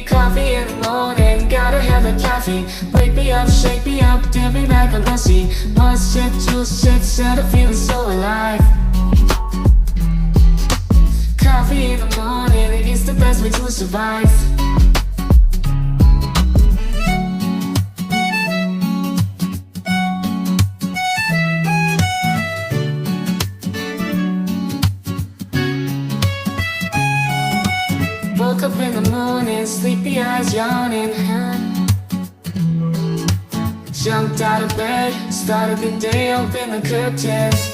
coffee in the morning, gotta have the caffeine. Wake me up, shake me up, dip me like a lassie. One sip, two sips, and I'm feeling so alive. Coffee in the morning, it's the best way to survive. Woke up in the morning, sleepy eyes yawning. Jumped out of bed, started the day, opened the curtains.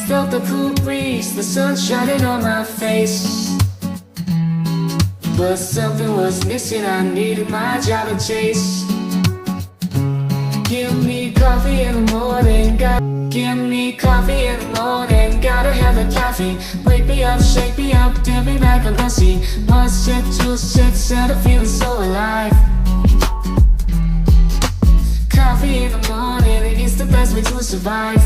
Felt the cool breeze, the sun shining on my face. But something was missing, I needed my job to chase. Give me coffee in the morning, give me coffee in the morning, gotta have the caffeine. Wake me up, shake me up, dip me like a lassie. One sip, two sips, and I'm feeling so alive. Coffee in the morning, it's the best way to survive.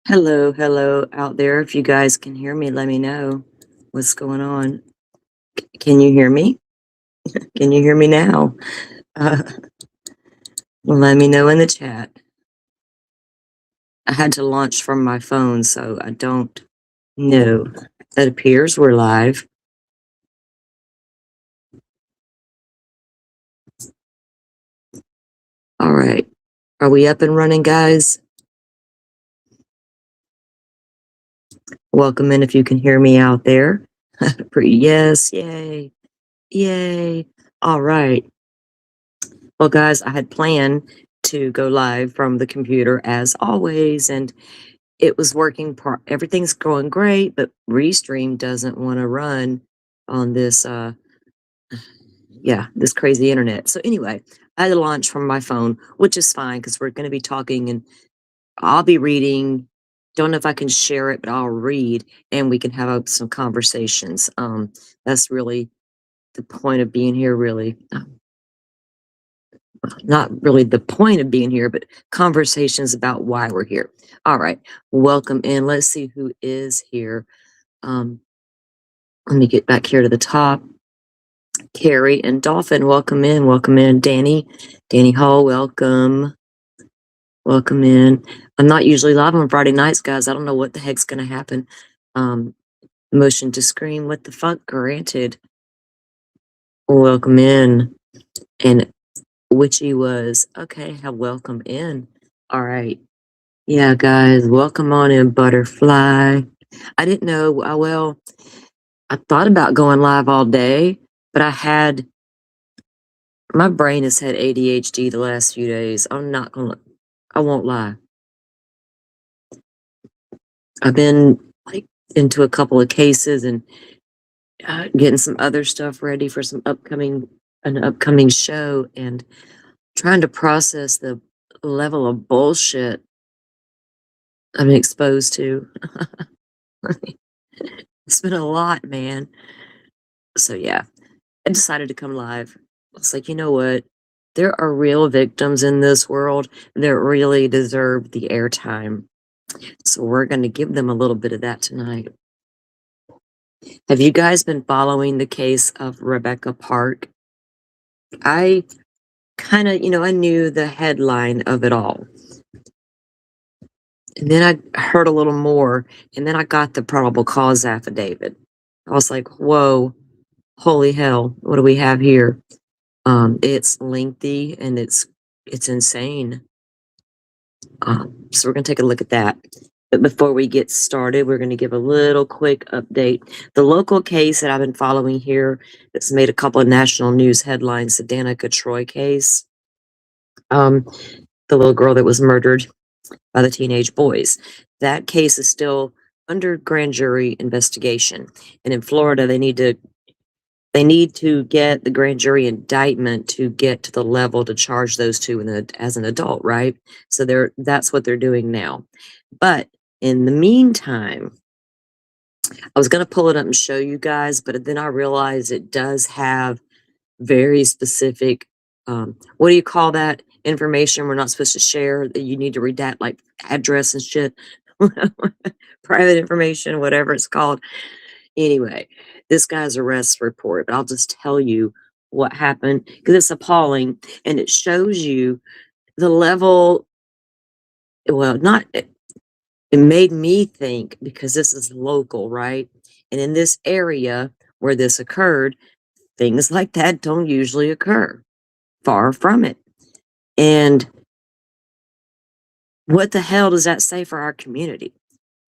Hello out there. If you guys can hear me, let me know what's going on. Can you hear me? Can you hear me now? Let me know in the chat. I had to launch from my phone, so I don't know. It appears we're live. All right. Are we up and running, guys? Welcome in if you can hear me out there. Yes, yay. Yay. All right. Well, guys, I had planned to go live from the computer as always, and it was working. Everything's going great, but Restream doesn't want to run on this, this crazy internet. So anyway, I had to launch from my phone, which is fine because we're going to be talking and I'll be reading. Don't know if I can share it, but I'll read and we can have some conversations. That's really the point of being here, really. Not really the point of being here, but conversations about why we're here. All right, welcome in. Let's see who is here. Let me get back here to the top. Carrie and Dolphin, welcome in. Welcome in. Danny Hall, welcome. Welcome in. I'm not usually live on Friday nights, guys. I don't know what the heck's going to happen. Motion to scream. What the fuck? Granted. Welcome in. And Witchy was okay. Welcome in. All right. Yeah, guys, welcome on in, Butterfly. I didn't know. Well, I thought about going live all day, but my brain has had ADHD the last few days. I won't lie. I've been into a couple of cases and getting some other stuff ready for an upcoming show, and trying to process the level of bullshit I've been exposed to. It's been a lot, man. So yeah, I decided to come live. I was like, you know what? There are real victims in this world that really deserve the airtime. So we're going to give them a little bit of that tonight. Have you guys been following the case of Rebecca Park? I kind of, I knew the headline of it all. And then I heard a little more, and then I got the probable cause affidavit. I was like, whoa, holy hell, what do we have here? It's lengthy and it's insane. So we're going to take a look at that. But before we get started, we're going to give a little quick update. The local case that I've been following here that's made a couple of national news headlines, the Danica Troy case, the little girl that was murdered by the teenage boys. That case is still under grand jury investigation. And in Florida, they need to get the grand jury indictment to get to the level to charge those two as an adult, right? So that's what they're doing now. But in the meantime, I was going to pull it up and show you guys, but then I realized it does have very specific, what do you call that information we're not supposed to share, that you need to redact, like address and shit, private information, whatever it's called. Anyway, this guy's arrest report, I'll just tell you what happened because it's appalling and it shows you the level. Well, not, it made me think because this is local, right? And in this area where this occurred, things like that don't usually occur. Far from it. And what the hell does that say for our community?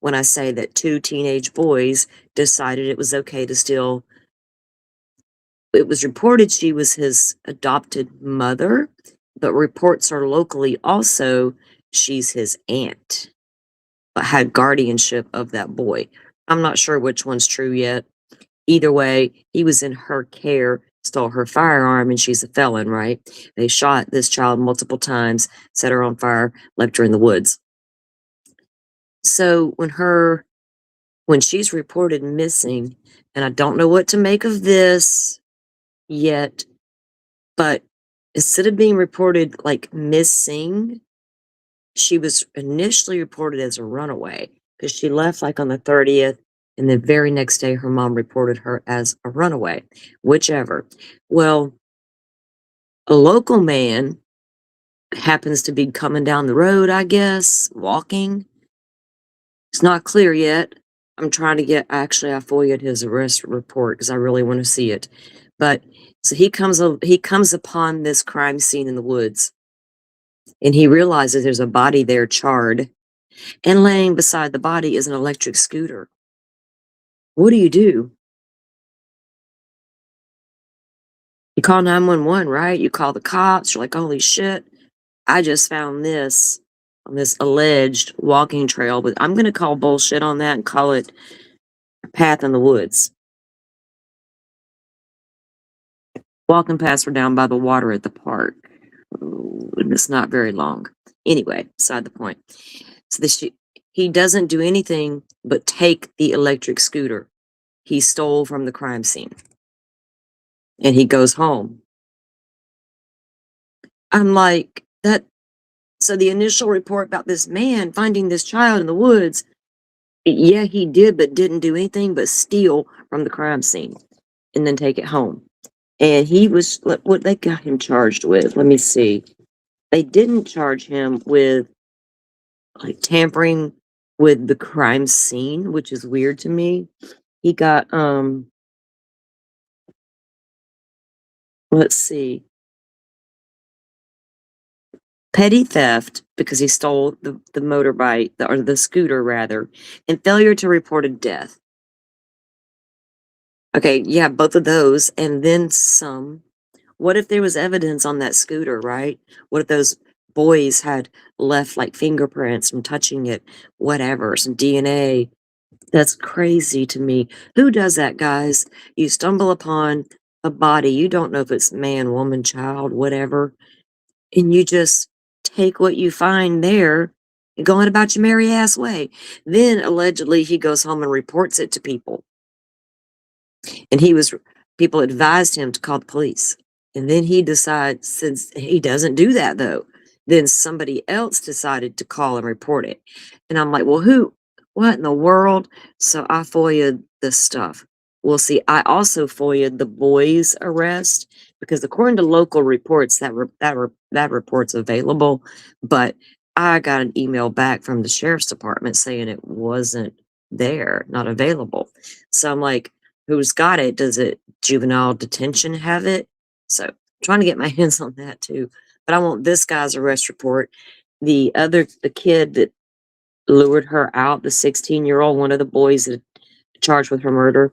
When I say that 2 teenage boys decided it was okay to steal, it was reported she was his adopted mother, but reports are locally also she's his aunt, but had guardianship of that boy. I'm not sure which one's true yet. Either way, he was in her care, stole her firearm, and she's a felon, right? They shot this child multiple times, set her on fire, left her in the woods. So when she's reported missing, and I don't know what to make of this yet, but instead of being reported like missing, she was initially reported as a runaway because she left like on the 30th, and the very next day her mom reported her as a runaway, whichever. Well, a local man happens to be coming down the road, I guess, walking. It's not clear yet. I'm trying to get, actually, I FOIA'd his arrest report because I really want to see it. But so he comes upon this crime scene in the woods, and he realizes there's a body there charred, and laying beside the body is an electric scooter. What do? You call 911, right? You call the cops. You're like, holy shit, I just found this on this alleged walking trail, but I'm going to call bullshit on that and call it a path in the woods. Walking paths were down by the water at the park. And it's not very long. Anyway, beside the point. So he doesn't do anything but take the electric scooter he stole from the crime scene. And he goes home. I'm like, that. So the initial report about this man finding this child in the woods, yeah, he did, but didn't do anything but steal from the crime scene and then take it home. And he was, what they got him charged with, let me see. They didn't charge him with like tampering with the crime scene, which is weird to me. He got, let's see, petty theft because he stole the motorbike, or the scooter rather, and failure to report a death. Okay, yeah, both of those, and then some. What if there was evidence on that scooter, right? What if those boys had left like fingerprints from touching it, whatever, some DNA? That's crazy to me. Who does that, guys? You stumble upon a body, you don't know if it's man, woman, child, whatever, and you just take what you find there and go on about your merry ass way. Then allegedly he goes home and reports it to people. And people advised him to call the police. And then he decides, since he doesn't do that though, then somebody else decided to call and report it. And I'm like, well, what in the world? So I FOIA'd this stuff. Well, see, I also FOIA'd the boy's arrest because according to local reports, that report's available. But I got an email back from the sheriff's department saying it wasn't there, not available. So I'm like, who's got it? Does it juvenile detention have it? So I'm trying to get my hands on that too. But I want this guy's arrest report. The kid that lured her out, the 16-year-old, one of the boys that charged with her murder,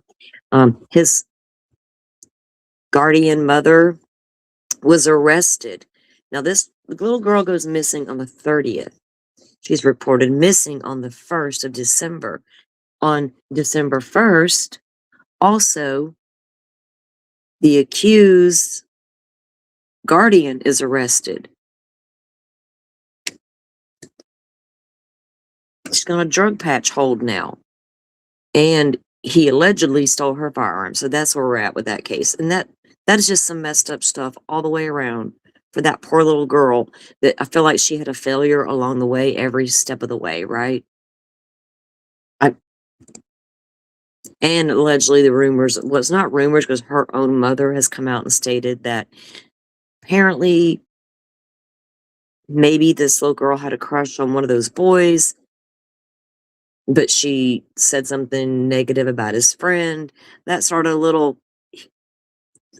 his guardian mother was arrested. Now this little girl goes missing on the 30th. She's reported missing on the 1st of December. On December 1st, also, the accused guardian is arrested. She's on a drug patch hold now. And he allegedly stole her firearm. So that's where we're at with that case. And that is just some messed up stuff all the way around for that poor little girl that I feel like she had a failure along the way every step of the way, right? I, and allegedly the rumors, well, it's not rumors because her own mother has come out and stated that apparently maybe this little girl had a crush on one of those boys, but she said something negative about his friend. That started a little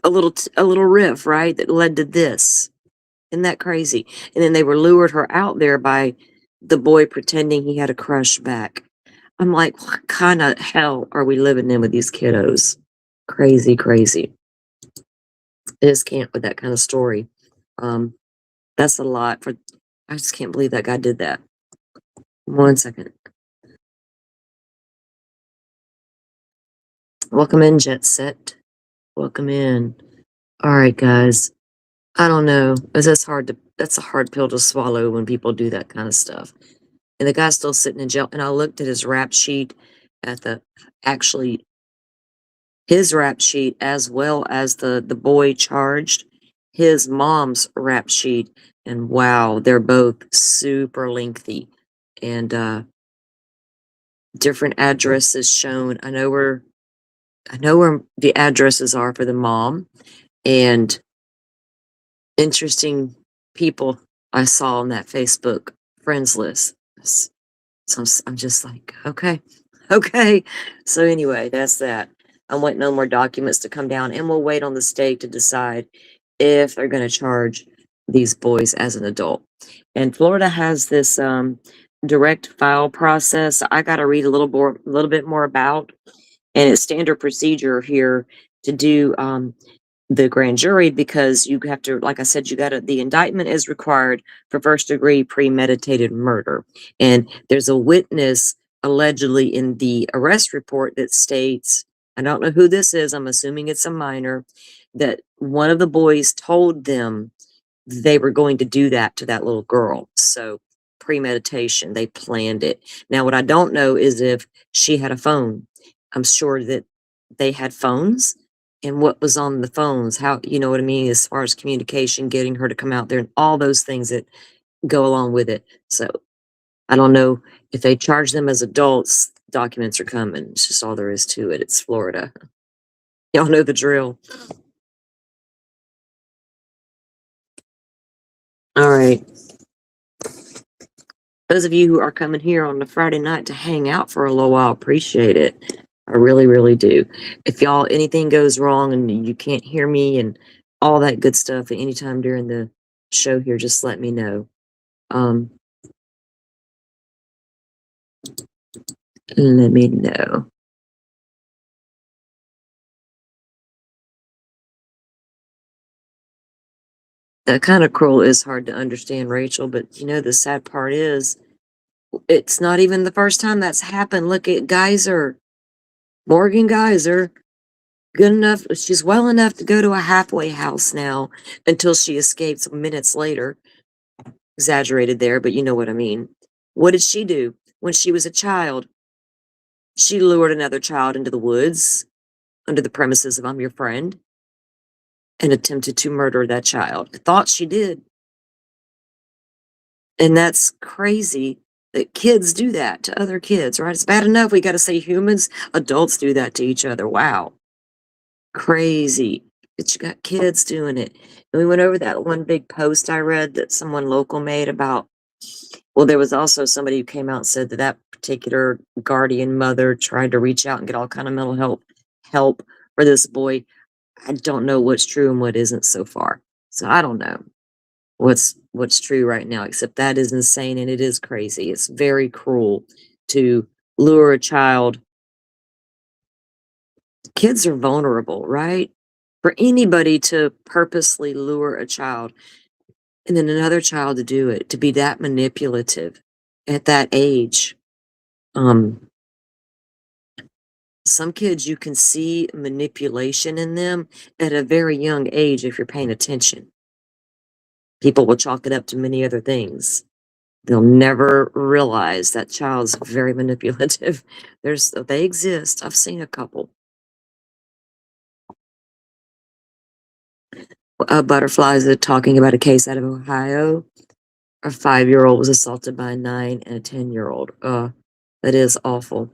riff, right? That led to this. Isn't that crazy? And then they were lured her out there by the boy pretending he had a crush back. I'm like, what kind of hell are we living in with these kiddos? Crazy, crazy. I just can't with that kind of story. Um, that's a lot for. I just can't believe that guy did that. 1 second. Welcome in, Jet Set. Welcome in. All right, guys. I don't know. That's a hard pill to swallow when people do that kind of stuff. And the guy's still sitting in jail. And I looked at his rap sheet at actually his rap sheet as well as the boy charged, his mom's rap sheet. And wow, they're both super lengthy and different addresses shown. I know where the addresses are for the mom and interesting people I saw on that Facebook friends list. So I'm just like, okay, okay. So anyway, that's that. I'm waiting on more documents to come down, and we'll wait on the state to decide if they're going to charge these boys as an adult. And Florida has this direct file process. I got to read a little bit more about, and it's standard procedure here to do the grand jury because you have to, like I said, the indictment is required for first degree premeditated murder. And there's a witness allegedly in the arrest report that states, I don't know who this is, I'm assuming it's a minor, that one of the boys told them they were going to do that to that little girl. So premeditation, they planned it. Now, what I don't know is if she had a phone. I'm sure that they had phones and what was on the phones, how, you know what I mean, as far as communication, getting her to come out there and all those things that go along with it. So I don't know if they charge them as adults, documents are coming. It's just all there is to it. It's Florida. Y'all know the drill. All right. Those of you who are coming here on the Friday night to hang out for a little while, appreciate it. I really, really do. If y'all, anything goes wrong and you can't hear me and all that good stuff at any time during the show here, just let me know. Let me know. That kind of cruel is hard to understand, Rachel, but you know, the sad part is it's not even the first time that's happened. Look at Geyser, Morgan Geyser. Good enough. She's well enough to go to a halfway house now until she escapes minutes later. Exaggerated there, but you know what I mean. What did she do when she was a child? She lured another child into the woods under the premises of I'm your friend and attempted to murder that child. Thought she did. And that's crazy that kids do that to other kids, right? It's bad enough we got to say humans, adults do that to each other. Wow. Crazy. But you got kids doing it. And we went over that one big post I read that someone local made about, well, there was also somebody who came out and said that that particular guardian mother tried to reach out and get all kind of mental help for this boy. I don't know what's true and what isn't so far. So I don't know what's true right now, except that is insane and it is crazy. It's very cruel to lure a child. Kids are vulnerable, right? For anybody to purposely lure a child and then another child to do it, to be that manipulative at that age. Some kids, you can see manipulation in them at a very young age if you're paying attention. People will chalk it up to many other things. They'll never realize that child's very manipulative. They exist. I've seen a couple. Butterflies are talking about a case out of Ohio. A 5-year-old was assaulted by a 9 and a 10-year-old. That is awful.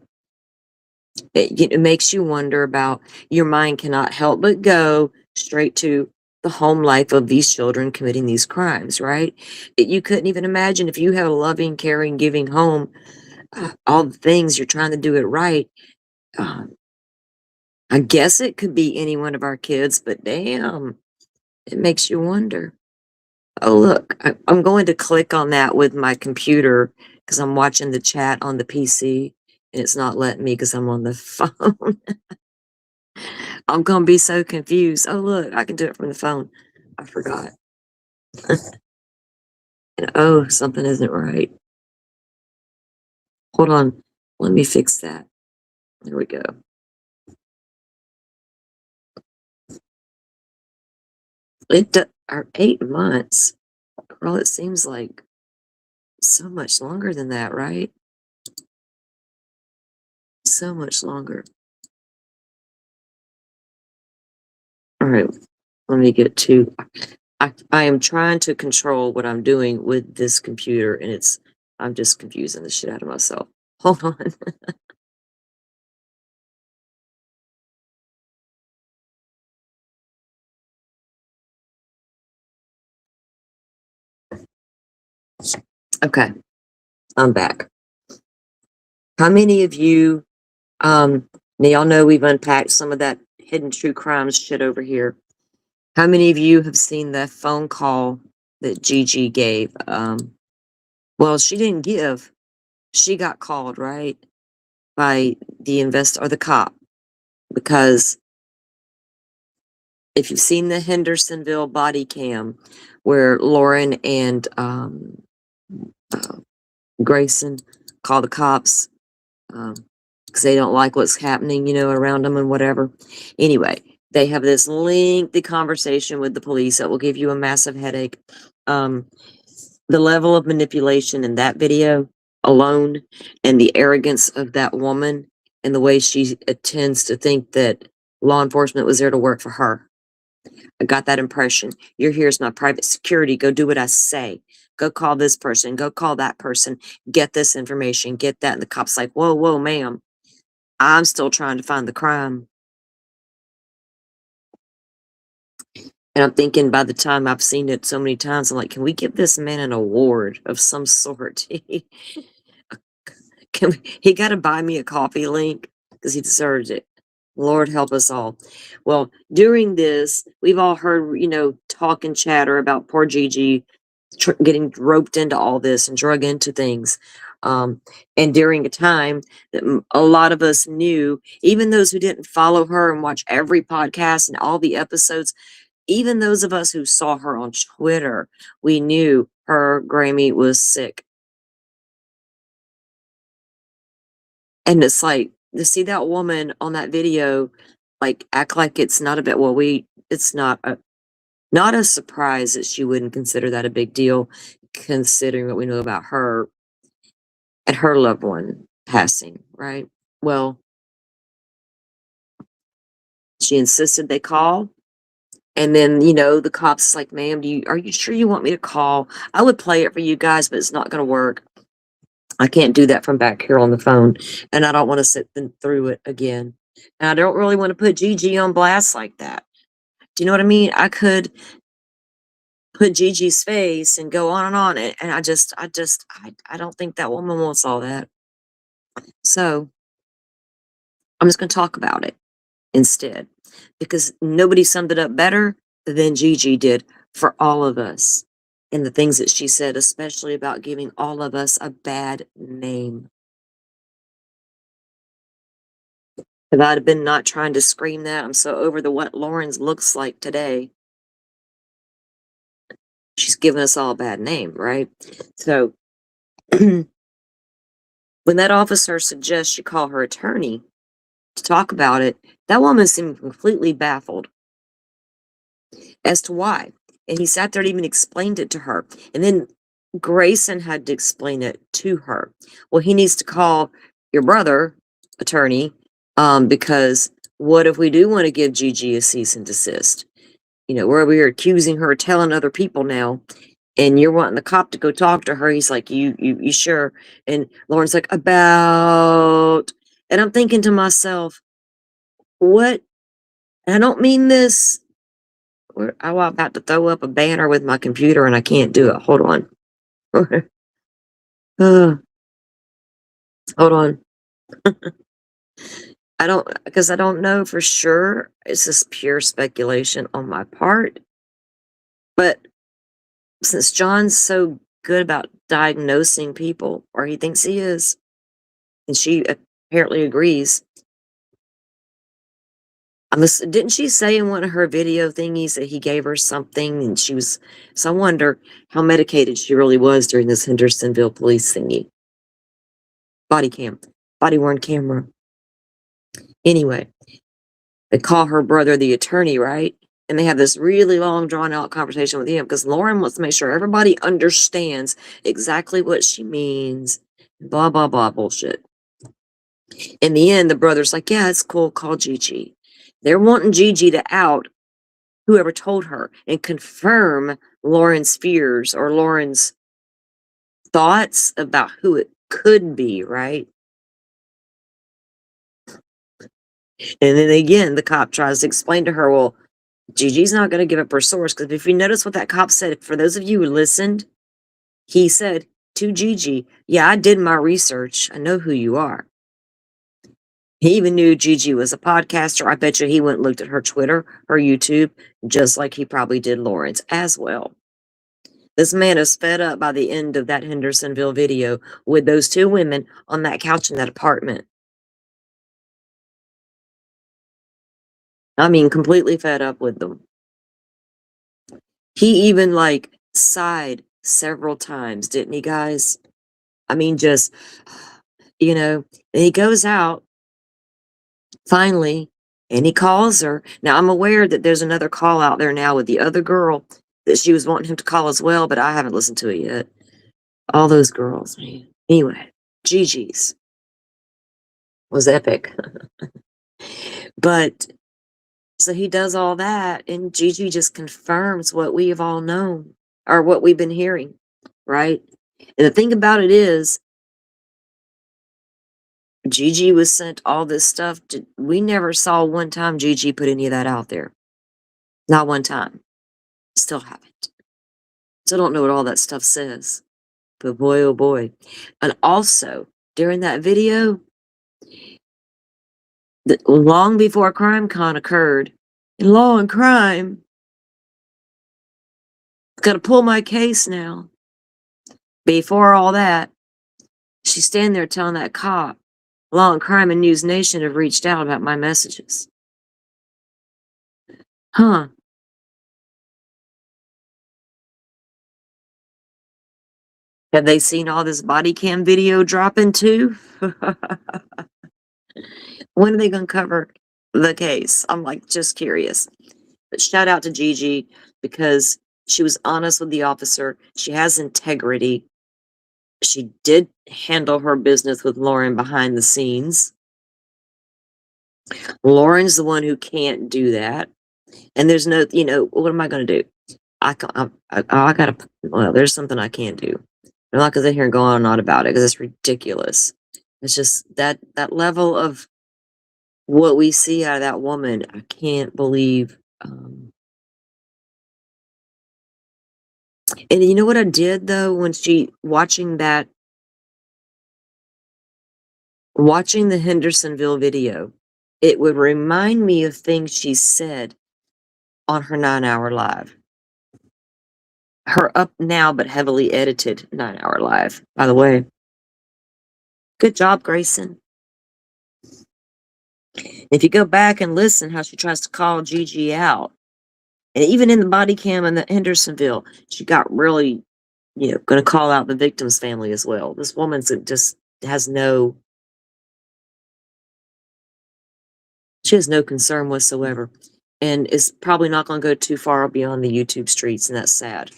It makes you wonder about, your mind cannot help but go straight to the home life of these children committing these crimes, right? You couldn't even imagine, if you had a loving, caring, giving home, all the things, you're trying to do it right. Uh, I guess it could be any one of our kids, but damn, it makes you wonder. Oh, look, I'm going to click on that with my computer because I'm watching the chat on the PC and it's not letting me because I'm on the phone. I'm gonna be so confused. Oh, look, I can do it from the phone. I forgot. And oh, something isn't right. Hold on. Let me fix that. There we go. Are 8 months. Well, it seems like so much longer than that, right? So much longer. All right, let me get to. I am trying to control what I'm doing with this computer, and I'm just confusing the shit out of myself. Hold on. Okay, I'm back. How many of you, now y'all know we've unpacked some of that hidden true crimes shit over here. How many of you have seen that phone call that Gigi gave? Well, she didn't give. She got called, right, by the cop, because if you've seen the Hendersonville body cam where Lauren and uh, Grayson call the cops because they don't like what's happening, around them and whatever. Anyway, they have this lengthy conversation with the police that will give you a massive headache. The level of manipulation in that video alone, and the arrogance of that woman, and the way she tends to think that law enforcement was there to work for her. I got that impression. You're here as my private security. Go do what I say. Go call this person. Go call that person. Get this information. Get that. And the cop's like, whoa, whoa, ma'am. I'm still trying to find the crime. And I'm thinking, by the time I've seen it so many times, I'm like, can we give this man an award of some sort? He got to buy me a coffee link because he deserves it. Lord help us all. Well, during this, we've all heard, talk and chatter about poor Gigi getting roped into all this and drug into things. And during a time that a lot of us knew, even those who didn't follow her and watch every podcast and all the episodes, even those of us who saw her on Twitter, we knew her Grammy was sick. And it's like, to see that woman on that video, like, act like it's not a bit, well, it's not a surprise that she wouldn't consider that a big deal, considering what we know about her and her loved one passing, right? Well, she insisted they call. And then, the cops like, ma'am, are you sure you want me to call? I would play it for you guys, but it's not going to work. I can't do that from back here on the phone. And I don't want to sit through it again. And I don't really want to put Gigi on blast like that. Do you know what I mean? I could put Gigi's face and go on and on. And I don't think that woman wants all that. So I'm just going to talk about it instead, because nobody summed it up better than Gigi did for all of us. And the things that she said, especially about giving all of us a bad name. If I'd have been not trying to scream that, I'm so over what Lauren's looks like today. She's given us all a bad name, right? So when that officer suggests you call her attorney to talk about it, that woman seemed completely baffled as to why. And he sat there and even explained it to her. And then Grayson had to explain it to her. Well, he needs to call your brother, attorney, because what if we do want to give Gigi a cease and desist? We're over here accusing her of telling other people now, and you're wanting the cop to go talk to her. He's like, you sure? And Lauren's like, about. And I'm thinking to myself, what? And I don't mean this. I'm about to throw up a banner with my computer and I can't do it. Hold on. uh, hold on. Because I don't know for sure. It's just pure speculation on my part. But since John's so good about diagnosing people, or he thinks he is, and she apparently agrees. Didn't she say in one of her video thingies that he gave her something and she was, so I wonder how medicated she really was during this Hendersonville police thingy. Body worn camera. Anyway, they call her brother the attorney, right? And they have this really long, drawn out conversation with him because Lauren wants to make sure everybody understands exactly what she means. Blah, blah, blah bullshit. In the end, the brother's like, yeah, it's cool. Call Gigi. They're wanting Gigi to out whoever told her and confirm Lauren's fears or Lauren's thoughts about who it could be, right? And then again, the cop tries to explain to her, well, Gigi's not going to give up her source. Because if you notice what that cop said, for those of you who listened, he said to Gigi, yeah, I did my research. I know who you are. He even knew Gigi was a podcaster. I bet you he went and looked at her Twitter, her YouTube, just like he probably did Lauren's as well. This man is fed up by the end of that Hendersonville video with those two women on that couch in that apartment. I mean, completely fed up with them. He even sighed several times, didn't he, guys? I mean, just, and he goes out finally and he calls her. Now, I'm aware that there's another call out there now with the other girl that she was wanting him to call as well, but I haven't listened to it yet. All those girls, man. Anyway, Gigi's was epic. But so he does all that, and Gigi just confirms what we have all known or what we've been hearing, right? And the thing about it is, Gigi was sent all this stuff. We never saw one time Gigi put any of that out there. Not one time. Still haven't. Still don't know what all that stuff says. But boy, oh boy. And also, during that video, long before CrimeCon occurred, in Law and Crime, gotta pull my case now. Before all that, she's standing there telling that cop, Law and Crime and News Nation have reached out about my messages. Huh. Have they seen all this body cam video dropping too? When are they going to cover the case? I'm just curious. But shout out to Gigi because she was honest with the officer. She has integrity. She did handle her business with Lauren behind the scenes. Lauren's the one who can't do that. And there's no, what am I going to do? There's something I can't do. I'm not going to sit here and go on and on about it because it's ridiculous. It's just that level of what we see out of that woman. I can't believe. And you know what I did though when watching the Hendersonville video, it would remind me of things she said on her 9-hour live. Her up now but heavily edited 9-hour live, by the way. Good job, Grayson. If you go back and listen how she tries to call Gigi out, and even in the body cam in the Hendersonville, she got really, going to call out the victim's family as well. This woman just has she has no concern whatsoever, and is probably not going to go too far beyond the YouTube streets, and that's sad.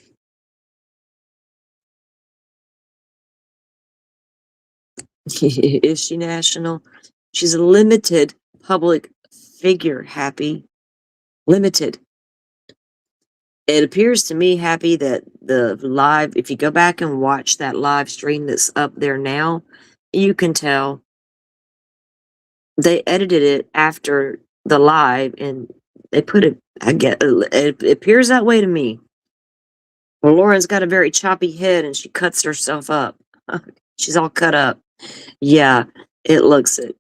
Is she national? She's a limited public figure, Happy. Limited. It appears to me, Happy, that the live, if you go back and watch that live stream that's up there now, you can tell they edited it after the live and they put it, I get, it appears that way to me. Well, Lauren's got a very choppy head and she cuts herself up. She's all cut up. Yeah, it looks it.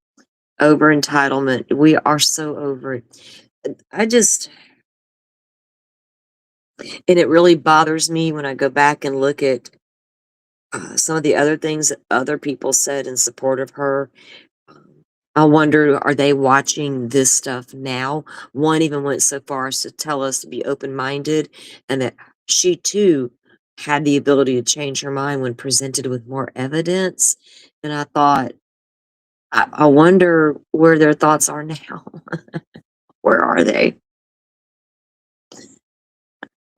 Over entitlement. We are so over it. I just, and it really bothers me when I go back and look at some of the other things that other people said in support of her. I wonder, are they watching this stuff now? One even went so far as to tell us to be open minded and that she too had the ability to change her mind when presented with more evidence. And I thought, I wonder where their thoughts are now. Where are they?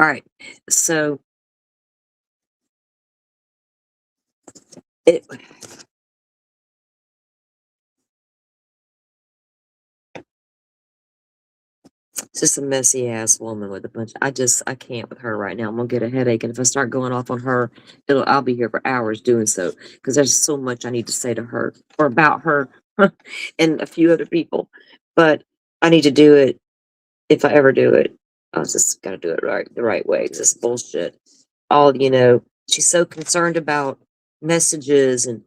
All right. So it, it's just a messy ass woman with a bunch. I can't with her right now. I'm gonna get a headache, and if I start going off on her, I'll be here for hours doing so because there's so much I need to say to her or about her and a few other people. But I need to do it if I ever do it. I just gotta do it the right way because it's bullshit. She's so concerned about messages and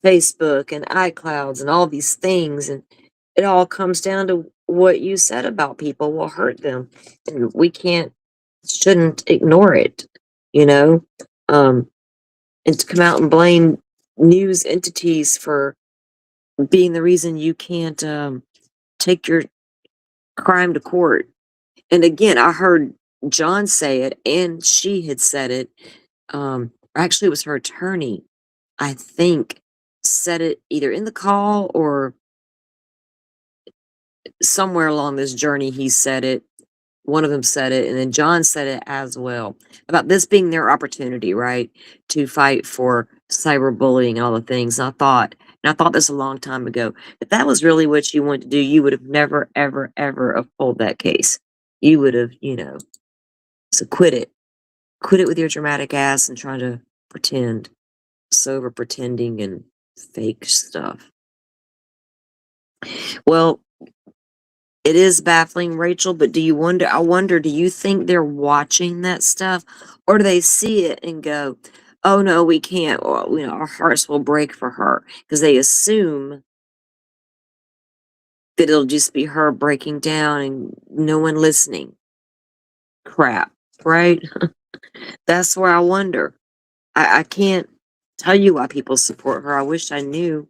Facebook and iClouds and all these things, and it all comes down to what you said about people will hurt them, and we shouldn't ignore it, you know. Um, and to come out and blame news entities for being the reason you can't take your crime to court. And again, I heard John say it, and she had said it. Actually, it was her attorney, I think, said it either in the call or somewhere along this journey. He said it. One of them said it, and then John said it as well about this being their opportunity, right, to fight for cyberbullying and all the things. And I thought this a long time ago. If that was really what you wanted to do, you would have never, ever, ever have pulled that case. You would have, so quit it. Quit it with your dramatic ass and trying to pretend, sober pretending and fake stuff. Well, it is baffling, Rachel, but I wonder, do you think they're watching that stuff or do they see it and go, oh no, we can't, or, our hearts will break for her because they assume that it'll just be her breaking down and no one listening. Crap, right? That's where I wonder. I can't tell you why people support her. I wish I knew.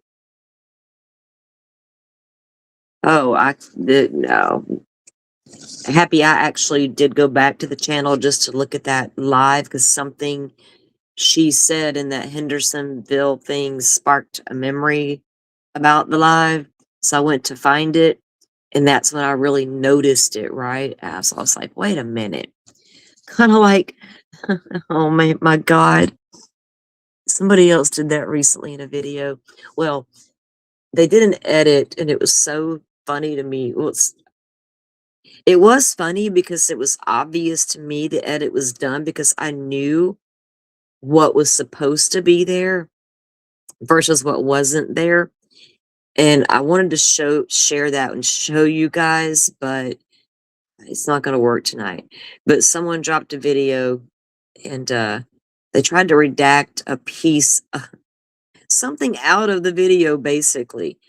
Oh, no. Happy, I actually did go back to the channel just to look at that live because something she said in that Hendersonville thing sparked a memory about the live. So I went to find it, and that's when I really noticed it, right? So I was like, wait a minute. Kind of like, oh my God. Somebody else did that recently in a video. Well, they did an edit, and it was so funny to me. Well, it was funny because it was obvious to me the edit was done because I knew what was supposed to be there versus what wasn't there. And I wanted to share that and show you guys, but it's not going to work tonight. But someone dropped a video and they tried to redact a piece, something out of the video basically,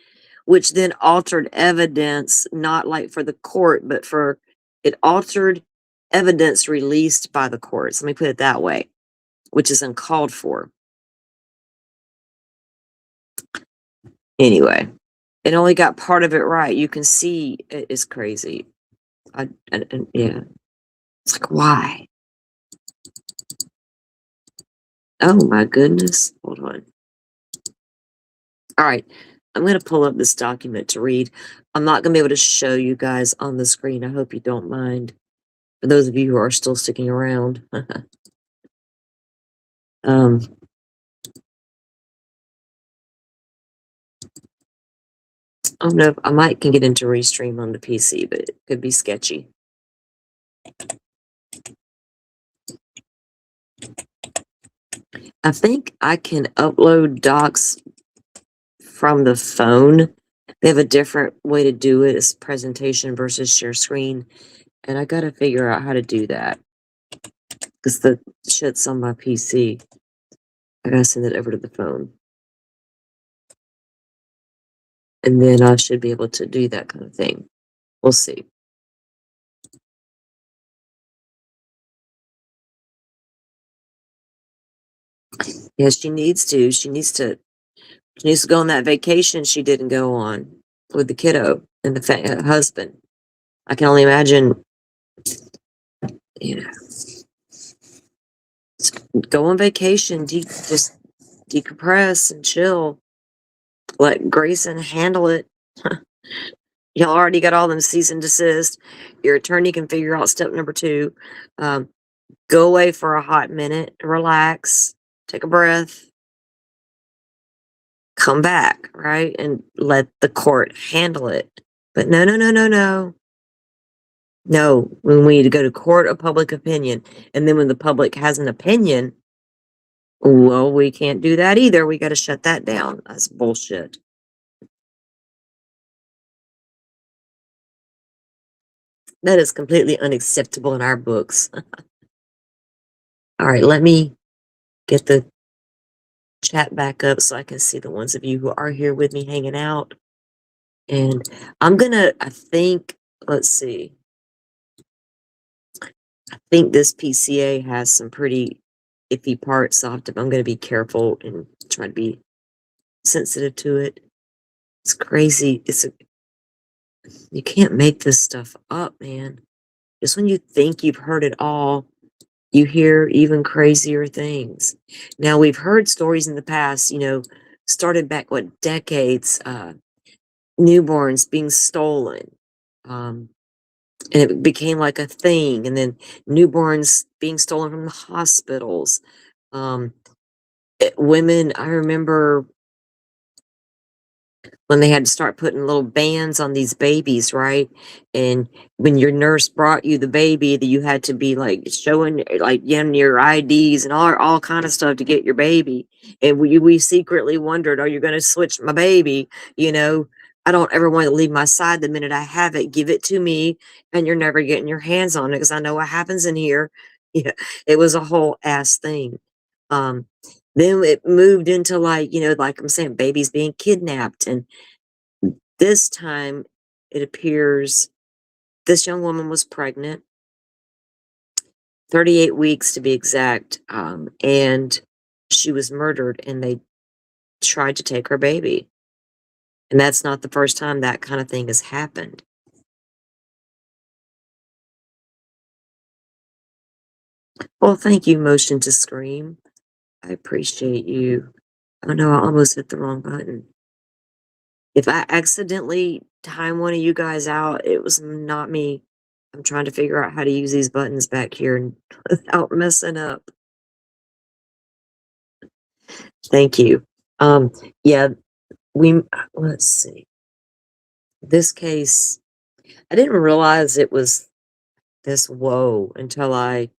which then altered evidence, not like for the court, but it altered evidence released by the courts. Let me put it that way, which is uncalled for. Anyway, it only got part of it right. You can see it is crazy. Yeah, it's like, why? Oh my goodness. Hold on. All right. I'm going to pull up this document to read. I'm not going to be able to show you guys on the screen. I hope you don't mind. For those of you who are still sticking around. um, I don't know if I might can get into Restream on the PC, but it could be sketchy. I think I can upload docs from the phone. They have a different way to do it. It's presentation versus share screen. And I gotta figure out how to do that. Because the shit's on my PC. I gotta send it over to the phone. And then I should be able to do that kind of thing. We'll see. Yeah, she needs to. She needs to go on that vacation she didn't go on with the kiddo and the husband. I can only imagine, you know, go on vacation, just decompress and chill. Let Grayson handle it. Y'all already got all them cease and desist. Your attorney can figure out step number 2. Go away for a hot minute, relax, take a breath, come back, right? And let the court handle it. But no, no, no, no, no. No, when we need to go to court of public opinion, and then when the public has an opinion, well, we can't do that either. We got to shut that down. That's bullshit. That is completely unacceptable in our books. All right, let me get the chat back up so I can see the ones of you who are here with me hanging out. And I'm gonna, I think, let's see. I think this PCA has some pretty iffy parts, so I'm gonna be careful and try to be sensitive to it. It's crazy. You can't make this stuff up, man. Just when you think you've heard it all, you hear even crazier things. Now, we've heard stories in the past, started back, decades, newborns being stolen. And it became like a thing. And then newborns being stolen from the hospitals. Women, I remember when they had to start putting little bands on these babies, right? And when your nurse brought you the baby, that you had to be like showing like your IDs and all kind of stuff to get your baby. And we secretly wondered, are you going to switch my baby? I don't ever want to leave my side the minute I have it. Give it to me, and you're never getting your hands on it because I know what happens in here. Yeah, it was a whole ass thing. Then it moved into like I'm saying, babies being kidnapped. And this time it appears this young woman was pregnant, 38 weeks to be exact. And she was murdered, and they tried to take her baby. And that's not the first time that kind of thing has happened. Well, thank you, Motion to Scream. I appreciate you. Oh no, I almost hit the wrong button. If I accidentally time one of you guys out, it was not me. I'm trying to figure out how to use these buttons back here and without messing up. Thank you. Yeah, let's see. This case, I didn't realize it was this woe until I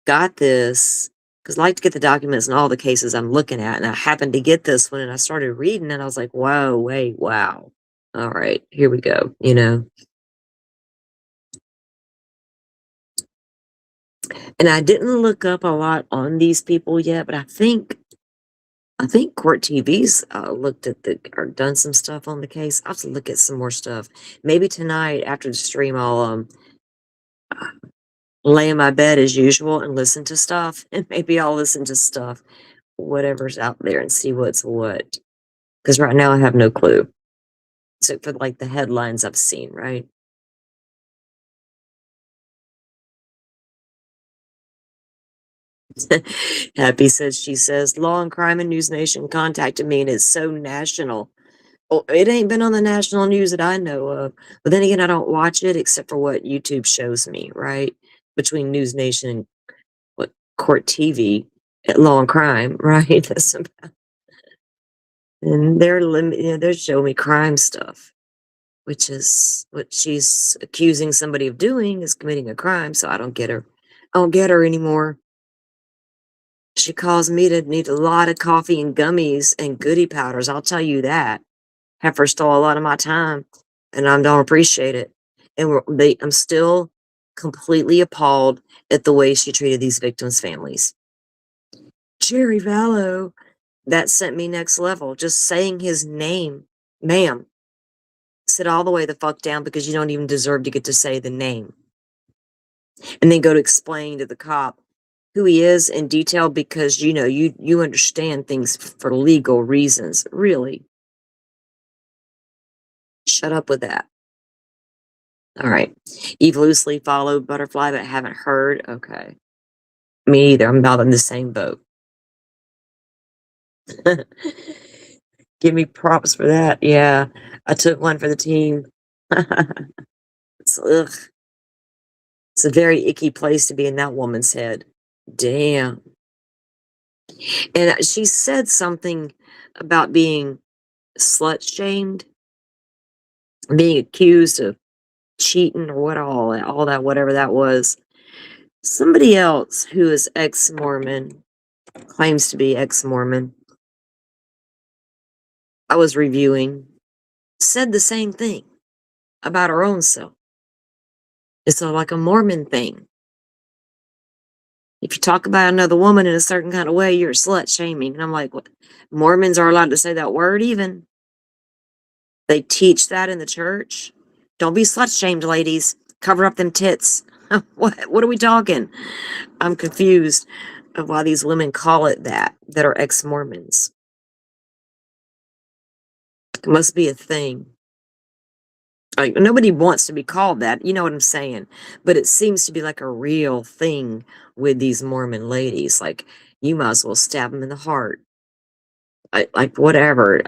got this, because I like to get the documents and all the cases I'm looking at, and I happened to get this one, and I started reading, and I was like, whoa, wait, wow. All right, here we go, And I didn't look up a lot on these people yet, but I think Court TV's looked at or done some stuff on the case. I'll have to look at some more stuff. Maybe tonight after the stream, I'll lay in my bed as usual and listen to stuff, and maybe I'll listen to stuff, whatever's out there, and see what's what. Because right now I have no clue, except for like the headlines I've seen, right? Happy says, she says, Law and Crime and News Nation contacted me, and it's so national. Oh, it ain't been on the national news that I know of. But then again, I don't watch it except for what YouTube shows me, right? Between News Nation and what Court TV at Law and Crime, right? And they're showing me crime stuff. which is what she's accusing somebody of doing, is committing a crime. So I don't get her. I don't get her anymore. She caused me to need a lot of coffee and gummies and goodie powders. I'll tell you that. Heifer stole a lot of my time, and I don't appreciate it. And I'm still completely appalled at the way she treated these victims' families. Jerry Vallow, that sent me next level. Just saying his name, ma'am, sit all the way the fuck down because you don't even deserve to get to say the name. And then go to explain to the cop who he is in detail because you understand things for legal reasons. Really, shut up with that. All right. You've loosely followed Butterfly, but haven't heard. Okay. Me either. I'm about in the same boat. Give me props for that. Yeah. I took one for the team. Ugh. It's a very icky place to be in that woman's head. Damn. And she said something about being slut shamed, being accused of cheating or what all that, whatever that was. Somebody else who is ex-Mormon, claims to be ex-Mormon, I was reviewing, said the same thing about her own self. It's like a Mormon thing. If you talk about another woman in a certain kind of way, you're slut shaming. And I'm like, what? Mormons are allowed to say that word even? They teach that in the church? Don't be slut shamed, ladies. Cover up them tits. What are we talking? I'm confused of why these women call it that are ex-Mormons. It must be a thing. Like, nobody wants to be called that, you know what I'm saying? But it seems to be like a real thing with these Mormon ladies. Like, you might as well stab them in the heart. Whatever.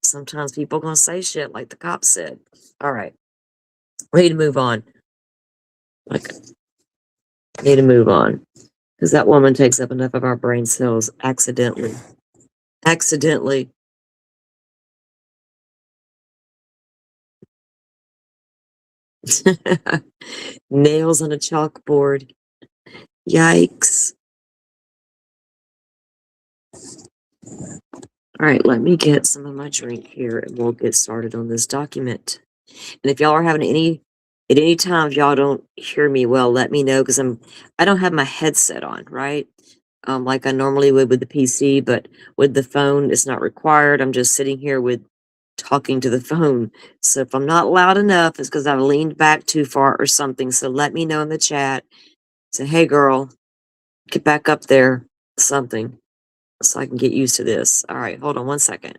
Sometimes people gonna say shit like the cop said. All right, we need to move on. Like, need to move on because that woman takes up enough of our brain cells accidentally. Accidentally. Nails on a chalkboard. Yikes. All right, let me get some of my drink here and we'll get started on this document. And if y'all are having at any time, if y'all don't hear me well, let me know because I don't have my headset on, right? Like I normally would with the PC, but with the phone, it's not required. I'm just sitting here with talking to the phone. So if I'm not loud enough, it's because I've leaned back too far or something. So let me know in the chat. Say, hey girl, get back up there, something, so I can get used to this. All right, hold on one second.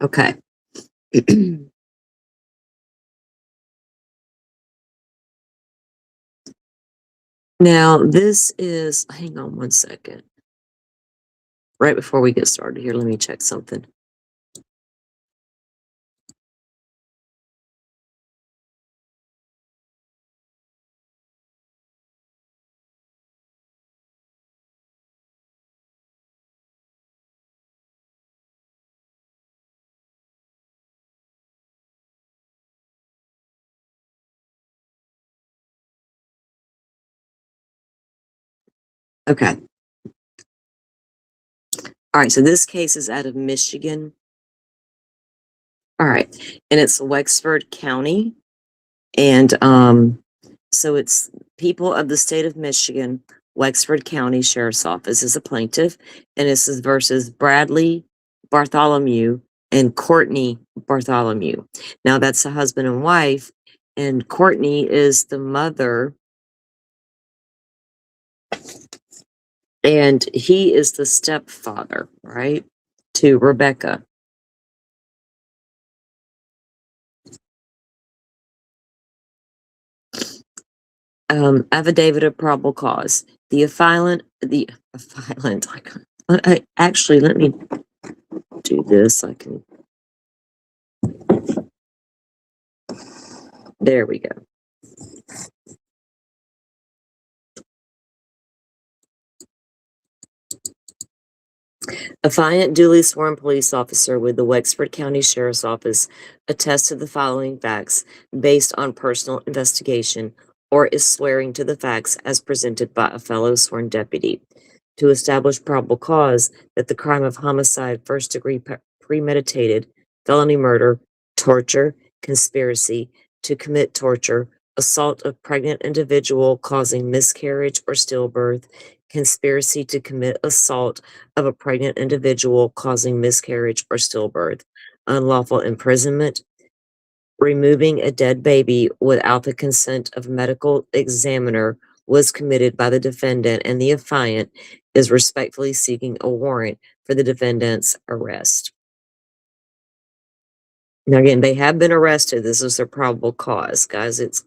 Okay. Now, this is, hang on one second. Right before we get started here, let me check something. Okay. All right, so this case is out of Michigan. All right, and it's Wexford County. And so it's people of the state of Michigan, Wexford County Sheriff's Office is a plaintiff, and this is versus Bradley Bartholomew and Courtney Bartholomew. Now that's the husband and wife, and Courtney is the mother, and he is the stepfather, right, to Rebecca. Affidavit of probable cause. The affilant, actually, let me do this. I can There we go. A Defiant, duly sworn police officer with the Wexford County Sheriff's Office attests to the following facts based on personal investigation or is swearing to the facts as presented by a fellow sworn deputy to establish probable cause that the crime of homicide, first degree premeditated, felony murder, torture, conspiracy to commit torture, assault of pregnant individual causing miscarriage or stillbirth, conspiracy to commit assault of a pregnant individual causing miscarriage or stillbirth, unlawful imprisonment, removing a dead baby without the consent of a medical examiner was committed by the defendant, and the affiant is respectfully seeking a warrant for the defendant's arrest. Now, again, they have been arrested. This is their probable cause, guys. It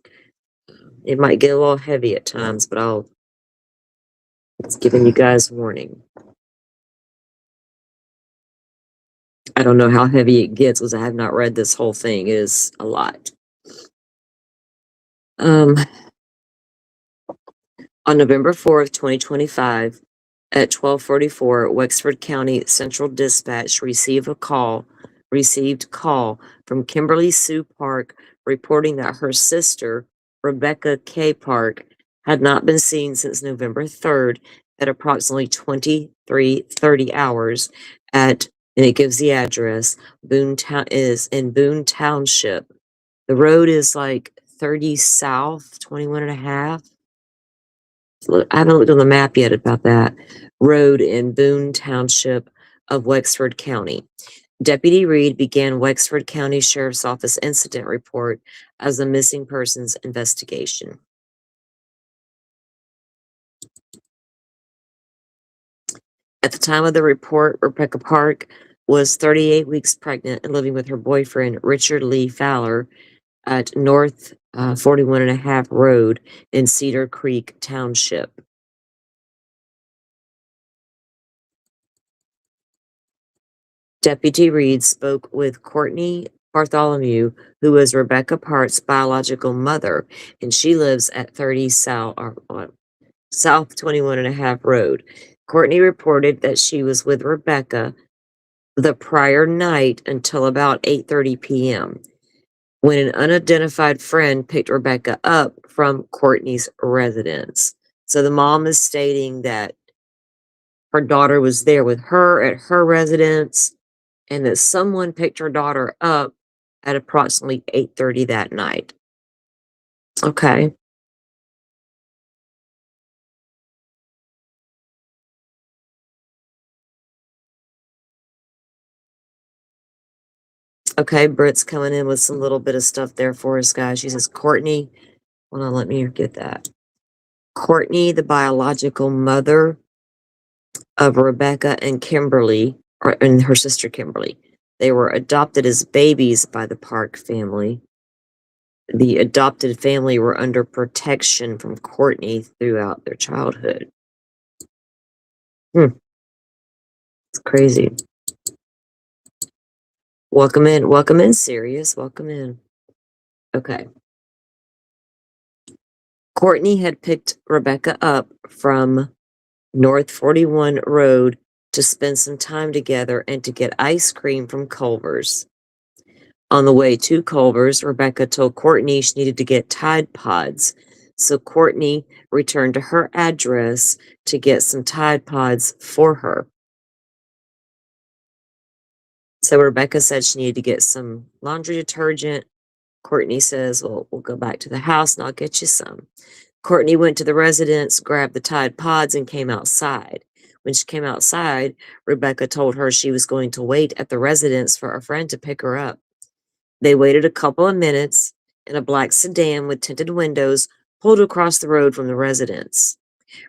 might get a little heavy at times, but it's giving you guys warning. I don't know how heavy it gets because I have not read this whole thing. It is a lot. On November 4th, 2025, at 12:44, Wexford County Central Dispatch received call from Kimberly Sue Park reporting that her sister, Rebecca K. Park, had not been seen since November 3rd at approximately 23:30 hours and it gives the address, is in Boone Township. The road is like 30 south, 21 and a half. Look, I haven't looked on the map yet about that road in Boone Township of Wexford County. Deputy Reed began Wexford County Sheriff's Office incident report as a missing persons investigation. At the time of the report, Rebecca Park was 38 weeks pregnant and living with her boyfriend, Richard Lee Fowler, at North 41 and a half Road in Cedar Creek Township. Deputy Reed spoke with Courtney Bartholomew, who was Rebecca Park's biological mother, and she lives at 30 South 21 and a half Road. Courtney reported that she was with Rebecca the prior night until about 8:30 p.m. when an unidentified friend picked Rebecca up from Courtney's residence. So the mom is stating that her daughter was there with her at her residence and that someone picked her daughter up at approximately 8:30 that night. Okay. Okay, Britt's coming in with some little bit of stuff there for us, guys. She says, Courtney, hold on, let me get that. Courtney, the biological mother of Rebecca and Kimberly, and her sister Kimberly. They were adopted as babies by the Park family. The adopted family were under protection from Courtney throughout their childhood. It's crazy. Welcome in, Sirius. Welcome in. Okay. Courtney had picked Rebecca up from North 41 Road to spend some time together and to get ice cream from Culver's. On the way to Culver's, Rebecca told Courtney she needed to get Tide Pods. So Courtney returned to her address to get some Tide Pods for her. So Rebecca said she needed to get some laundry detergent. Courtney says, well, we'll go back to the house and I'll get you some. Courtney went to the residence, grabbed the Tide Pods, and came outside. When she came outside, Rebecca told her she was going to wait at the residence for a friend to pick her up. They waited a couple of minutes, and a black sedan with tinted windows pulled across the road from the residence.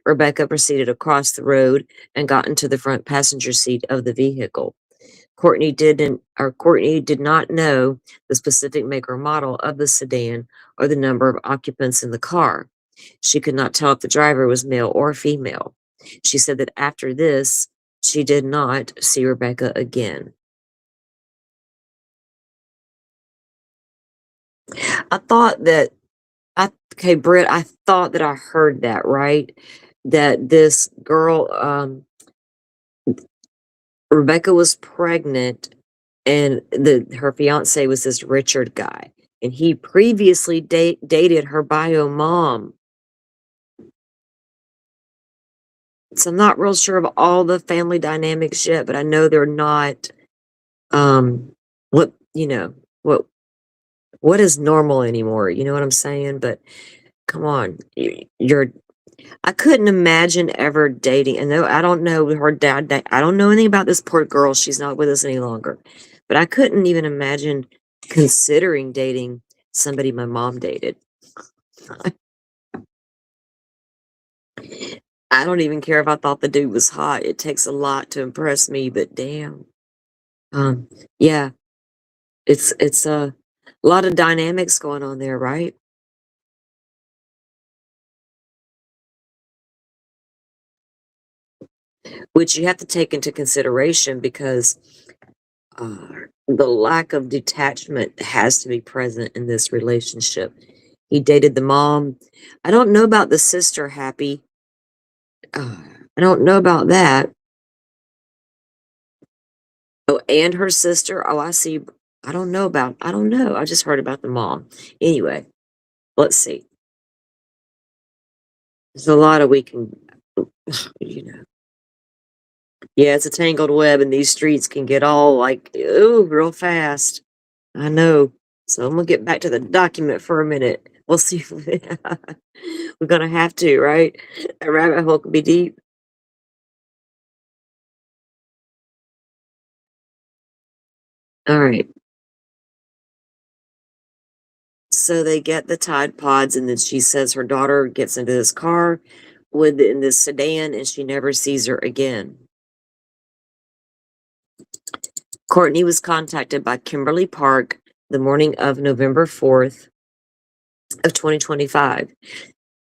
Rebecca proceeded across the road and got into the front passenger seat of the vehicle. Courtney did not know the specific make or model of the sedan or the number of occupants in the car. She could not tell if the driver was male or female. She said that after this, she did not see Rebecca again. I thought that okay, Britt, I thought that I heard that, right? That this girl, Rebecca was pregnant and her fiance was this Richard guy. And he previously dated her bio mom. So I'm not real sure of all the family dynamics yet, but I know they're not, what, what, what is normal anymore? You know what I'm saying? But come on, you're I couldn't imagine ever dating. And no, I don't know her dad. I don't know anything about this poor girl. She's not with us any longer. But I couldn't even imagine considering dating somebody my mom dated. I don't even care if I thought the dude was hot. It takes a lot to impress me, but damn. Um, yeah, it's a lot of dynamics going on there, right? Which you have to take into consideration because the lack of detachment has to be present in this relationship. He dated the mom. I don't know about the sister, Happy. Uh, I don't know about that. Oh, and her sister. Oh, I see. I don't know. I just heard about the mom. Anyway, let's see. There's a lot of we can, you know. Yeah, it's a tangled web, and these streets can get all like, ooh, real fast. I know. So I'm gonna get back to the document for a minute. We'll see if we're gonna have to, right? A rabbit hole can be deep. All right. So they get the Tide Pods, and then she says her daughter gets into this car in this sedan, and she never sees her again. Courtney was contacted by Kimberly Park the morning of November 4th of 2025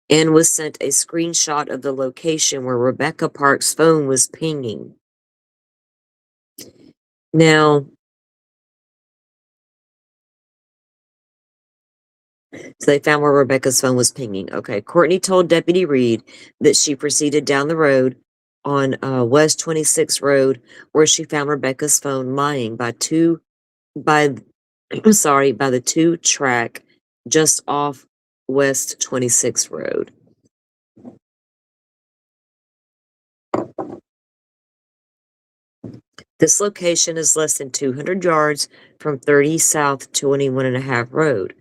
and was sent a screenshot of the location where Rebecca Park's phone was pinging. Now, so they found where Rebecca's phone was pinging. Okay. Courtney told Deputy Reed that she proceeded down the road on West 26th Road where she found Rebecca's phone lying by I'm sorry, by the 2 track just off West 26th Road. This location is less than 200 yards from 30 South 21.5 Road.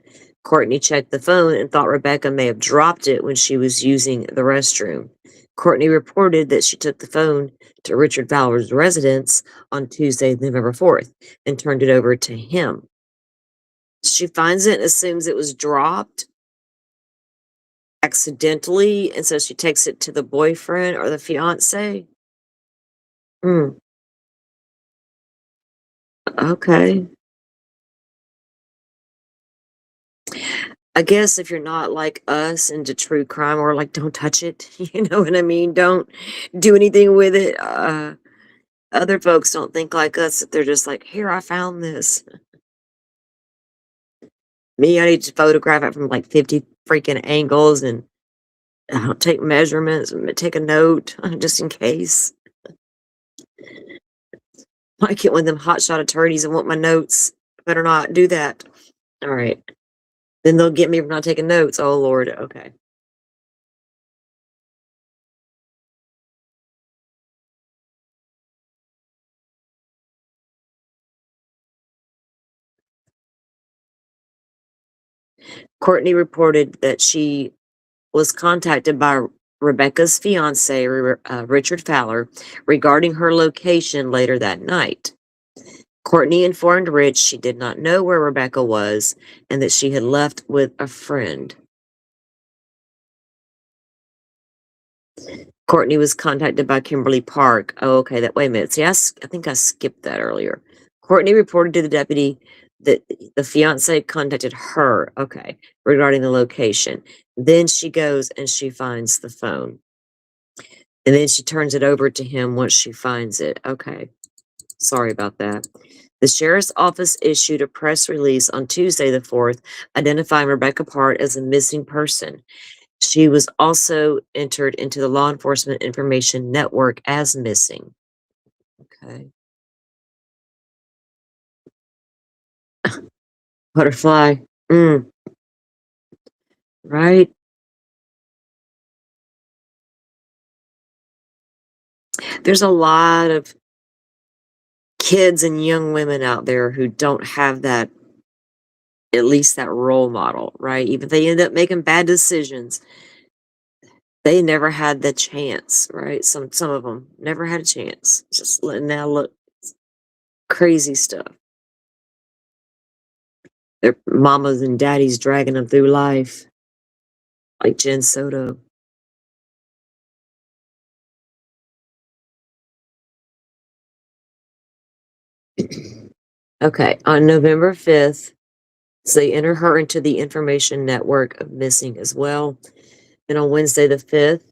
Courtney checked the phone and thought Rebecca may have dropped it when she was using the restroom. Courtney reported that she took the phone to Richard Fowler's residence on Tuesday, November 4th, and turned it over to him. She finds it and assumes it was dropped accidentally, and so she takes it to the boyfriend or the fiance. Hmm. Okay. I guess if you're not like us into true crime or like don't touch it, you know what I mean? Don't do anything with it. Other folks don't think like us. They're just like, here, I found this. Me, I need to photograph it from like 50 freaking angles and I'll take measurements and take a note just in case. I get one of them hotshot attorneys and want my notes. Better not do that. All right. Then they'll get me for not taking notes. Oh, Lord. Okay. Courtney reported that she was contacted by Rebecca's fiance, Richard Fowler, regarding her location later that night. Courtney informed Rich she did not know where Rebecca was and that she had left with a friend. Courtney was contacted by Kimberly Park. Oh, okay. Wait a minute. See, I think I skipped that earlier. Courtney reported to the deputy that the fiance contacted her. Okay, regarding the location. Then she goes and she finds the phone, and then she turns it over to him once she finds it. Okay, sorry about that. The sheriff's office issued a press release on Tuesday the 4th, identifying Rebecca Part as a missing person. She was also entered into the law enforcement information network as missing. Okay. Butterfly. Right? There's a lot of kids and young women out there who don't have that, at least that role model, right? Even if they end up making bad decisions, they never had the chance, right? Some of them never had a chance. Just now look, crazy stuff. Their mamas and daddies dragging them through life, like Jen Soto. Okay, on November 5th, so they enter her into the information network of missing as well. And on Wednesday the 5th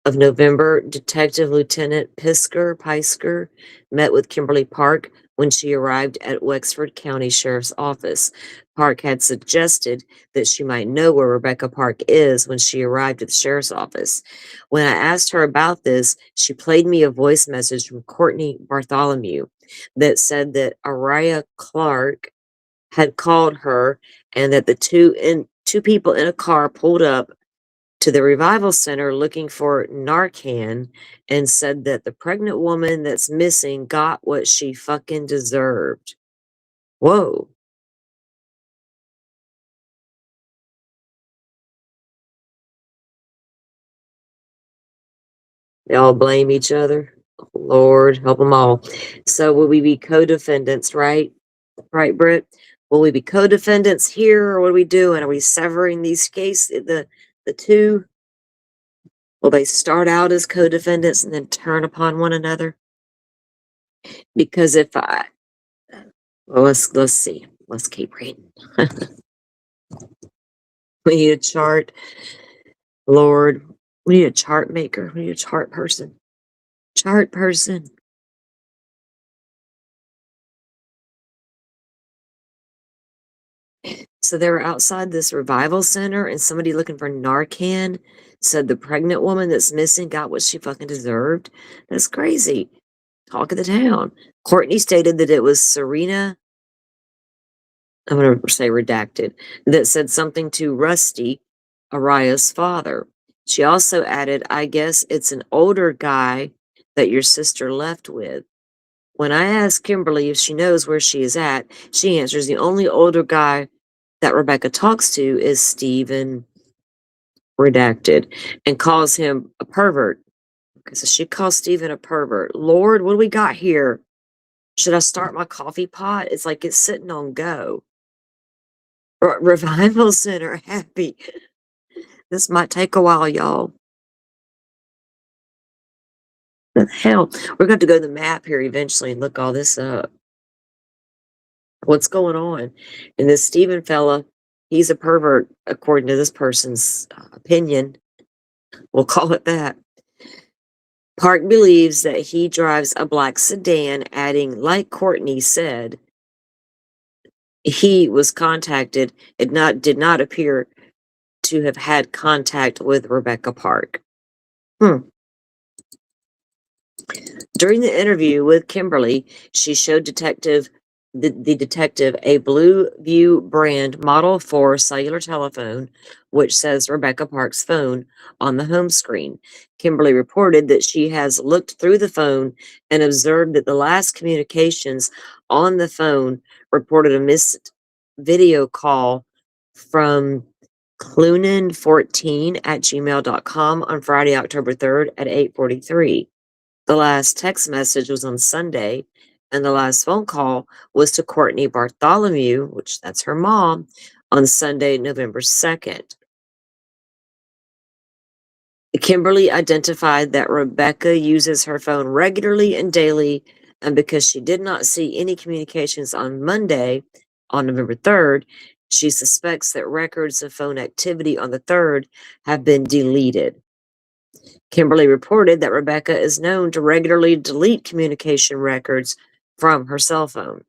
of November, Detective Lieutenant Pisker met with Kimberly Park when she arrived at Wexford County Sheriff's Office. Park had suggested that she might know where Rebecca Park is when she arrived at the sheriff's office. When I asked her about this, she played me a voice message from Courtney Bartholomew that said that Araya Clark had called her and that the two people in a car pulled up to the revival center looking for Narcan and said that the pregnant woman that's missing got what she fucking deserved. Whoa. They all blame each other. Lord, help them all. So will we be co-defendants, right? Right, Britt? Will we be co-defendants here, or what are we doing? Are we severing these cases, the two? Will they start out as co-defendants and then turn upon one another? Because if I, well, let's see. Let's keep reading. We need a chart. Lord, we need a chart maker. We need a chart person. Chart person. So they were outside this revival center, and somebody looking for Narcan said the pregnant woman that's missing got what she fucking deserved. That's crazy. Talk of the town. Courtney stated that it was Serena, I'm going to say redacted, that said something to Rusty, Araya's father. She also added, I guess it's an older guy that your sister left with. When I asked Kimberly if she knows where she is at, she answers the only older guy that Rebecca talks to is Stephen, redacted, and calls him a pervert. Okay, so she calls Stephen a pervert. Lord, what do we got here? Should I start my coffee pot? It's like it's sitting on go. Revival Center, happy. This might take a while, y'all. The hell? We're going to have to go to the map here eventually and look all this up. What's going on? And this Stephen fella, he's a pervert, according to this person's opinion. We'll call it that. Park believes that he drives a black sedan, adding, like Courtney said, he was contacted. It did not appear to have had contact with Rebecca Park. During the interview with Kimberly, she showed the detective a Blue View brand Model 4 cellular telephone, which says Rebecca Park's phone on the home screen. Kimberly reported that she has looked through the phone and observed that the last communications on the phone reported a missed video call from clunan14@gmail.com on Friday, October 3rd at 8:43. The last text message was on Sunday, and the last phone call was to Courtney Bartholomew, which that's her mom, on Sunday, November 2nd. Kimberly identified that Rebecca uses her phone regularly and daily, and because she did not see any communications on Monday, on November 3rd, she suspects that records of phone activity on the 3rd have been deleted. Kimberly reported that Rebecca is known to regularly delete communication records from her cell phone.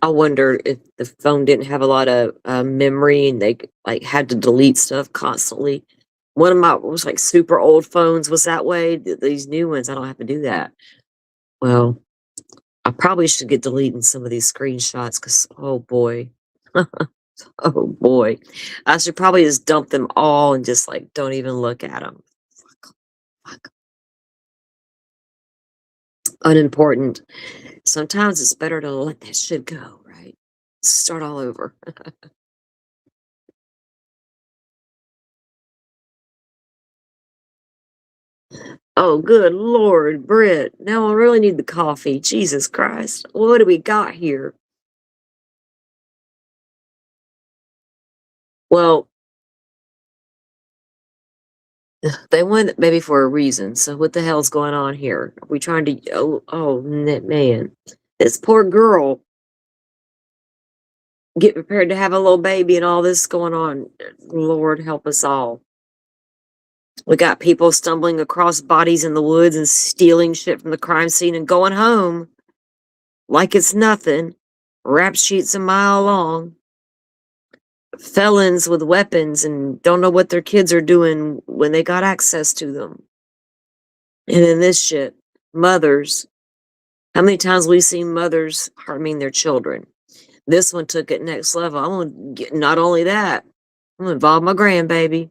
I wonder if the phone didn't have a lot of, memory and they, like, had to delete stuff constantly. One of my was, like, super old phones was that way. These new ones, I don't have to do that. Well, I probably should get deleting some of these screenshots because, oh boy. Oh boy. I should probably just dump them all and just, like, don't even look at them. Fuck. Unimportant. Sometimes it's better to let that shit go, right? Start all over. Oh, good Lord, Britt. Now I really need the coffee. Jesus Christ. What do we got here? Well, they went maybe for a reason. So what the hell's going on here? Are we trying to, man. This poor girl get prepared to have a little baby and all this going on. Lord help us all. We got people stumbling across bodies in the woods and stealing shit from the crime scene and going home like it's nothing. Rap sheets a mile long. Felons with weapons and don't know what their kids are doing when they got access to them. And then this shit, mothers. How many times we seen mothers harming their children? This one took it next level. I'm gonna get not only that, I'm gonna involve my grandbaby.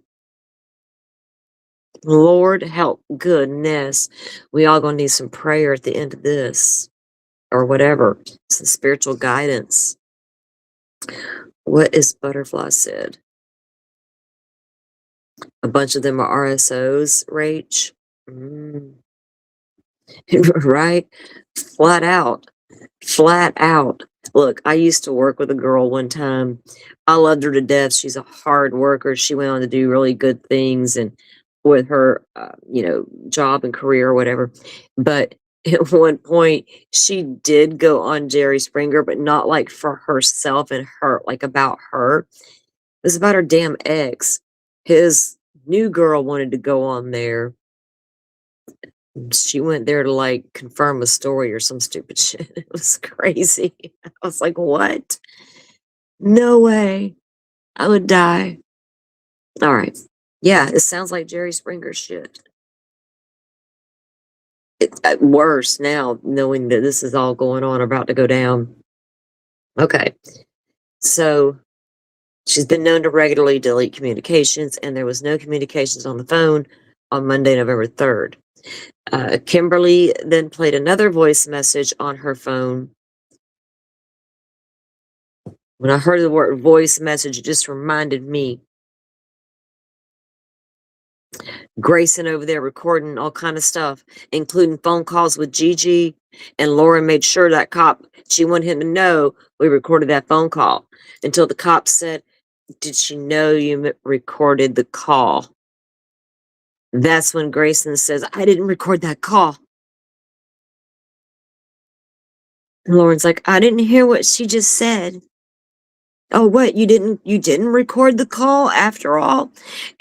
Lord help goodness. We all gonna need some prayer at the end of this. Or whatever. Some spiritual guidance. What is butterfly said? A bunch of them are RSOs, Rach. Mm. Right? Flat out. Flat out. Look, I used to work with a girl one time. I loved her to death. She's a hard worker. She went on to do really good things and with her, job and career or whatever. But at one point, she did go on Jerry Springer, but not like for herself and her, like about her. It was about her damn ex. His new girl wanted to go on there. She went there to, like, confirm a story or some stupid shit. It was crazy. I was like, "What? No way. I would die." Alright. Yeah, it sounds like Jerry Springer shit. Worse now, knowing that this is all going on, about to go down. Okay. So, she's been known to regularly delete communications, and there was no communications on the phone on Monday, November 3rd. Kimberly then played another voice message on her phone. When I heard the word voice message, it just reminded me. Grayson over there recording all kind of stuff, including phone calls with Gigi, and Lauren made sure that cop, she wanted him to know we recorded that phone call until the cop said, "Did she know you recorded the call?" That's when Grayson says, "I didn't record that call." And Lauren's like, "I didn't hear what she just said." "Oh, what? You didn't record the call after all?"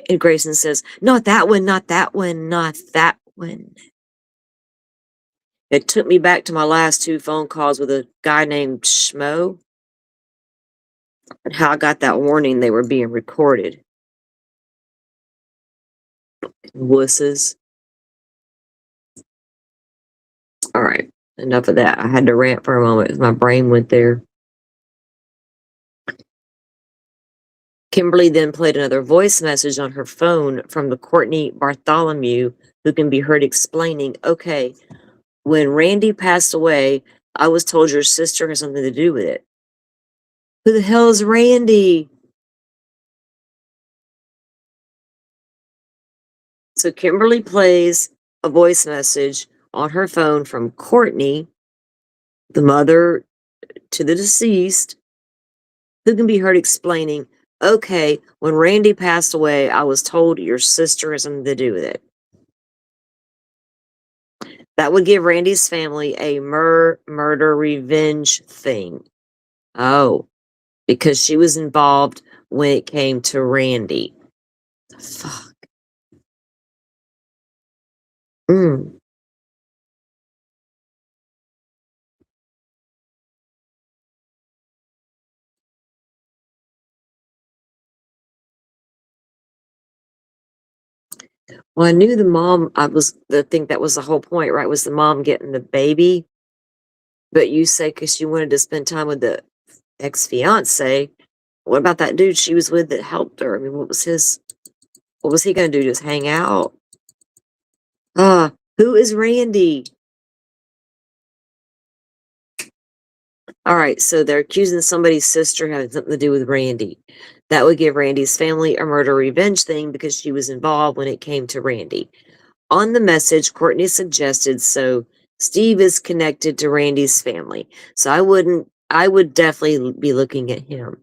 And Grayson says, "Not that one, not that one, not that one." It took me back to my last two phone calls with a guy named Schmo and how I got that warning they were being recorded. Wusses. All right, enough of that. I had to rant for a moment because my brain went there. Kimberly then played another voice message on her phone from the Courtney Bartholomew, who can be heard explaining, "Okay, when Randy passed away, I was told your sister has something to do with it." Who the hell is Randy? So Kimberly plays a voice message on her phone from Courtney, the mother to the deceased, who can be heard explaining, "Okay, when Randy passed away, I was told your sister has something to do with it." That would give Randy's family a murder revenge thing. Oh, because she was involved when it came to Randy. Fuck. Mm. Well, I knew the mom, I think that was the whole point, right? Was the mom getting the baby? But you say because she wanted to spend time with the ex-fiance. What about that dude she was with that helped her? I mean, what was he gonna do? Just hang out? Who is Randy? All right, so they're accusing somebody's sister having something to do with Randy. That would give Randy's family a murder revenge thing because she was involved when it came to Randy. On the message, Courtney suggested so Steve is connected to Randy's family. So I would definitely be looking at him.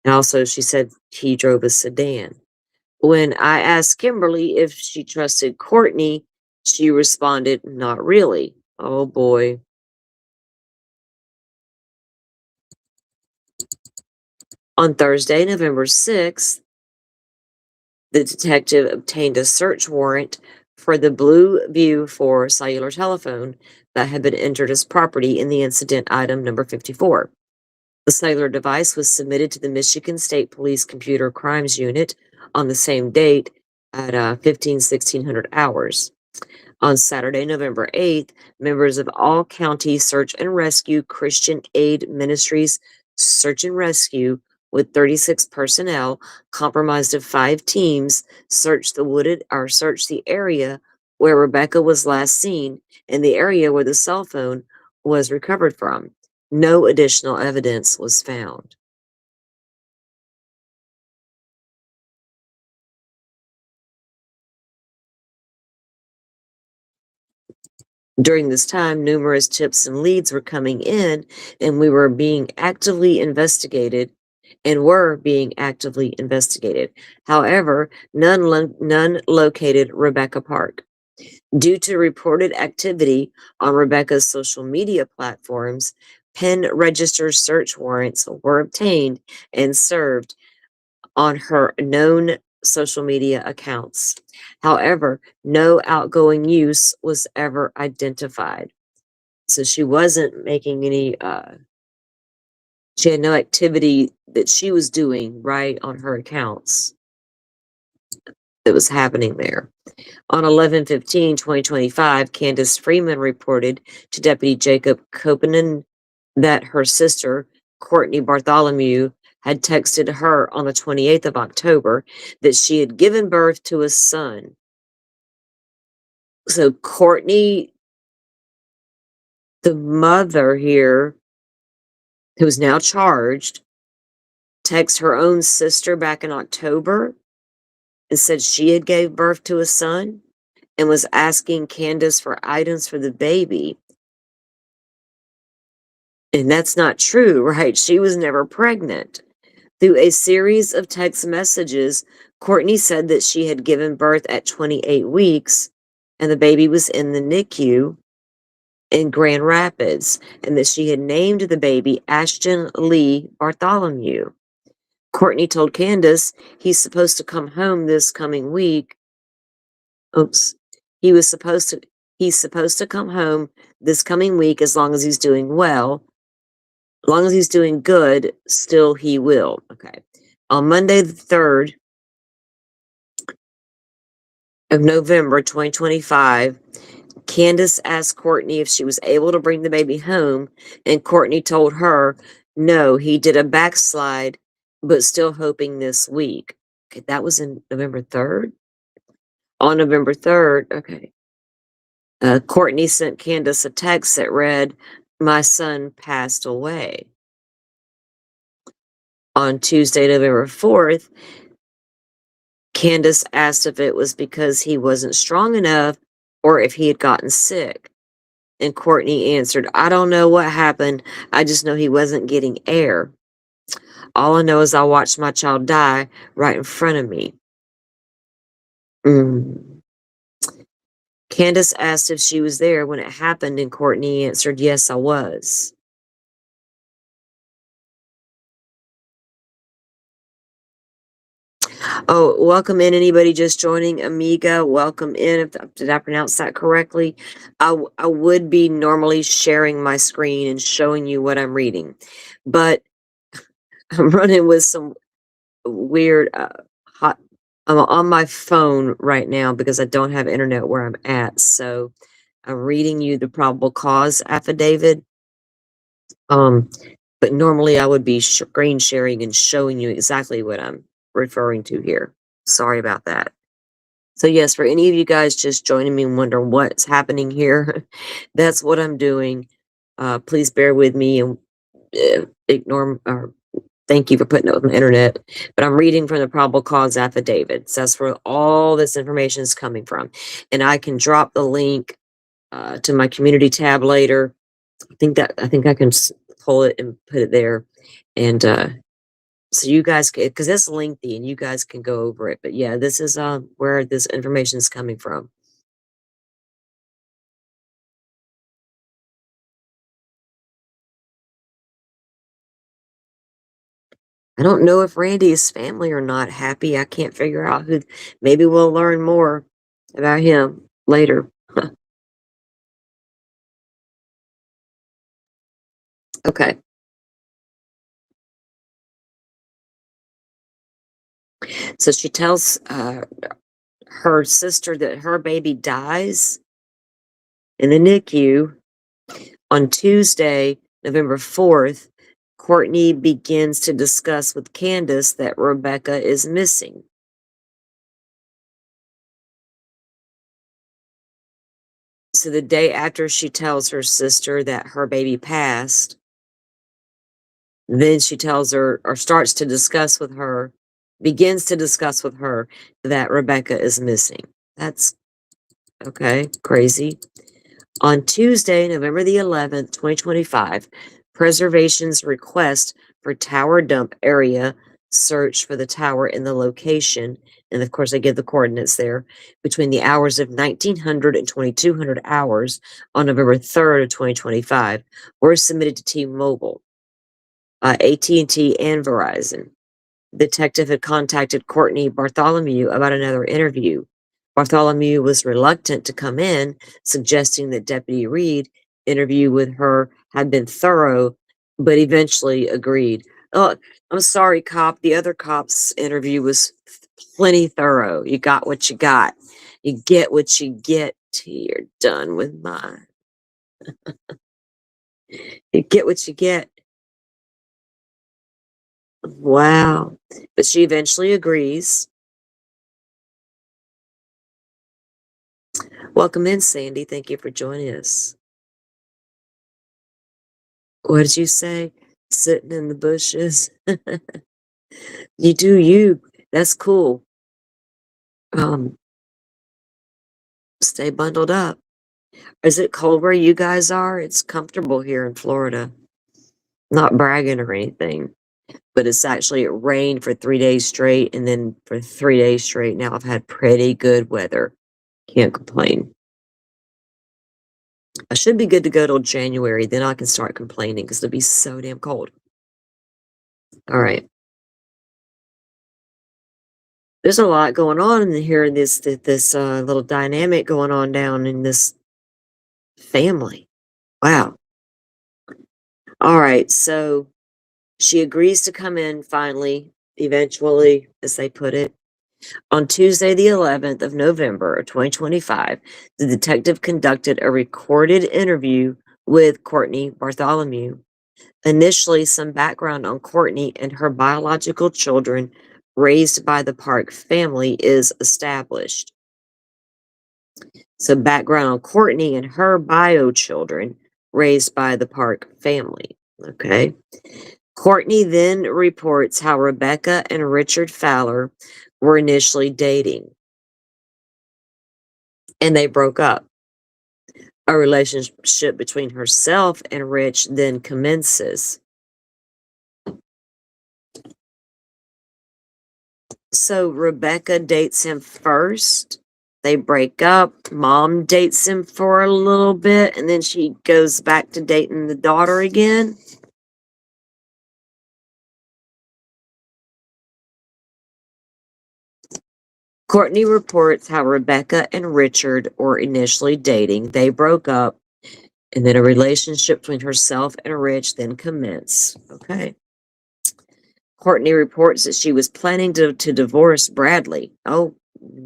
And also, she said he drove a sedan. When I asked Kimberly if she trusted Courtney, she responded, not really. Oh boy. On Thursday, November 6th, the detective obtained a search warrant for the Blue View 4 cellular telephone that had been entered as property in the incident item number 54. The cellular device was submitted to the Michigan State Police Computer Crimes Unit on the same date at 1600 hours. On Saturday, November 8th, members of All County Search and Rescue Christian Aid Ministries Search and Rescue with 36 personnel comprised of 5 teams searched the area where Rebecca was last seen and the area where the cell phone was recovered from. No additional evidence was found. During this time, numerous tips and leads were coming in, and we were being actively investigated and were being actively investigated. However, none located Rebecca Park. Due to reported activity on Rebecca's social media platforms, pen register search warrants were obtained and served on her known social media accounts. However, no outgoing use was ever identified. So she wasn't making any, she had no activity that she was doing right on her accounts that was happening there. On 11/15/2025, Candace Freeman reported to Deputy Jacob Kopanen that her sister, Courtney Bartholomew, had texted her on the 28th of October that she had given birth to a son. So Courtney, the mother here, who's now charged, texted her own sister back in October and said she had gave birth to a son and was asking Candace for items for the baby. And that's not true, right? She was never pregnant. Through a series of text messages, Courtney said that she had given birth at 28 weeks and the baby was in the NICU in Grand Rapids and that she had named the baby Ashton Lee Bartholomew. Courtney told Candace he's supposed to come home this coming week. Oops. He was supposed to he's supposed to come home this coming week as long as he's doing well. As long as he's doing good, still he will. Okay. On Monday the 3rd of November 2025, Candace asked Courtney if she was able to bring the baby home, and Courtney told her no, he did a backslide, but still hoping this week. Okay, that was in November 3rd. On November 3rd, okay. Courtney sent Candace a text that read, "My son passed away." On Tuesday, November 4th, Candace asked if it was because he wasn't strong enough or if he had gotten sick. And Courtney answered, "I don't know what happened. I just know he wasn't getting air. All I know is I watched my child die right in front of me." Mm. Candace asked if she was there when it happened, and Courtney answered, "Yes, I was." Oh, welcome in anybody just joining. Amiga, welcome in. Did I pronounce that correctly? I would be normally sharing my screen and showing you what I'm reading, but I'm running with some weird hot I'm on my phone right now because I don't have internet where I'm at. So I'm reading you the probable cause affidavit. Um, but normally I would be screen sharing and showing you exactly what I'm referring to here. Sorry about that. So yes, for any of you guys just joining me and wondering what's happening here, that's what I'm doing. Please bear with me and ignore or thank you for putting it on the internet. But I'm reading from the probable cause affidavit. So that's where all this information is coming from. And I can drop the link to my community tab later. I think I can pull it and put it there. And so you guys, because it's lengthy and you guys can go over it. But yeah, this is where this information is coming from. I don't know if Randy's family are not happy. I can't figure out who. Maybe we'll learn more about him later. Okay. So she tells her sister that her baby dies in the NICU on Tuesday, November 4th. Courtney begins to discuss with Candace that Rebecca is missing. So the day after she tells her sister that her baby passed, then she tells her or starts to discuss with her, begins to discuss with her that Rebecca is missing. That's okay, crazy. On Tuesday, November the 11th, 2025, preservation's request for tower dump area search for the tower in the location, and of course I give the coordinates there, between the hours of 1900 and 2200 hours on November 3rd of 2025 were submitted to T-Mobile, AT&T, and Verizon. The detective had contacted Courtney Bartholomew about another interview. Bartholomew was reluctant to come in, suggesting that Deputy Reed interview with her had been thorough, but eventually agreed. Oh, I'm sorry, cop. The other cop's interview was plenty thorough. You got what you got. You get what you get till you're done with mine. You get what you get. Wow. But she eventually agrees. Welcome in, Sandy. Thank you for joining us. What did you say? Sitting in the bushes? You do you. That's cool. Um, Stay bundled up. Is it cold where you guys are? It's comfortable here in Florida. Not bragging or anything, but it's actually, it rained for 3 days straight, and then for 3 days straight now I've had pretty good weather. Can't complain. I should be good to go till January, then I can start complaining because it'll be so damn cold. All right. There's a lot going on in here in this little dynamic going on down in this family. Wow. All right. So she agrees to come in finally, eventually, as they put it. On Tuesday, the 11th of November of 2025, the detective conducted a recorded interview with Courtney Bartholomew. Initially, some background on Courtney and her biological children raised by the Park family is established. So background on Courtney and her bio children raised by the Park family. Okay. Courtney then reports how Rebecca and Richard Fowler were initially dating and they broke up. A relationship between herself and Rich then commences. So Rebecca dates him first. They break up. Mom dates him for a little bit, and then she goes back to dating the daughter again. Courtney reports how Rebecca and Richard were initially dating. They broke up, and then a relationship between herself and Rich then commenced. Okay. Courtney reports that she was planning to divorce Bradley. Oh,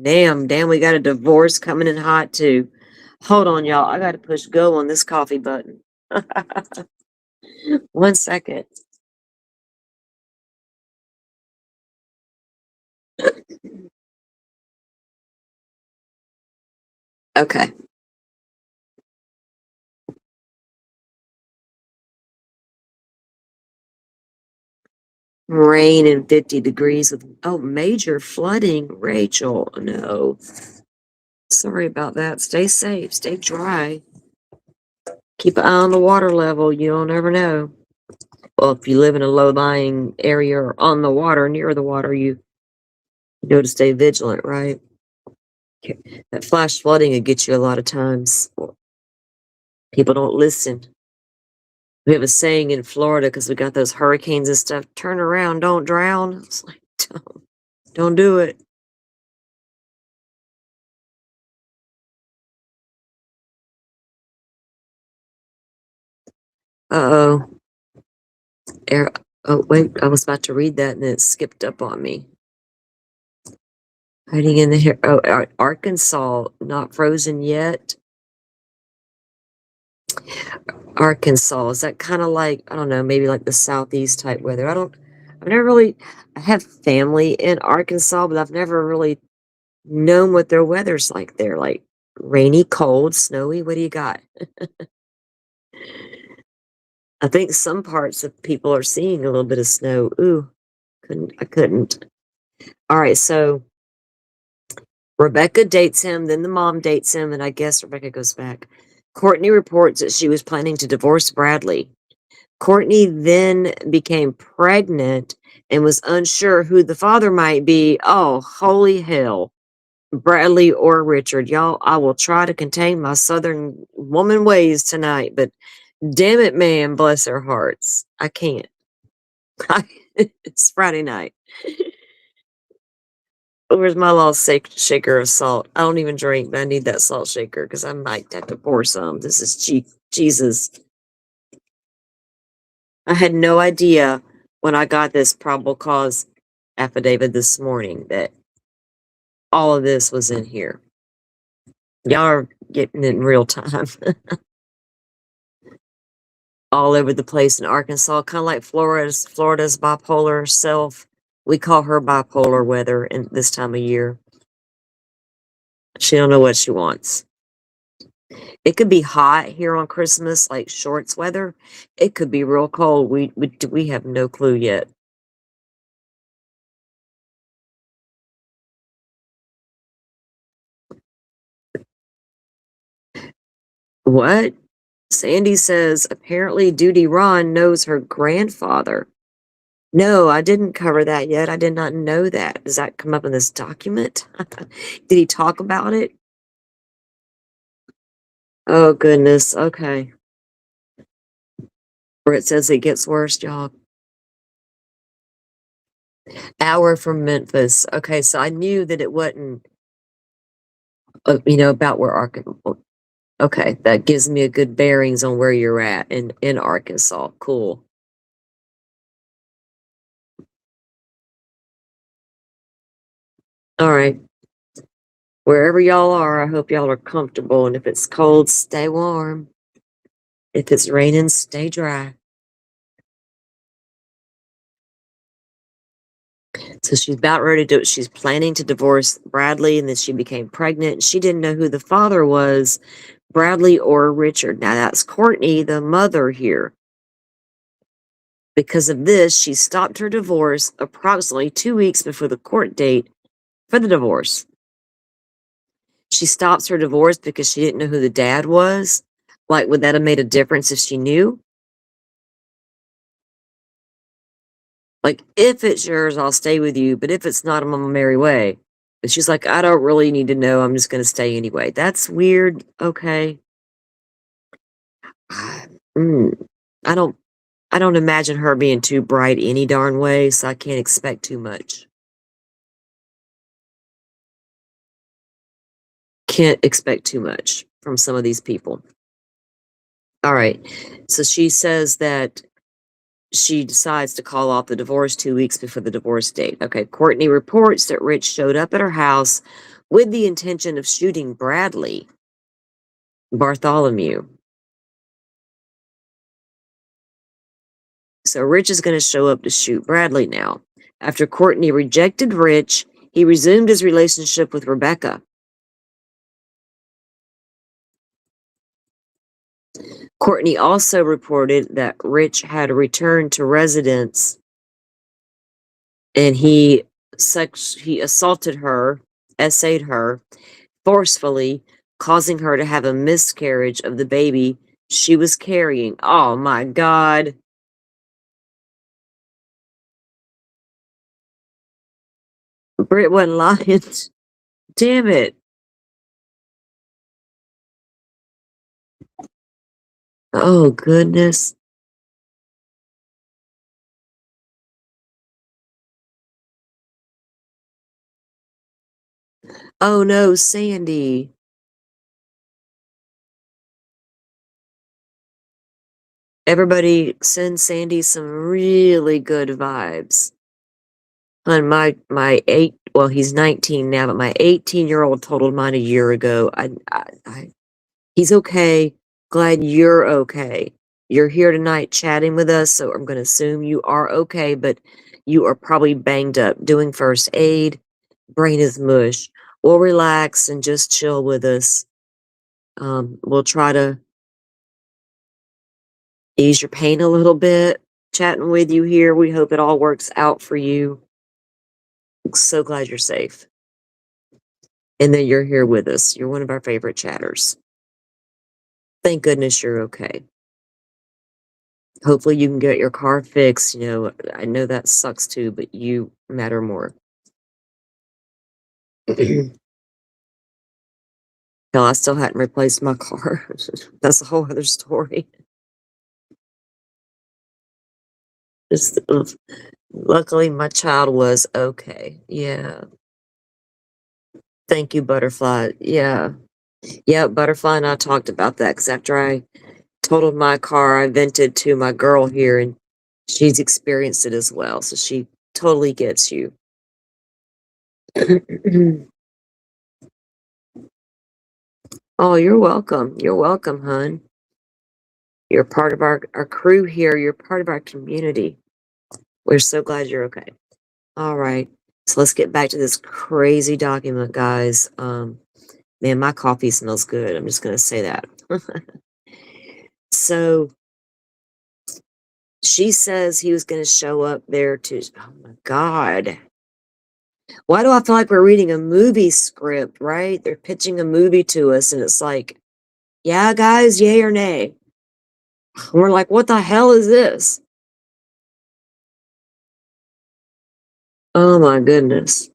damn, we got a divorce coming in hot too. Hold on, y'all. I got to push go on this coffee button. 1 second. Okay. Rain and 50 degrees with, oh, major flooding. Rachel, no. Sorry about that. Stay safe, stay dry. Keep an eye on the water level. You don't ever know. Well, if you live in a low-lying area or on the water, near the water, you know to stay vigilant, right? That flash flooding will get you a lot of times. People don't listen. We have a saying in Florida because we got those hurricanes and stuff. Turn around, don't drown. It's like, don't do it. Uh-oh. Air, oh, wait, I was about to read that and it skipped up on me. Hiding in the hair. Oh, Arkansas, not frozen yet. Arkansas, is that kind of like, I don't know, maybe like the southeast type weather? I've never really, I have family in Arkansas, but I've never really known what their weather's like there. Like rainy, cold, snowy. What do you got? I think some parts of people are seeing a little bit of snow. Ooh, I couldn't. All right, so Rebecca dates him, then the mom dates him, and I guess Rebecca goes back. Courtney reports that she was planning to divorce Bradley. Courtney then became pregnant and was unsure who the father might be. Oh, holy hell. Bradley or Richard. Y'all, I will try to contain my southern woman ways tonight, but damn it, man, bless their hearts. I can't. It's Friday night. Where's my little shaker of salt? I don't even drink, but I need that salt shaker because I might have to pour some. This is Jesus. I had no idea when I got this probable cause affidavit this morning that all of this was in here. Y'all are getting it in real time. All over the place in Arkansas, kind of like Florida's bipolar self. We call her bipolar weather in this time of year. She don't know what she wants. It could be hot here on Christmas, like shorts weather. It could be real cold. We have no clue yet. What? Sandy says apparently Duty Ron knows her grandfather. No, I didn't cover that yet. I did not know that. Does that come up in this document? Did he talk about it? Oh, goodness. Okay. Where it says it gets worse, y'all. Hour from Memphis. Okay, so I knew that it wasn't, about where Arkansas. Okay, that gives me a good bearings on where you're at in Arkansas. Cool. All right. Wherever y'all are, I hope y'all are comfortable. And if it's cold, stay warm. If it's raining, stay dry. So she's about ready to, she's planning to divorce Bradley, and then she became pregnant. She didn't know who the father was, Bradley or Richard. Now that's Courtney, the mother here. Because of this, she stopped her divorce approximately 2 weeks before the court date for the divorce. She stops her divorce because she didn't know who the dad was. Like, would that have made a difference if she knew? Like, if it's yours, I'll stay with you. But if it's not, I'm on my merry way. But she's like, I don't really need to know. I'm just going to stay anyway. That's weird. Okay. Mm, I don't, I don't imagine her being too bright any darn way, so I can't expect too much. Can't expect too much from some of these people. All right. So she says that she decides to call off the divorce 2 weeks before the divorce date. Okay, Courtney reports that Rich showed up at her house with the intention of shooting Bradley Bartholomew. So Rich is going to show up to shoot Bradley now. After Courtney rejected Rich, he resumed his relationship with Rebecca. Courtney also reported that Rich had returned to residence and he assaulted her, essayed her forcefully, causing her to have a miscarriage of the baby she was carrying. Oh my God. Britt wasn't lying. Damn it. Oh goodness. Oh no, Sandy. Everybody send Sandy some really good vibes. On well, he's 19 now, but my 18-year-old totaled mine a year ago. He's okay. Glad you're okay. You're here tonight chatting with us, so I'm going to assume you are okay, but you are probably banged up doing first aid. Brain is mush. We'll relax and just chill with us. We'll try to ease your pain a little bit, chatting with you here. We hope it all works out for you. So glad you're safe. And that you're here with us. You're one of our favorite chatters. Thank goodness you're okay. Hopefully you can get your car fixed. You know, I know that sucks too, but you matter more. Hell, I still hadn't replaced my car. That's a whole other story. Just, luckily my child was okay. Yeah. Thank you, Butterfly. Yeah. Yeah, Butterfly and I talked about that because after I totaled my car, I vented to my girl here and she's experienced it as well. So she totally gets you. Oh, you're welcome. You're welcome, hon. You're part of our crew here. You're part of our community. We're so glad you're okay. All right. So let's get back to this crazy document, guys. Man, my coffee smells good. I'm just going to say that. So she says he was going to show up there to, oh my God. Why do I feel like we're reading a movie script, right? They're pitching a movie to us and it's like, yeah, guys, yay or nay? And we're like, what the hell is this? Oh my goodness.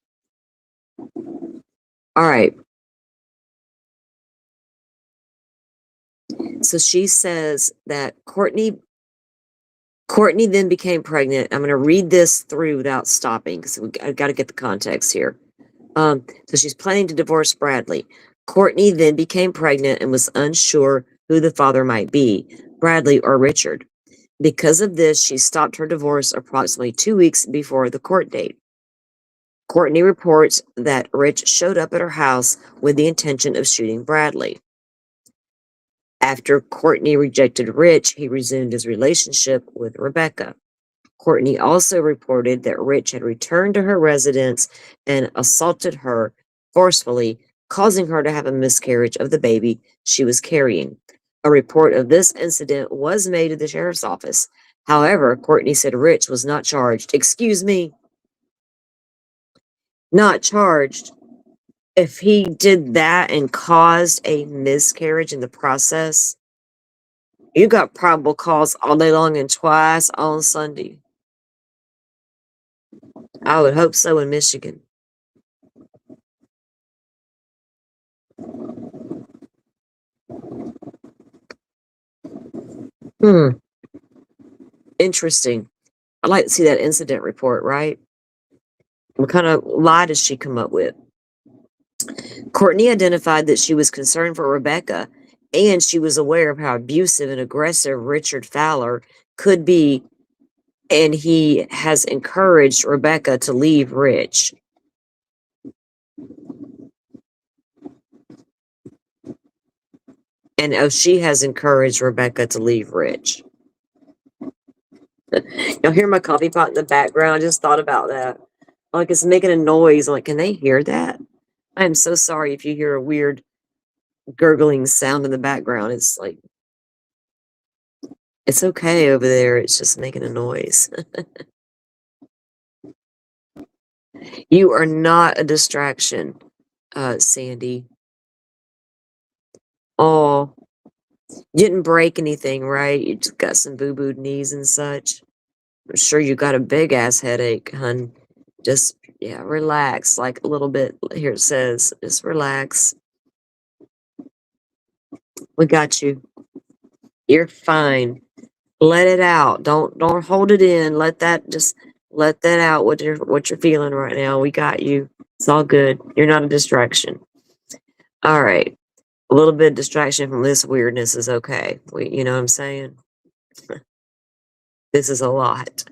All right. So she says that Courtney then became pregnant. I'm going to read this through without stopping because I've got to get the context here. So she's planning to divorce Bradley. Courtney then became pregnant and was unsure who the father might be, Bradley or Richard. Because of this, she stopped her divorce approximately 2 weeks before the court date. Courtney reports that Rich showed up at her house with the intention of shooting Bradley. After Courtney rejected Rich, he resumed his relationship with Rebecca. Courtney also reported that Rich had returned to her residence and assaulted her forcefully, causing her to have a miscarriage of the baby she was carrying. A report of this incident was made to the sheriff's office. However, Courtney said Rich was not charged. Excuse me. Not charged. If he did that and caused a miscarriage in the process, you got probable cause all day long and twice on Sunday. I would hope so in Michigan. Interesting. I'd like to see that incident report, right? What kind of lie does she come up with? Courtney identified that she was concerned for Rebecca, and she was aware of how abusive and aggressive Richard Fowler could be and he has encouraged Rebecca to leave Rich. And she has encouraged Rebecca to leave Rich. Y'all hear my coffee pot in the background? I just thought about that. Like, it's making a noise. I'm like, can they hear that? I am so sorry if you hear a weird gurgling sound in the background. It's like, it's okay over there. It's just making a noise. You are not a distraction, Sandy. Oh, you didn't break anything, right? You just got some boo-booed knees and such. I'm sure you got a big ass headache, hun. Just, yeah, relax. Like a little bit. Here it says, just relax. We got you. You're fine. Let it out. Don't hold it in. Let that out what you're feeling right now. We got you. It's all good. You're not a distraction. All right. A little bit of distraction from this weirdness is okay. You know what I'm saying? This is a lot.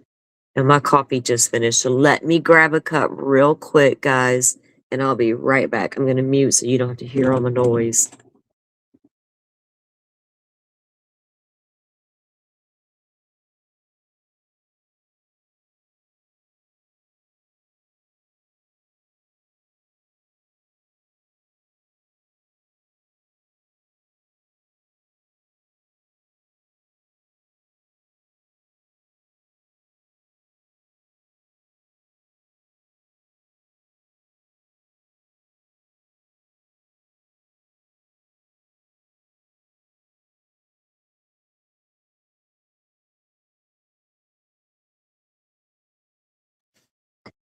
And my coffee just finished. So let me grab a cup real quick, guys, and I'll be right back. I'm going to mute so you don't have to hear all the noise.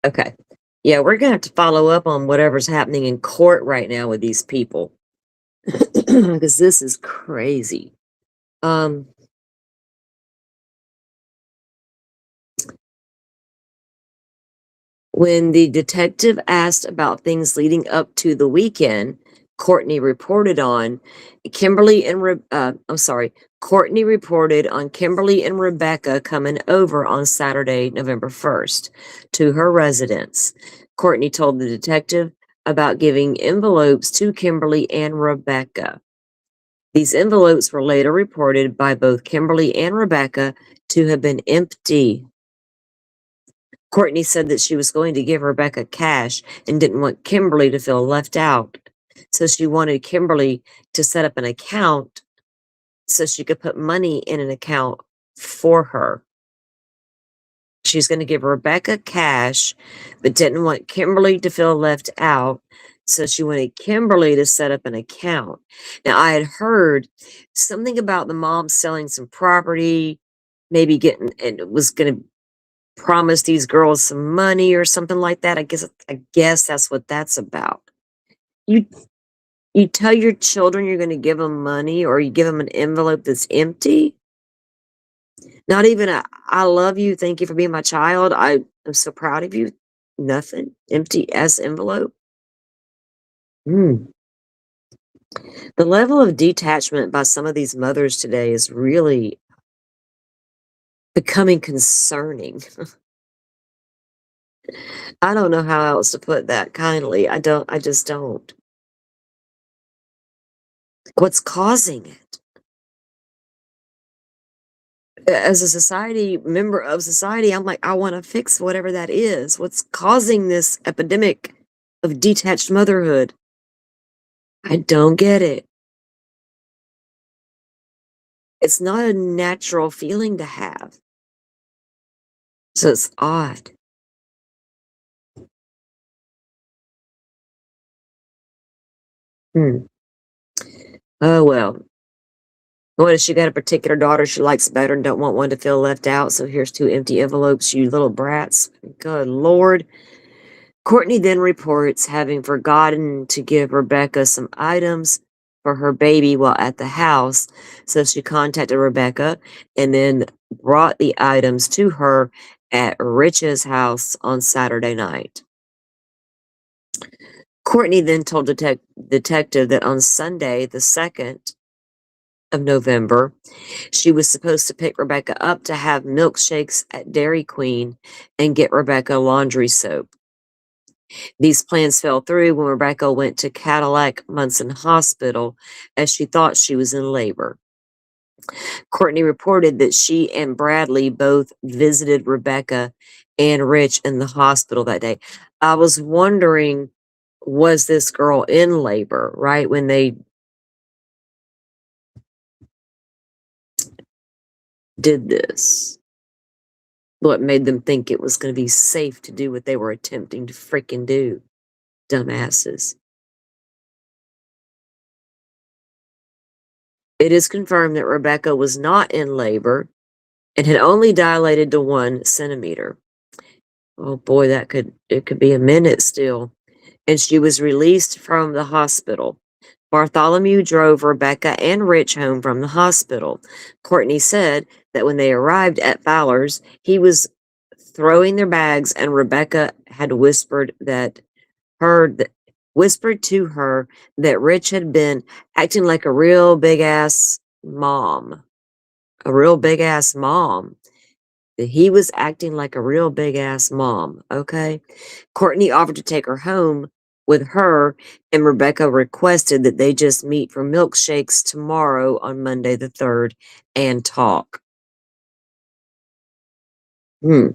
Okay. Yeah, we're going to have to follow up on whatever's happening in court right now with these people because this is crazy. Um, When the detective asked about things leading up to the weekend, Courtney reported on Courtney reported on Kimberly and Rebecca coming over on Saturday, November 1st, to her residence. Courtney told the detective about giving envelopes to Kimberly and Rebecca. These envelopes were later reported by both Kimberly and Rebecca to have been empty. Courtney said that she was going to give Rebecca cash and didn't want Kimberly to feel left out. So she wanted Kimberly to set up an account so she could put money in an account for her. She's going to give Rebecca cash, but didn't want Kimberly to feel left out. So she wanted Kimberly to set up an account. Now, I had heard something about the mom selling some property, maybe getting, and it was going to promise these girls some money or something like that. I guess that's what that's about. You you tell your children you're going to give them money, or you give them an envelope that's empty. Not even a "I love you, thank you for being my child. I am so proud of you." Nothing. Empty S envelope. Hmm. The level of detachment by some of these mothers today is really becoming concerning. I don't know how else to put that kindly. I just don't. What's causing it? As a society, member of society, I'm like, I want to fix whatever that is. What's causing this epidemic of detached motherhood? I don't get it. It's not a natural feeling to have. So it's odd. Hmm. Oh, well. What if she got a particular daughter she likes better and don't want one to feel left out? So here's two empty envelopes, you little brats. Good Lord. Courtney then reports having forgotten to give Rebecca some items for her baby while at the house. So she contacted Rebecca and then brought the items to her at Rich's house on Saturday night. Courtney then told detective that on Sunday, the 2nd, of November. She was supposed to pick Rebecca up to have milkshakes at Dairy Queen and get Rebecca laundry soap. These plans fell through when Rebecca went to Cadillac Munson Hospital as she thought she was in labor. Courtney reported that she and Bradley both visited Rebecca and Rich in the hospital that day. I was wondering, was this girl in labor, right? When they did this? What made them think it was going to be safe to do what they were attempting to freaking do? Dumbasses. It is confirmed that Rebecca was not in labor and had only dilated to 1 centimeter. Oh boy, it could be a minute still. And she was released from the hospital. Bartholomew drove Rebecca and Rich home from the hospital. Courtney said that when they arrived at Fowler's, he was throwing their bags, and Rebecca had whispered to her that Rich had been acting like a real big ass mom. A real big ass mom. That he was acting like a real big ass mom, okay? Courtney offered to take her home with her, and Rebecca requested that they just meet for milkshakes tomorrow on Monday the 3rd and talk. Hmm.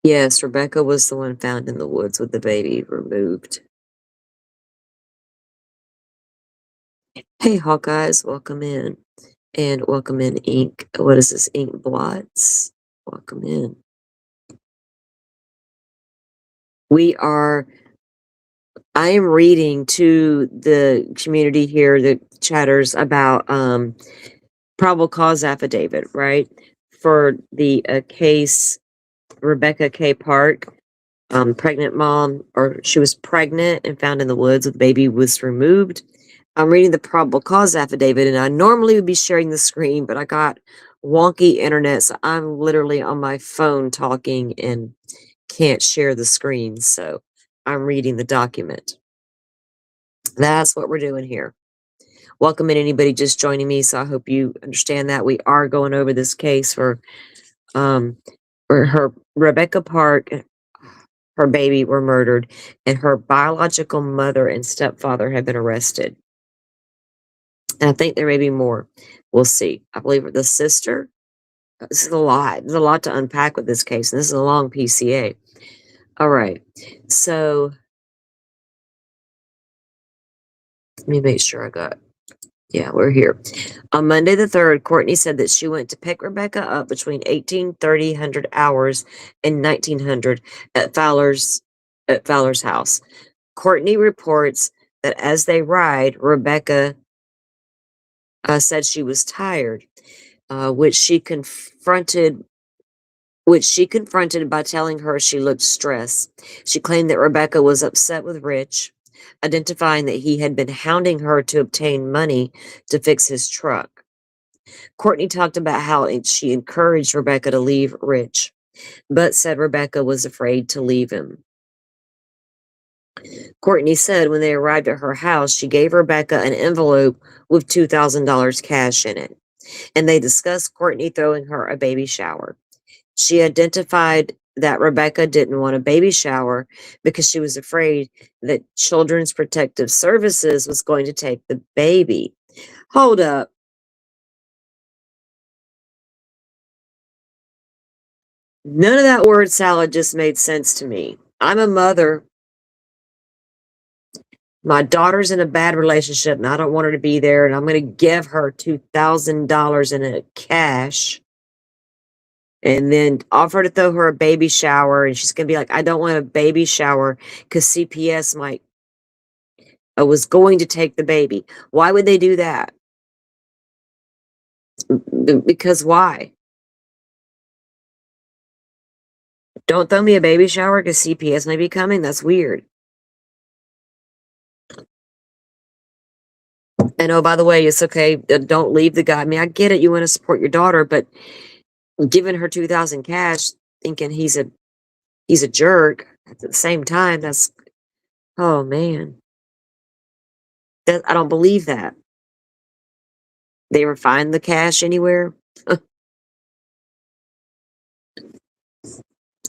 Yes, Rebecca was the one found in the woods with the baby removed. Hey, Hawkeyes, welcome in. And welcome in, Ink. What is this? Ink Blots. Welcome in. I am reading to the community here, the chatters, about probable cause affidavit, right? For the case Rebecca K. Park, pregnant mom, or she was pregnant and found in the woods with baby was removed. I'm reading the probable cause affidavit, and I normally would be sharing the screen, but I got wonky internet, so I'm literally on my phone talking and can't share the screen, so I'm reading the document. That's what we're doing here. Welcome in anybody just joining me, so I hope you understand that. We are going over this case for her Rebecca Park, her baby were murdered, and her biological mother and stepfather have been arrested. And I think there may be more. We'll see. I believe the sister. This is a lot. There's a lot to unpack with this case, and this is a long PCA. All right. So let me make sure I got. Yeah, we're here. On Monday the 3rd, Courtney said that she went to pick Rebecca up between 18:30 hours and 1900 at Fowler's house. Courtney reports that as they ride, Rebecca said she was tired, which she confronted by telling her she looked stressed. She claimed that Rebecca was upset with Rich, identifying that he had been hounding her to obtain money to fix his truck. Courtney talked about how she encouraged Rebecca to leave Rich, but said Rebecca was afraid to leave him. Courtney said when they arrived at her house, she gave Rebecca an envelope with $2,000 cash in it, and they discussed Courtney throwing her a baby shower. She identified that Rebecca didn't want a baby shower because she was afraid that Children's Protective Services was going to take the baby. Hold up. None of that word salad just made sense to me. I'm a mother. My daughter's in a bad relationship and I don't want her to be there, and I'm going to give her $2,000 in a cash and then offer to throw her a baby shower, and she's going to be like, I don't want a baby shower because CPS was going to take the baby. Why would they do that? Because why? Don't throw me a baby shower because CPS may be coming. That's weird. And oh, by the way, it's okay. Don't leave the guy. I mean, I get it. You want to support your daughter, but giving her 2,000 cash, thinking he's a jerk. At the same time, that's oh man, that I don't believe that. They ever find the cash anywhere?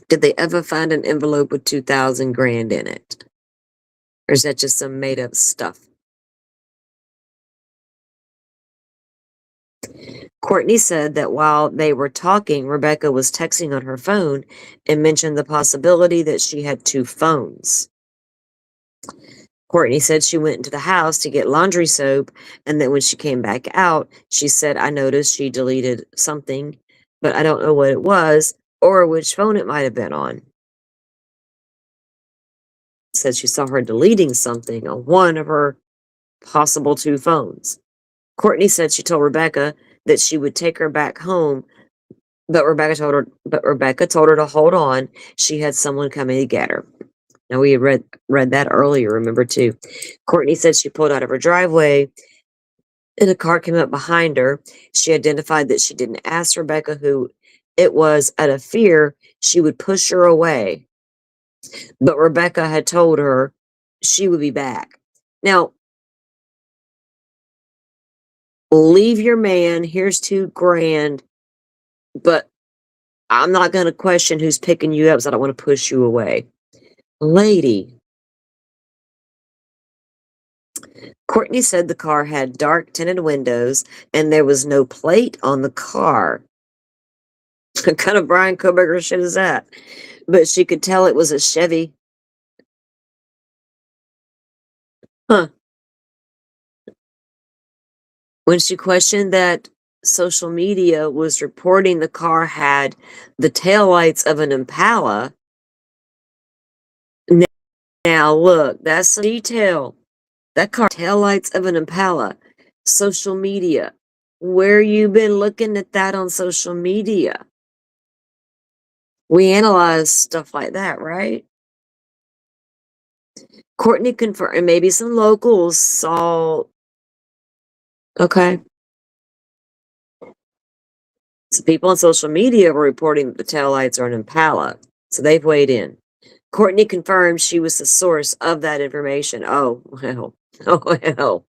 Did they ever find an envelope with 2,000 grand in it? Or is that just some made up stuff? Courtney said that while they were talking, Rebecca was texting on her phone and mentioned the possibility that she had two phones. Courtney said she went into the house to get laundry soap, and that when she came back out, she said, I noticed she deleted something, but I don't know what it was or which phone it might have been on. Said she saw her deleting something on one of her possible two phones. Courtney said she told Rebecca that she would take her back home, but Rebecca told her to hold on. She had someone coming to get her. Now we had read that earlier, remember too. Courtney said she pulled out of her driveway and a car came up behind her. She identified that she didn't ask Rebecca who it was out of fear she would push her away. But Rebecca had told her she would be back. Now, leave your man. Here's 2 grand. But I'm not going to question who's picking you up, so I don't want to push you away. Lady. Courtney said the car had dark tinted windows and there was no plate on the car. What kind of Brian Koberger shit is that? But she could tell it was a Chevy. Huh. When she questioned that social media was reporting the car had the taillights of an Impala. Now look, that's a detail. That car taillights of an Impala. Social media. Where you been looking at that on social media? We analyze stuff like that, right? Courtney confirmed, and maybe some locals saw. Okay. So people on social media were reporting that the taillights are an Impala. So they've weighed in. Courtney confirmed she was the source of that information. Oh, well. Oh, well.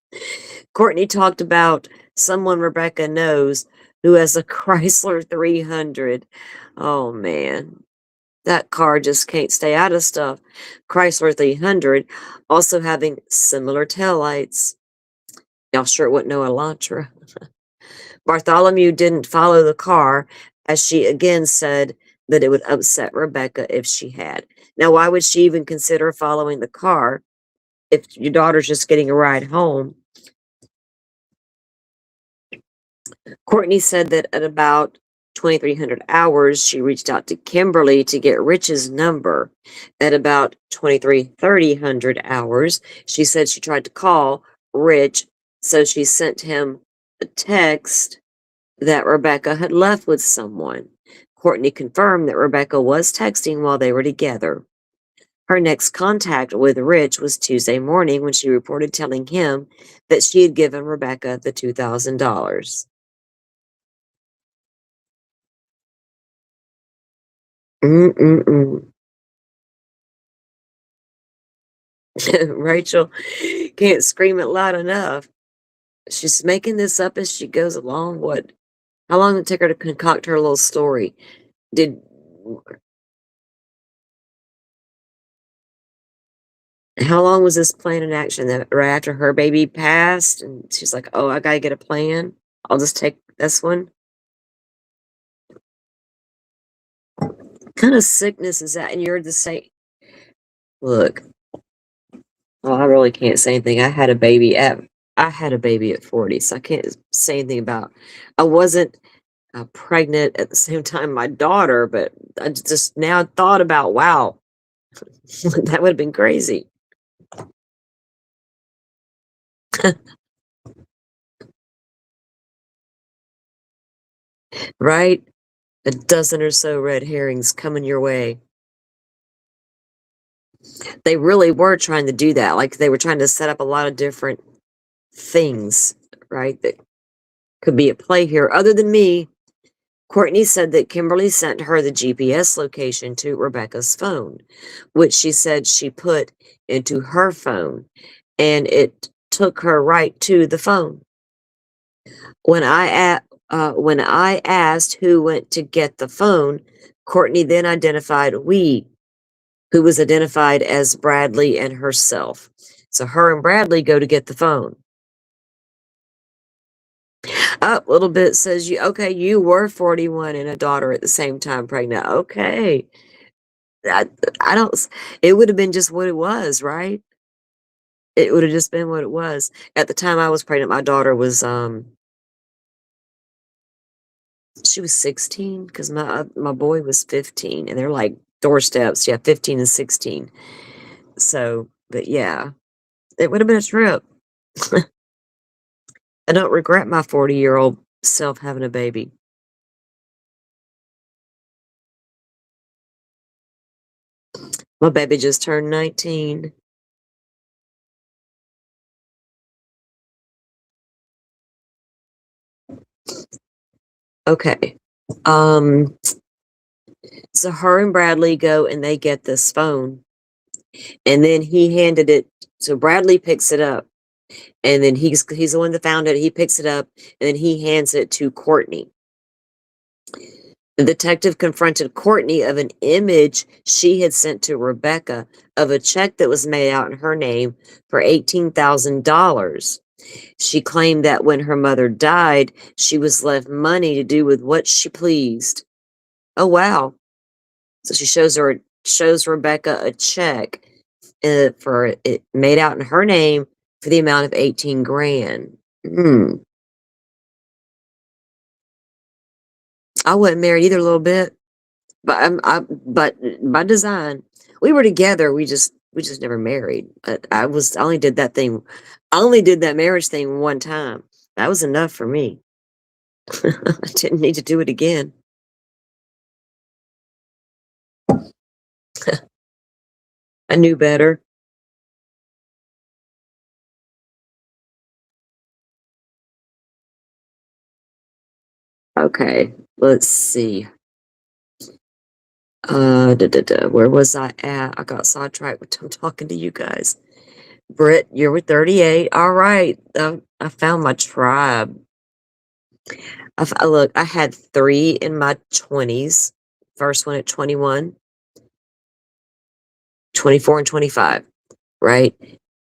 Courtney talked about someone Rebecca knows who has a Chrysler 300. Oh, man. That car just can't stay out of stuff. Chrysler 300 also having similar taillights. Y'all sure it wasn't no Elantra. Bartholomew didn't follow the car, as she again said that it would upset Rebecca if she had. Now, why would she even consider following the car if your daughter's just getting a ride home? Courtney said that at about 2300 hours, she reached out to Kimberly to get Rich's number. At about 2300 hours, she said she tried to call Rich, so she sent him a text that Rebecca had left with someone. Courtney confirmed that Rebecca was texting while they were together. Her next contact with Rich was Tuesday morning when she reported telling him that she had given Rebecca the $2,000. Mm-mm-mm. Rachel can't scream it loud enough. She's making this up as she goes along. What? How long did it take her to concoct her little story? Did How long was this plan in action? That right after her baby passed, and she's like, "Oh, I gotta get a plan. I'll just take this one." What kind of sickness is that? And you're the same. Look, well, I really can't say anything. I had a baby at 40, so I can't say anything about. I wasn't pregnant at the same time my daughter, but I just now thought about, wow, that would have been crazy, right? A dozen or so red herrings coming your way. They really were trying to do that. Like they were trying to set up a lot of different things. right, that could be at play here. Other than me, Courtney said that Kimberly sent her the GPS location to Rebecca's phone, which she said she put into her phone, and it took her right to the phone. When I asked who went to get the phone, Courtney then identified we, who was identified as Bradley and herself. So her and Bradley go to get the phone. Up a little bit says you were 41 and a daughter at the same time pregnant. Okay. I, I don't, it would have been just what it was, right? It would have just been what it was. At the time I was pregnant, my daughter was, she was 16 because my boy was 15 and they're like doorsteps. Yeah, 15 and 16. So, but yeah, it would have been a trip. I don't regret my 40-year-old self having a baby. My baby just turned 19. Okay. Um, so her and Bradley go and they get this phone. And then he handed it, so Bradley picks it up. And then he's the one that found it. He picks it up and then he hands it to Courtney. The detective confronted Courtney of an image she had sent to Rebecca of a check that was made out in her name for $18,000. She claimed that when her mother died, she was left money to do with what she pleased. Oh wow! So she shows Rebecca a check for it made out in her name for the amount of 18 grand. I wasn't married either a little bit, but but by design, we were together. We just never married. I only did that thing. I only did that marriage thing one time. That was enough for me. I didn't need to do it again. I knew better. Okay, let's see. Where was I at? I got sidetracked with I'm talking to you guys. Britt, you're with 38. All right. I found my tribe. Look, I had three in my 20s. First one at 21, 24, and 25, right?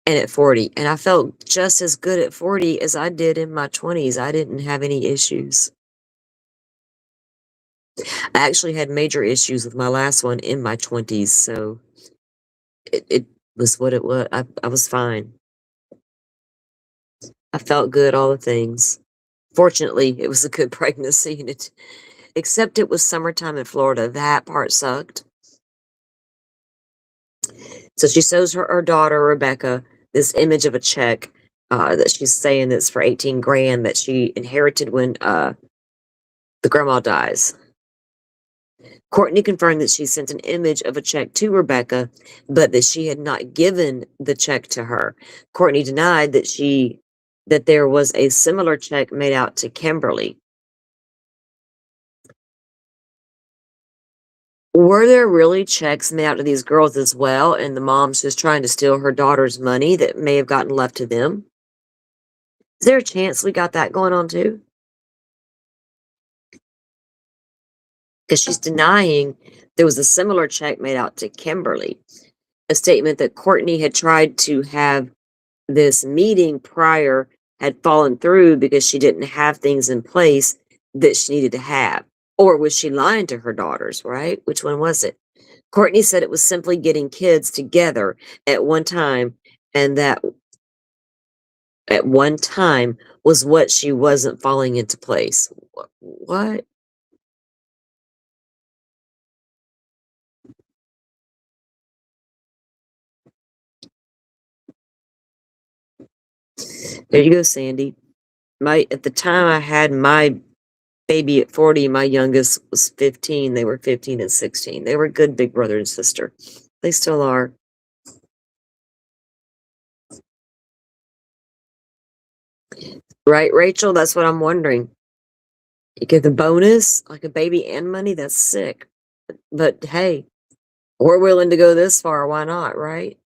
And at 40. And I felt just as good at 40 as I did in my 20s. I didn't have any issues. I actually had major issues with my last one in my 20s. So it was what it was. I was fine. I felt good, all the things. Fortunately, it was a good pregnancy, and except it was summertime in Florida. That part sucked. So she shows her daughter, Rebecca, this image of a check that she's saying that's for 18 grand that she inherited when the grandma dies. Courtney confirmed that she sent an image of a check to Rebecca, but that she had not given the check to her. Courtney denied that there was a similar check made out to Kimberly. Were there really checks made out to these girls as well, and the mom's just trying to steal her daughter's money that may have gotten left to them? Is there a chance we got that going on too? Because she's denying there was a similar check made out to Kimberly. A statement that Courtney had tried to have this meeting prior had fallen through because she didn't have things in place that she needed to have. Or was she lying to her daughters, right? Which one was it? Courtney said it was simply getting kids together at one time, and that at one time was what she wasn't falling into place. What? There you go, Sandy. At the time I had my baby at 40, my youngest was 15. They were 15 and 16. They were good big brother and sister. They still are. Right, Rachel? That's what I'm wondering. You get the bonus, like a baby and money, that's sick. But hey, we're willing to go this far, why not, right?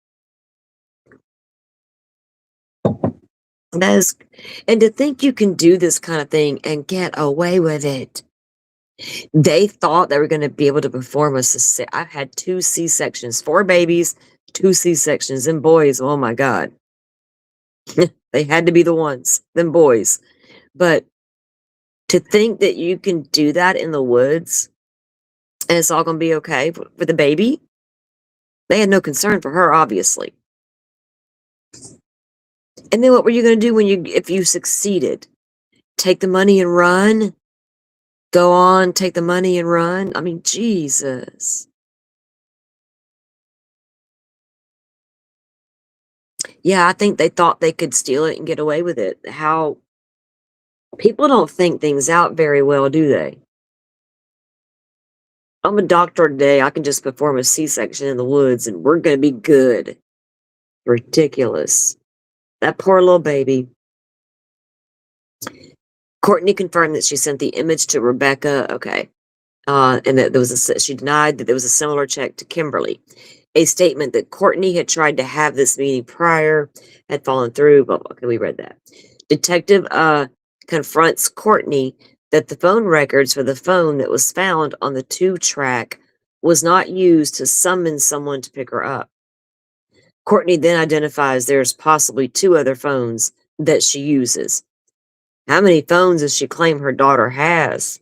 That is, and to think you can do this kind of thing and get away with it. They thought they were going to be able to perform a I've had 2 C-sections, 4 babies, 2 C-sections, and boys, oh my God. They had to be the ones, them boys. But to think that you can do that in the woods and it's all going to be okay for the baby, they had no concern for her, obviously. And then what were you going to do if you succeeded? Take the money and run? Go on, take the money and run? I mean, Jesus. Yeah, I think they thought they could steal it and get away with it. How people don't think things out very well, do they? I'm a doctor today. I can just perform a C-section in the woods and we're going to be good. Ridiculous. That poor little baby. Courtney confirmed that she sent the image to Rebecca. Okay. And that she denied that there was a similar check to Kimberly. A statement that Courtney had tried to have this meeting prior had fallen through. Blah, blah. Okay, we read that. Detective confronts Courtney that the phone records for the phone that was found on the 2-track was not used to summon someone to pick her up. Courtney then identifies there's possibly 2 other phones that she uses. How many phones does she claim her daughter has?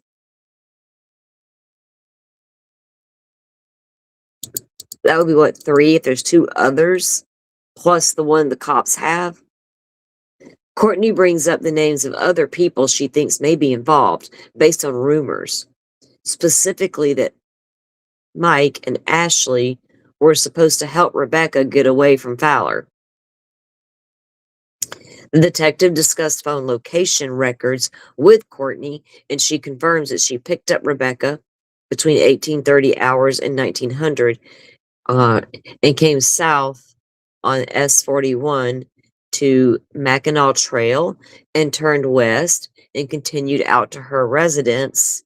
That would be what, 3 if there's 2 others, plus the one the cops have? Courtney brings up the names of other people she thinks may be involved, based on rumors. Specifically that Mike and Ashley were supposed to help Rebecca get away from Fowler. The detective discussed phone location records with Courtney, and she confirms that she picked up Rebecca between 1830 hours and 1900 and came south on S41 to Mackinac Trail and turned west and continued out to her residence.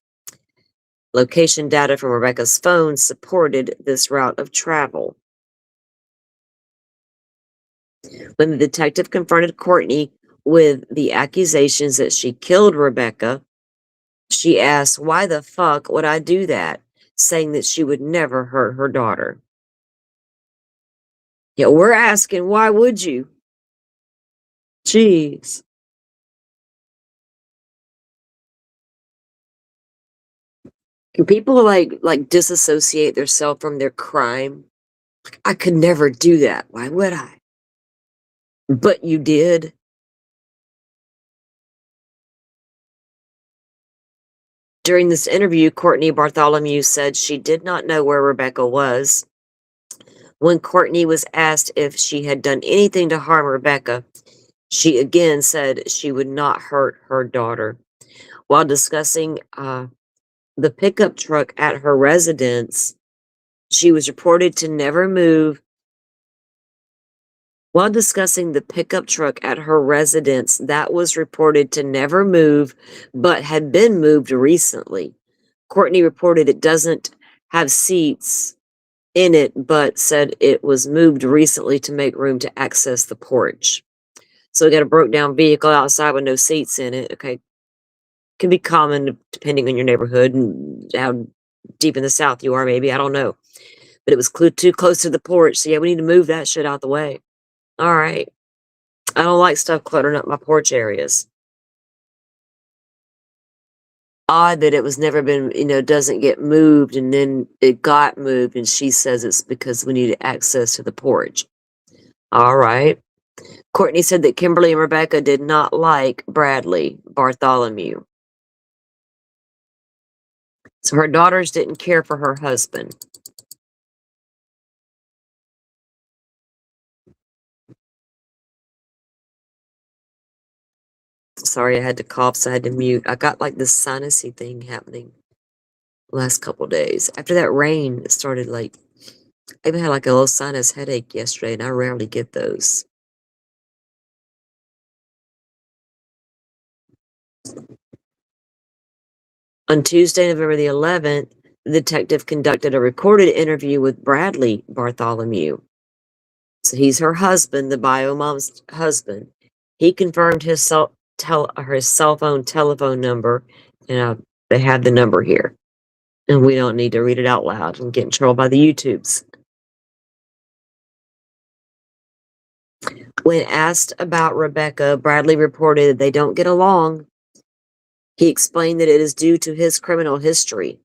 Location data from Rebecca's phone supported this route of travel. When the detective confronted Courtney with the accusations that she killed Rebecca, she asked, "Why the fuck would I do that?" saying that she would never hurt her daughter. Yeah, we're asking, why would you? Jeez. Can people like disassociate themselves from their crime? Like, I could never do that. Why would I? But you did. During this interview, Courtney Bartholomew said she did not know where Rebecca was. When Courtney was asked if she had done anything to harm Rebecca, she again said she would not hurt her daughter. While discussing the pickup truck at her residence, she was reported to never move. While discussing the pickup truck at her residence, that was reported to never move, but had been moved recently. Courtney reported it doesn't have seats in it, but said it was moved recently to make room to access the porch. So we got a broke down vehicle outside with no seats in it. Okay. Can be common depending on your neighborhood and how deep in the South you are, maybe. I don't know. But it was too close to the porch. So yeah, we need to move that shit out the way. All right. I don't like stuff cluttering up my porch areas. Odd that it was never been, doesn't get moved and then it got moved and she says it's because we needed access to the porch. All right. Courtney said that Kimberly and Rebecca did not like Bradley Bartholomew. So her daughters didn't care for her husband. Sorry, I had to cough, so I had to mute. I got like this sinusy thing happening last couple days. After that rain, it started I even had like a little sinus headache yesterday, and I rarely get those. On Tuesday, November the 11th, the detective conducted a recorded interview with Bradley Bartholomew. So he's her husband, the bio mom's husband. He confirmed his cell phone telephone number, and they had the number here. And we don't need to read it out loud and get in trouble by the YouTubes. When asked about Rebecca, Bradley reported that they don't get along. He explained that it is due to his criminal history.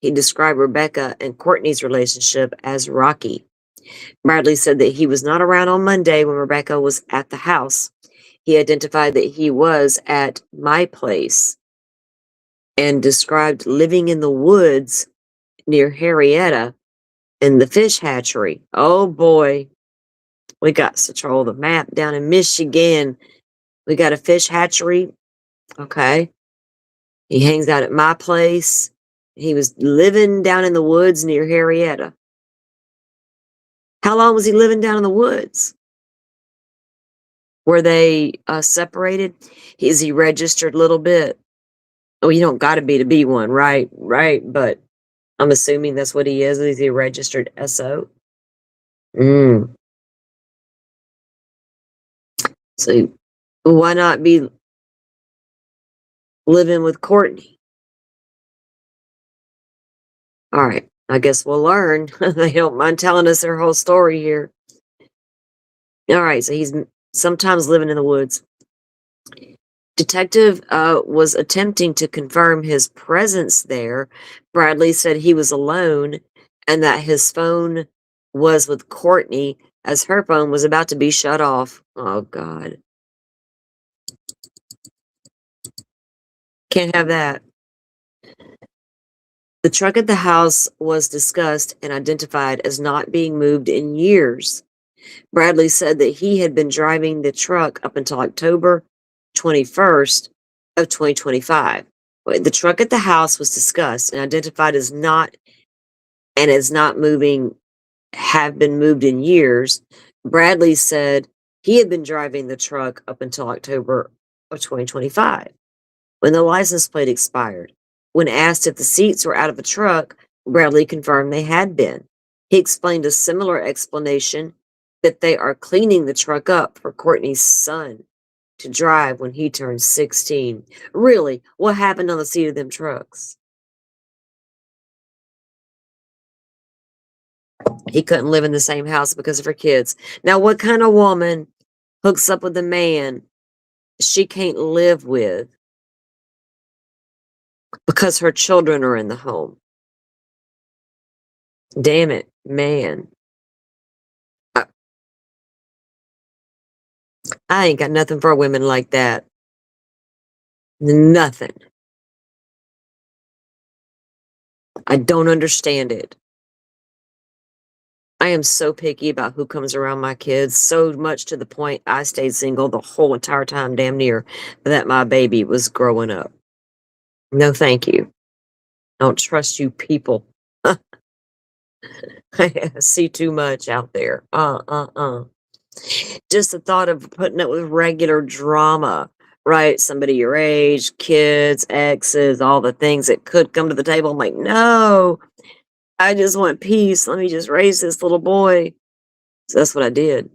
He described Rebecca and Courtney's relationship as rocky. Bradley said that he was not around on Monday when Rebecca was at the house. He identified that he was at my place and described living in the woods near Harrietta in the fish hatchery. Oh boy, we got to troll the map down in Michigan. We got a fish hatchery. Okay. He hangs out at my place. He was living down in the woods near Harrietta. How long was he living down in the woods? Were they separated? Is he registered a little bit? Oh, you don't got to be one, right? Right, but I'm assuming that's what he is. Is he a registered SO? So why not be living with Courtney? All right, I guess we'll learn. They don't mind telling us their whole story here. All right, so he's sometimes living in the woods. Detective was attempting to confirm his presence there. Bradley said he was alone and that his phone was with Courtney as her phone was about to be shut off. Oh, God. Can't have that. The truck at the house was discussed and identified as not being moved in years. Bradley said that he had been driving the truck up until October 21st of 2025. The truck at the house was discussed and identified as not moving, have been moved in years. Bradley said he had been driving the truck up until October of 2025, when the license plate expired. When asked if the seats were out of the truck, Bradley confirmed they had been. He explained a similar explanation, that they are cleaning the truck up for Courtney's son to drive when he turns 16. Really, what happened on the seat of them trucks? He couldn't live in the same house because of her kids. Now, what kind of woman hooks up with a man she can't live with because her children are in the home? Damn it, man. I ain't got nothing for women like that. Nothing. I don't understand it. I am so picky about who comes around my kids, so much to the point I stayed single the whole entire time, damn near, that my baby was growing up. No, thank you. I don't trust you people. I see too much out there. Just the thought of putting up with regular drama, right? Somebody your age, kids, exes, all the things that could come to the table. I'm like, no, I just want peace. Let me just raise this little boy. So that's what I did.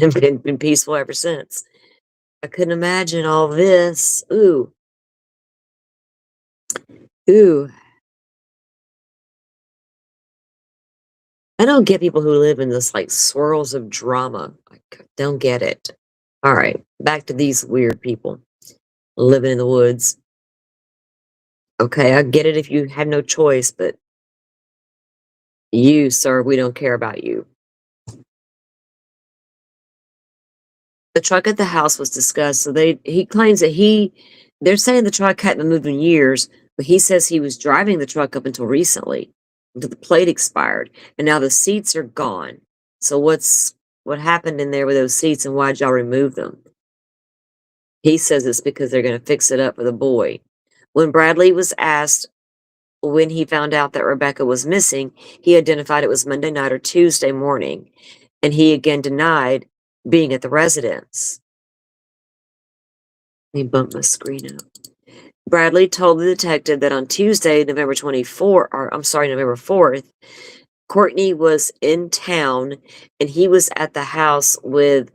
And been peaceful ever since. I couldn't imagine all this. Ooh. Ooh. I don't get people who live in this like swirls of drama. I don't get it. All right. Back to these weird people living in the woods. Okay, I get it if you have no choice, but you, sir, we don't care about you. The truck at the house was discussed, so he claims that they're saying the truck hadn't been moved in years, but he says he was driving the truck up until recently, until the plate expired, and now the seats are gone. So what happened in there with those seats, and why'd y'all remove them? He says it's because they're going to fix it up for the boy. When Bradley was asked when he found out that Rebecca was missing, he identified it was Monday night or Tuesday morning, and he again denied being at the residence. Let me bump my screen up. Bradley told the detective that on Tuesday, November 4th, Courtney was in town and he was at the house with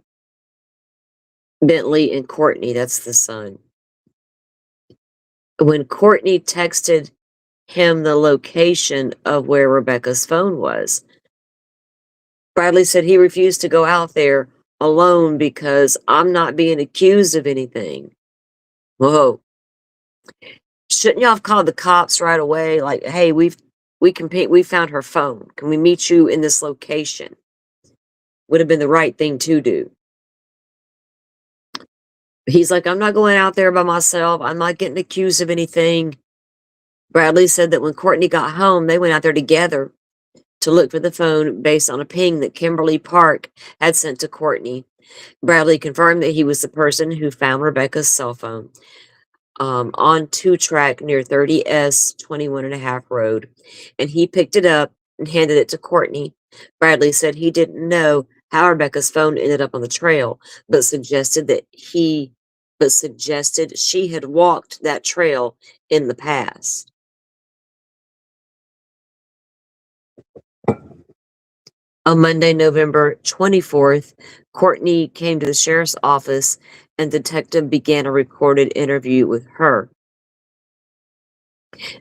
Bentley and Courtney. That's the son. When Courtney texted him the location of where Rebecca's phone was, Bradley said he refused to go out there alone because I'm not being accused of anything. Whoa. Shouldn't y'all have called the cops right away? Like, hey, we found her phone. Can we meet you in this location? Would have been the right thing to do. He's like, I'm not going out there by myself. I'm not getting accused of anything. Bradley said that when Courtney got home, they went out there together to look for the phone based on a ping that Kimberly Park had sent to Courtney. Bradley confirmed that he was the person who found Rebecca's cell phone on 2-track near 30S 21.5 road, and he picked it up and handed it to Courtney. Bradley said he didn't know how Rebecca's phone ended up on the trail, but suggested she had walked that trail in the past. On Monday, November 24th, Courtney came to the sheriff's office and detective began a recorded interview with her.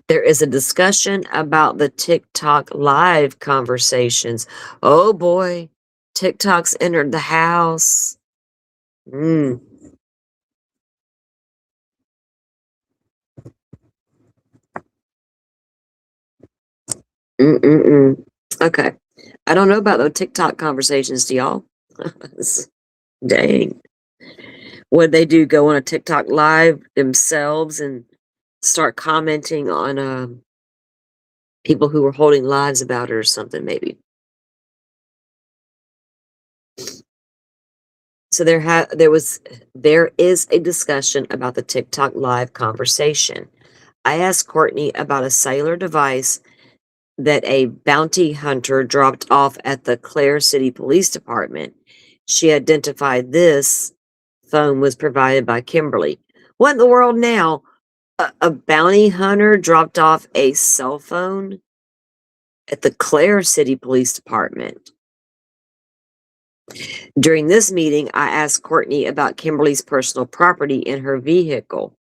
There is a discussion about the TikTok live conversations. Oh boy, TikTok's entered the house. Mm. Mm-mm-mm. Okay. I don't know about the TikTok conversations, do y'all? Dang. What'd they do? Go on a TikTok live themselves and start commenting on people who were holding lives about it or something, maybe. So there is a discussion about the TikTok live conversation. I asked Courtney about a cellular device that a bounty hunter dropped off at the Clare City Police Department. She identified this phone was provided by Kimberly. What in the world now? A bounty hunter dropped off a cell phone at the Clare City Police Department. During this meeting, I asked Courtney about Kimberly's personal property in her vehicle.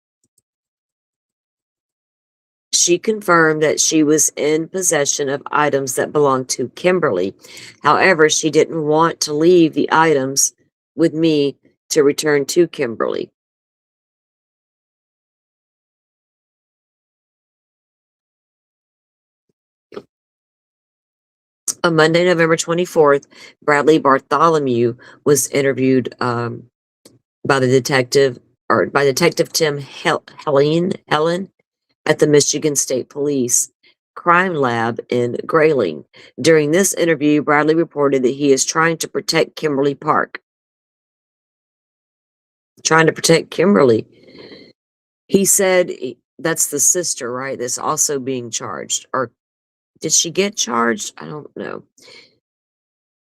She confirmed that she was in possession of items that belonged to Kimberly. However, she didn't want to leave the items with me to return to Kimberly. On Monday, November 24th, Bradley Bartholomew was interviewed by Detective Tim Helen at the Michigan State Police Crime Lab in Grayling. During this interview, Bradley reported that he is trying to protect Kimberly Park. Trying to protect Kimberly. He said that's the sister, right? That's also being charged. Or did she get charged? I don't know.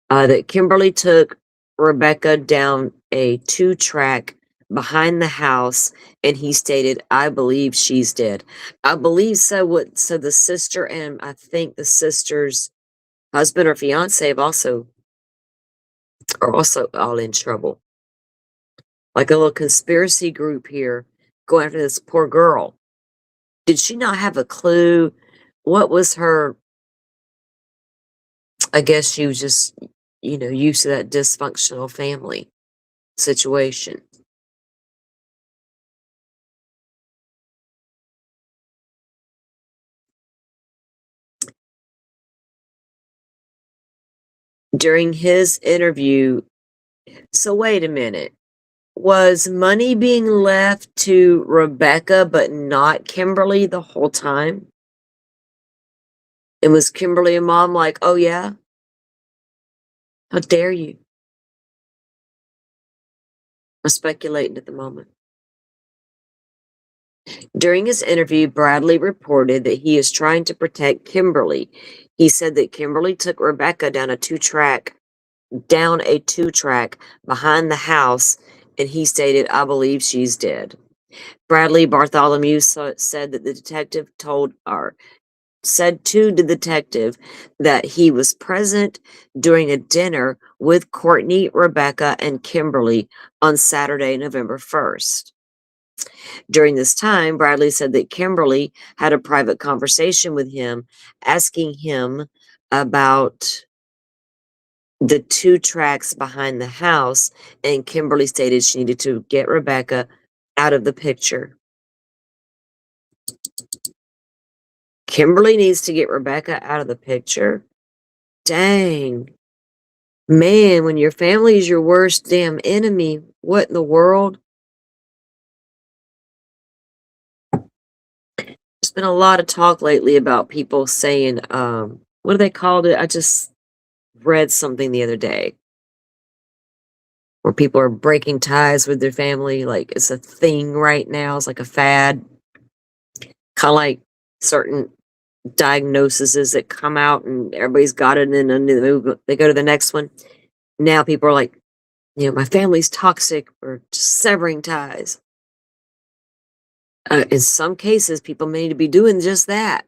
That Kimberly took Rebecca down a 2-track behind the house, and he stated, I believe she's dead. I believe so. So the sister and I think the sister's husband or fiance are also all in trouble. Like a little conspiracy group here going after this poor girl. Did she not have a clue? What was her? I guess she was just, used to that dysfunctional family situation. During his interview, so wait a minute. Was money being left to Rebecca but not Kimberly the whole time? And was Kimberly and mom like, oh yeah? How dare you? I'm speculating at the moment. During his interview, Bradley reported that he is trying to protect Kimberly. He said that Kimberly took Rebecca down a 2-track behind the house, and he stated, I believe she's dead. Bradley Bartholomew said that the detective said to the detective that he was present during a dinner with Courtney, Rebecca, and Kimberly on Saturday, November 1st. During this time, Bradley said that Kimberly had a private conversation with him, asking him about the 2 tracks behind the house, and Kimberly stated she needed to get Rebecca out of the picture. Kimberly needs to get Rebecca out of the picture? Dang. Man, when your family is your worst damn enemy, what in the world? There's been a lot of talk lately about people saying, what do they called it? I just read something the other day where people are breaking ties with their family. Like it's a thing right now. It's like a fad. Kind of like certain diagnoses that come out and everybody's got it and then they go to the next one. Now people are like, my family's toxic or just severing ties. In some cases, people may need to be doing just that.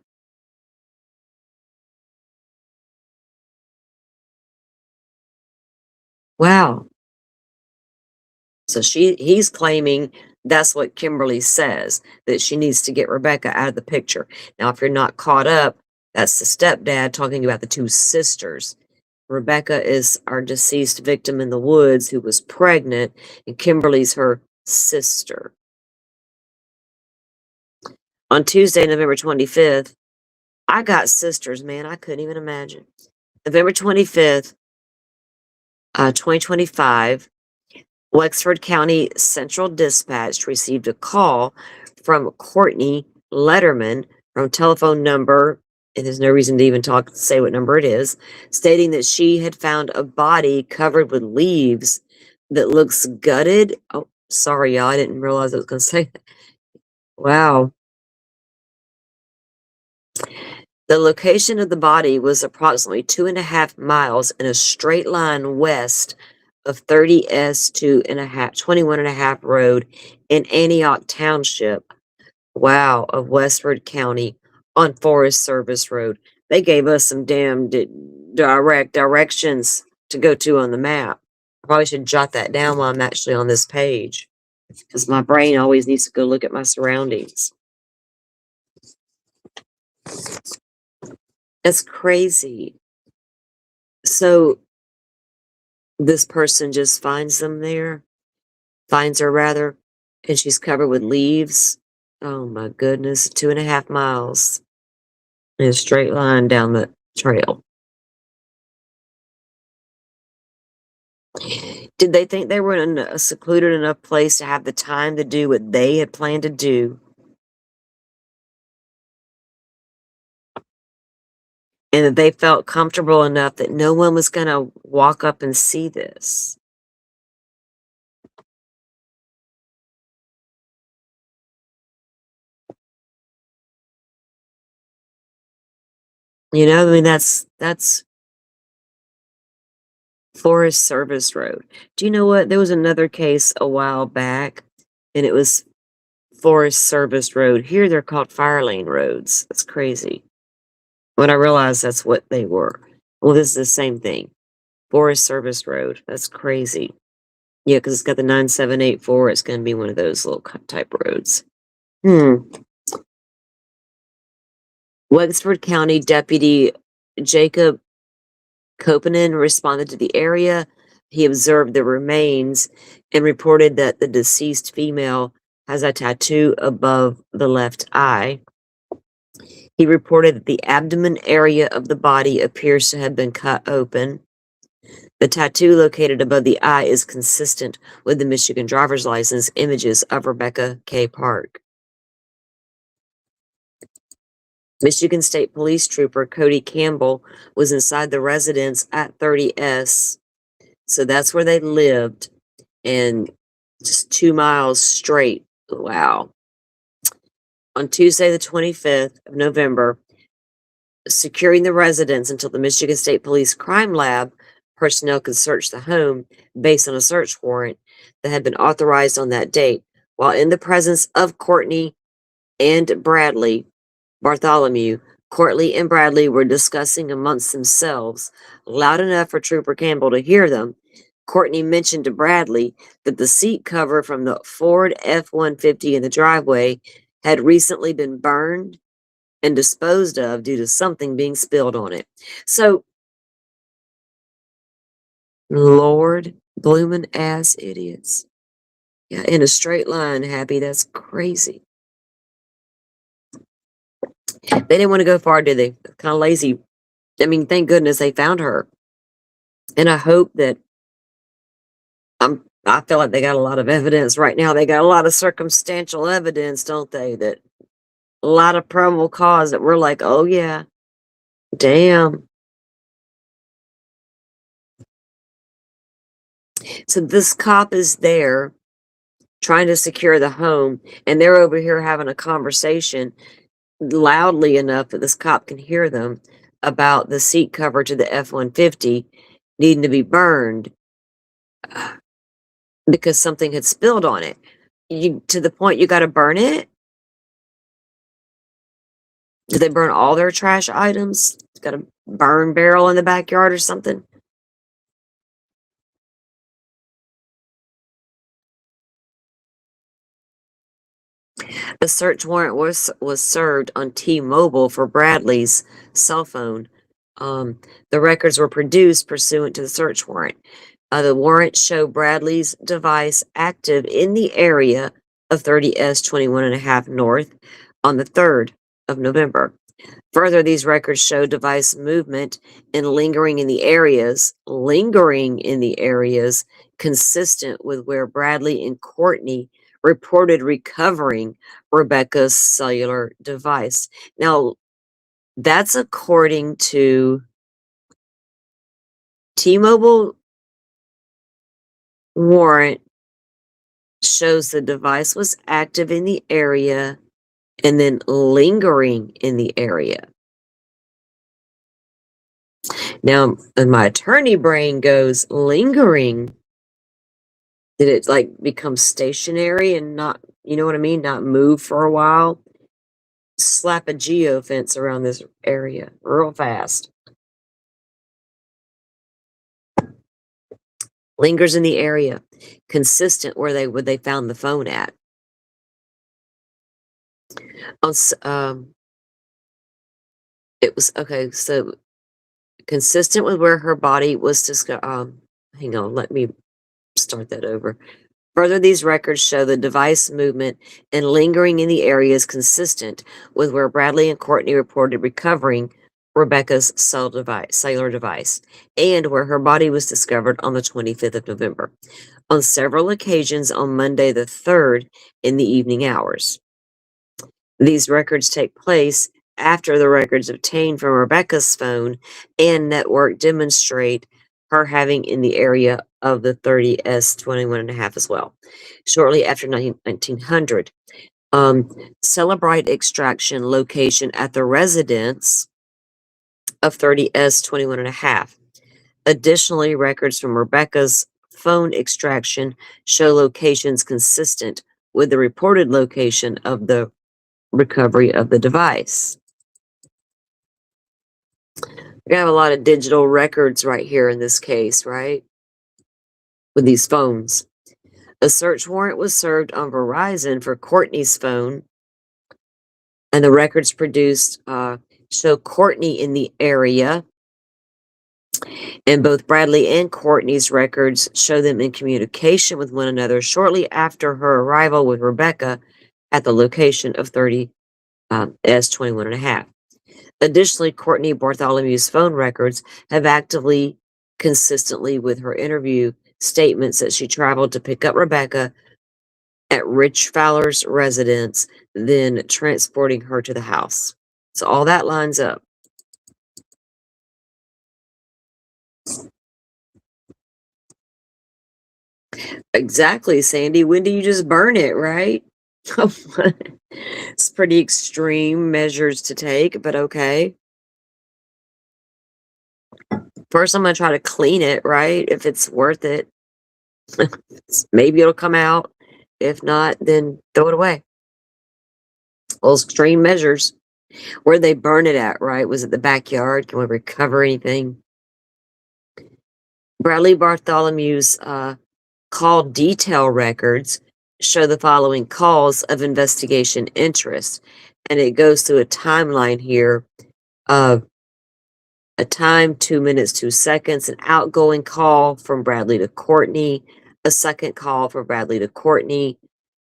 Wow. So he's claiming that's what Kimberly says, that she needs to get Rebecca out of the picture. Now, if you're not caught up, that's the stepdad talking about the 2 sisters. Rebecca is our deceased victim in the woods who was pregnant, and Kimberly's her sister. On Tuesday, November 25th, I got sisters, man. I couldn't even imagine. November 25th, 2025, Wexford County Central Dispatch received a call from Courtney Letterman from telephone number, and there's no reason to even say what number it is, stating that she had found a body covered with leaves that looks gutted. Oh, sorry, y'all. I didn't realize I was going to say that. Wow. The location of the body was approximately 2.5 miles in a straight line west of 30S 21.5 Road in Antioch Township, wow, of Westford County on Forest Service Road. They gave us some damn directions to go to on the map. I probably should jot that down while I'm actually on this page because my brain always needs to go look at my surroundings. That's crazy. So this person just finds her rather, and she's covered with leaves. Oh my goodness, 2.5 miles in a straight line down the trail. Did they think they were in a secluded enough place to have the time to do what they had planned to do? And that they felt comfortable enough that no one was going to walk up and see this? I mean, that's Forest Service Road. Do you know what? There was another case a while back, and it was Forest Service Road. Here they're called fire lane roads. That's crazy. When I realized that's what they were. Well, this is the same thing. Forest Service Road. That's crazy. Yeah, because it's got the 9784. It's going to be one of those little type roads. Wexford County Deputy Jacob Kopanen responded to the area. He observed the remains and reported that the deceased female has a tattoo above the left eye. He reported that the abdomen area of the body appears to have been cut open. The tattoo located above the eye is consistent with the Michigan driver's license images of Rebecca K. Park. Michigan State Police Trooper Cody Campbell was inside the residence at 30S. So that's where they lived, and just 2 miles straight. Wow. On Tuesday, the 25th of November, securing the residence until the Michigan State Police Crime Lab personnel could search the home based on a search warrant that had been authorized on that date. while in the presence of Courtney and Bartholomew, Courtney and Bradley were discussing amongst themselves, loud enough for Trooper Campbell to hear them. Courtney mentioned to Bradley that the seat cover from the Ford F-150 in the driveway had recently been burned and disposed of due to something being spilled on it. So, Lord bloomin' ass idiots. Yeah, in a straight line, Happy. That's crazy. They didn't want to go far, did they? Kind of lazy. I mean, thank goodness they found her. And I hope that I feel like they got a lot of evidence right now. They got a lot of circumstantial evidence, don't they? That a lot of probable cause that we're like, oh yeah, damn. So this cop is there trying to secure the home, and they're over here having a conversation loudly enough that this cop can hear them about the seat cover to the F-150 needing to be burned because something had spilled on it. To the point you got to burn it? Did they burn all their trash items? Got a burn barrel in the backyard or something? A search warrant was served on T-Mobile for Bradley's cell phone. The records were produced pursuant to the search warrant. The warrant showed Bradley's device active in the area of 30S 21.5 North on the 3rd of November. Further, these records show device movement and lingering in the areas consistent with where Bradley and Courtney reported recovering Rebecca's cellular device. Now, that's according to T-Mobile warrant shows the device was active in the area and then lingering in the area. Now, and my attorney brain goes, lingering. Did it like become stationary and not, you know what I mean? Not move for a while? Slap a geofence around this area real fast. Lingers in the area, consistent where they found the phone at. It was okay. So consistent with where her body was discovered. Hang on, let me start that over. Further, these records show the device movement and lingering in the area is consistent with where Bradley and Courtney reported recovering Rebecca's cellular device, and where her body was discovered on the 25th of November, on several occasions on Monday the 3rd in the evening hours. These records take place after the records obtained from Rebecca's phone and network demonstrate her having in the area of the 30S 21.5 as well. Shortly after 1900, Celebrite extraction location at the residence of 30S 21.5. Additionally, records from Rebecca's phone extraction show locations consistent with the reported location of the recovery of the device. We have a lot of digital records right here in this case, right? With these phones. A search warrant was served on Verizon for Courtney's phone, and the records produced show Courtney in the area, and both Bradley and Courtney's records show them in communication with one another shortly after her arrival with Rebecca at the location of 30S 21.5. Additionally, Courtney Bartholomew's phone records have actively, consistently with her interview statements that she traveled to pick up Rebecca at Rich Fowler's residence, then transporting her to the house. So all that lines up. Exactly, Sandy. When do you just burn it, right? It's pretty extreme measures to take, but okay. First, I'm going to try to clean it, right? If it's worth it. Maybe it'll come out. If not, then throw it away. Those extreme measures. Where'd they burn it at, right? Was it the backyard? Can we recover anything? Bradley Bartholomew's call detail records show the following calls of investigation interest. And it goes through a timeline here of a time, 2 minutes, 2 seconds, an outgoing call from Bradley to Courtney, a second call from Bradley to Courtney,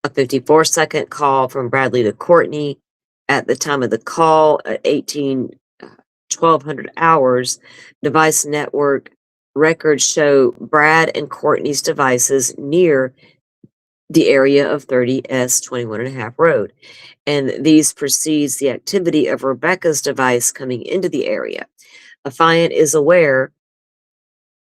a 54-second call from Bradley to Courtney. At the time of the call, at 1200 hours, device network records show Brad and Courtney's devices near the area of 30S 21.5 road. And these precedes the activity of Rebecca's device coming into the area. Affiant is aware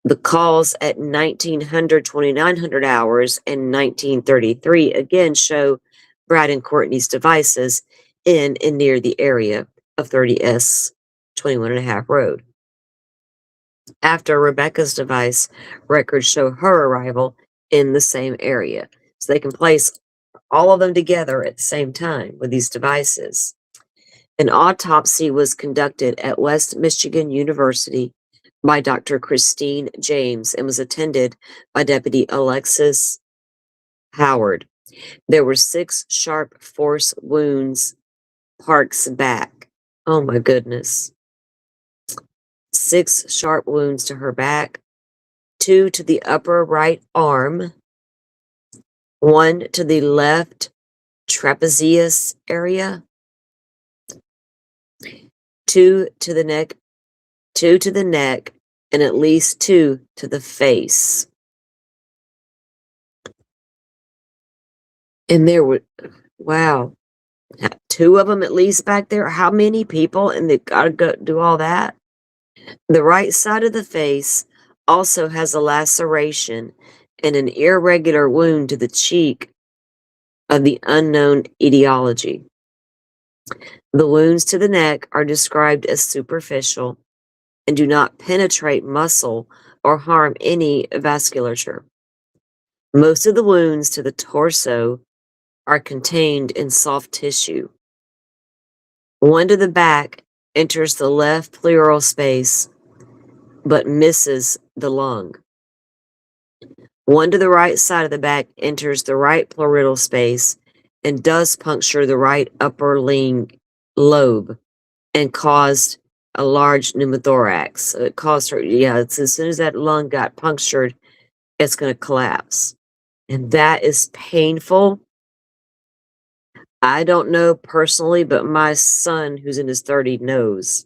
the calls at 1900, 2900 hours and 1933 again show Brad and Courtney's devices in and near the area of 30S 21.5 road. After Rebecca's device, records show her arrival in the same area. So they can place all of them together at the same time with these devices. An autopsy was conducted at West Michigan University by Dr. Christine James and was attended by Deputy Alexis Howard. There were 6 sharp force wounds Park's back. Oh my goodness. 6 sharp wounds to her back, 2 to the upper right arm, 1 to the left trapezius area, 2 to the neck, 2 to the neck, and at least 2 to the face. And there were, wow, 2 of them at least back there. How many people? And they've got to go do all that. The right side of the face also has a laceration and an irregular wound to the cheek of the unknown etiology. The wounds to the neck are described as superficial and do not penetrate muscle or harm any vasculature. Most of the wounds to the torso are contained in soft tissue. 1 to the back enters the left pleural space but misses the lung. 1 to the right side of the back enters the right pleural space and does puncture the right upper lobe and caused a large pneumothorax. So it caused her, it's as soon as that lung got punctured, it's going to collapse. And that is painful. I don't know personally, but my son, who's in his 30s, knows.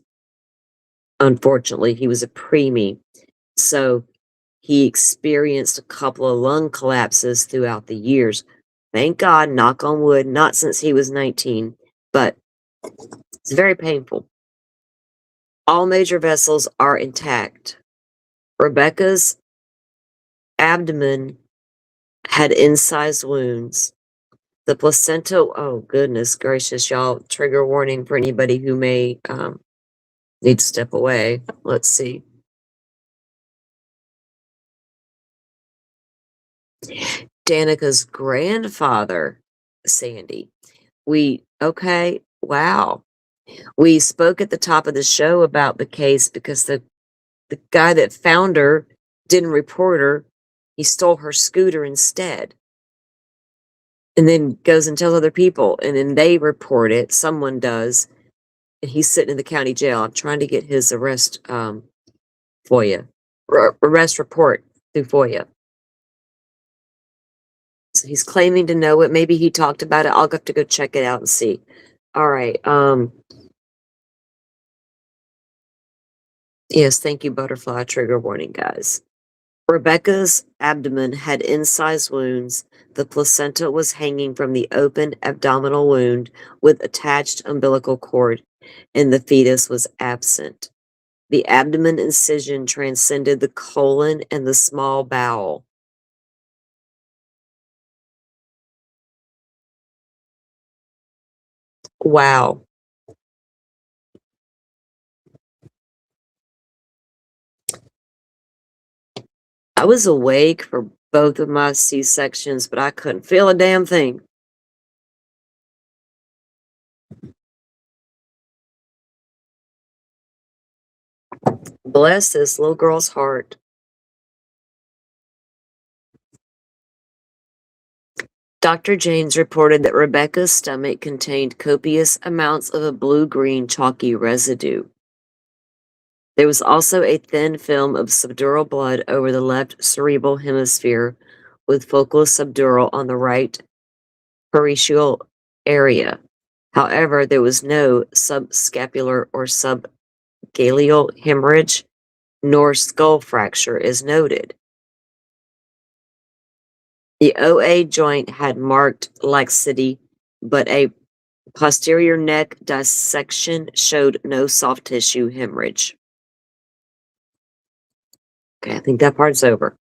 Unfortunately, he was a preemie. So he experienced a couple of lung collapses throughout the years. Thank God, knock on wood, not since he was 19, but it's very painful. All major vessels are intact. Rebecca's abdomen had incised wounds. The placenta, oh goodness gracious, y'all, trigger warning for anybody who may need to step away. Let's see. Danica's grandfather, Sandy. Okay, wow. We spoke at the top of the show about the case because the guy that found her didn't report her. He stole her scooter instead. And then goes and tells other people, and then they report it. Someone does. And he's sitting in the county jail. I'm trying to get his arrest FOIA. Arrest report through FOIA. So he's claiming to know it. Maybe he talked about it. I'll have to go check it out and see. All right. Yes, thank you, butterfly. Trigger warning, guys. Rebecca's abdomen had incised wounds. The placenta was hanging from the open abdominal wound with attached umbilical cord, and the fetus was absent. The abdomen incision transcended the colon and the small bowel. Wow. I was awake for both of my C-sections, but I couldn't feel a damn thing. Bless this little girl's heart. Dr. James reported that Rebecca's stomach contained copious amounts of a blue-green chalky residue. There was also a thin film of subdural blood over the left cerebral hemisphere, with focal subdural on the right parietal area. However, there was no subscapular or subgaleal hemorrhage, nor skull fracture is noted. The OA joint had marked laxity, but a posterior neck dissection showed no soft tissue hemorrhage. Okay, I think that part's over.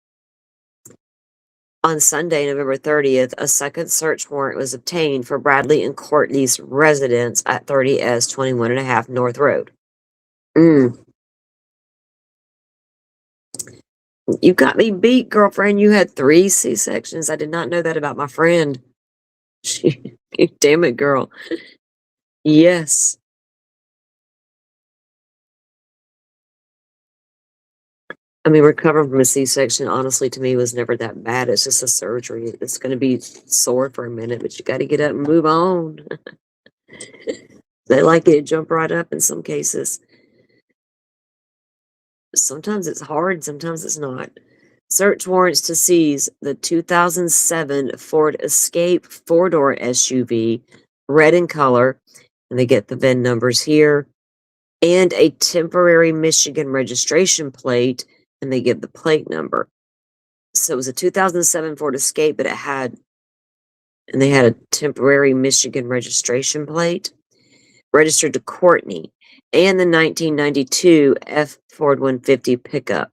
On Sunday, November 30th, a second search warrant was obtained for Bradley and Courtney's residence at 30S 21.5 North Road. You got me beat, girlfriend. You had 3 C-sections. I did not know that about my friend. Damn it, girl. Yes. I mean, recovering from a C-section, honestly, to me, was never that bad. It's just a surgery. It's going to be sore for a minute, but you got to get up and move on. They like it to jump right up in some cases. Sometimes it's hard, sometimes it's not. Search warrants to seize the 2007 Ford Escape 4-door SUV, red in color, and they get the VIN numbers here, and a temporary Michigan registration plate, and they give the plate number. So it was a 2007 Ford Escape, but they had a temporary Michigan registration plate, registered to Courtney, and the 1992 F Ford 150 pickup.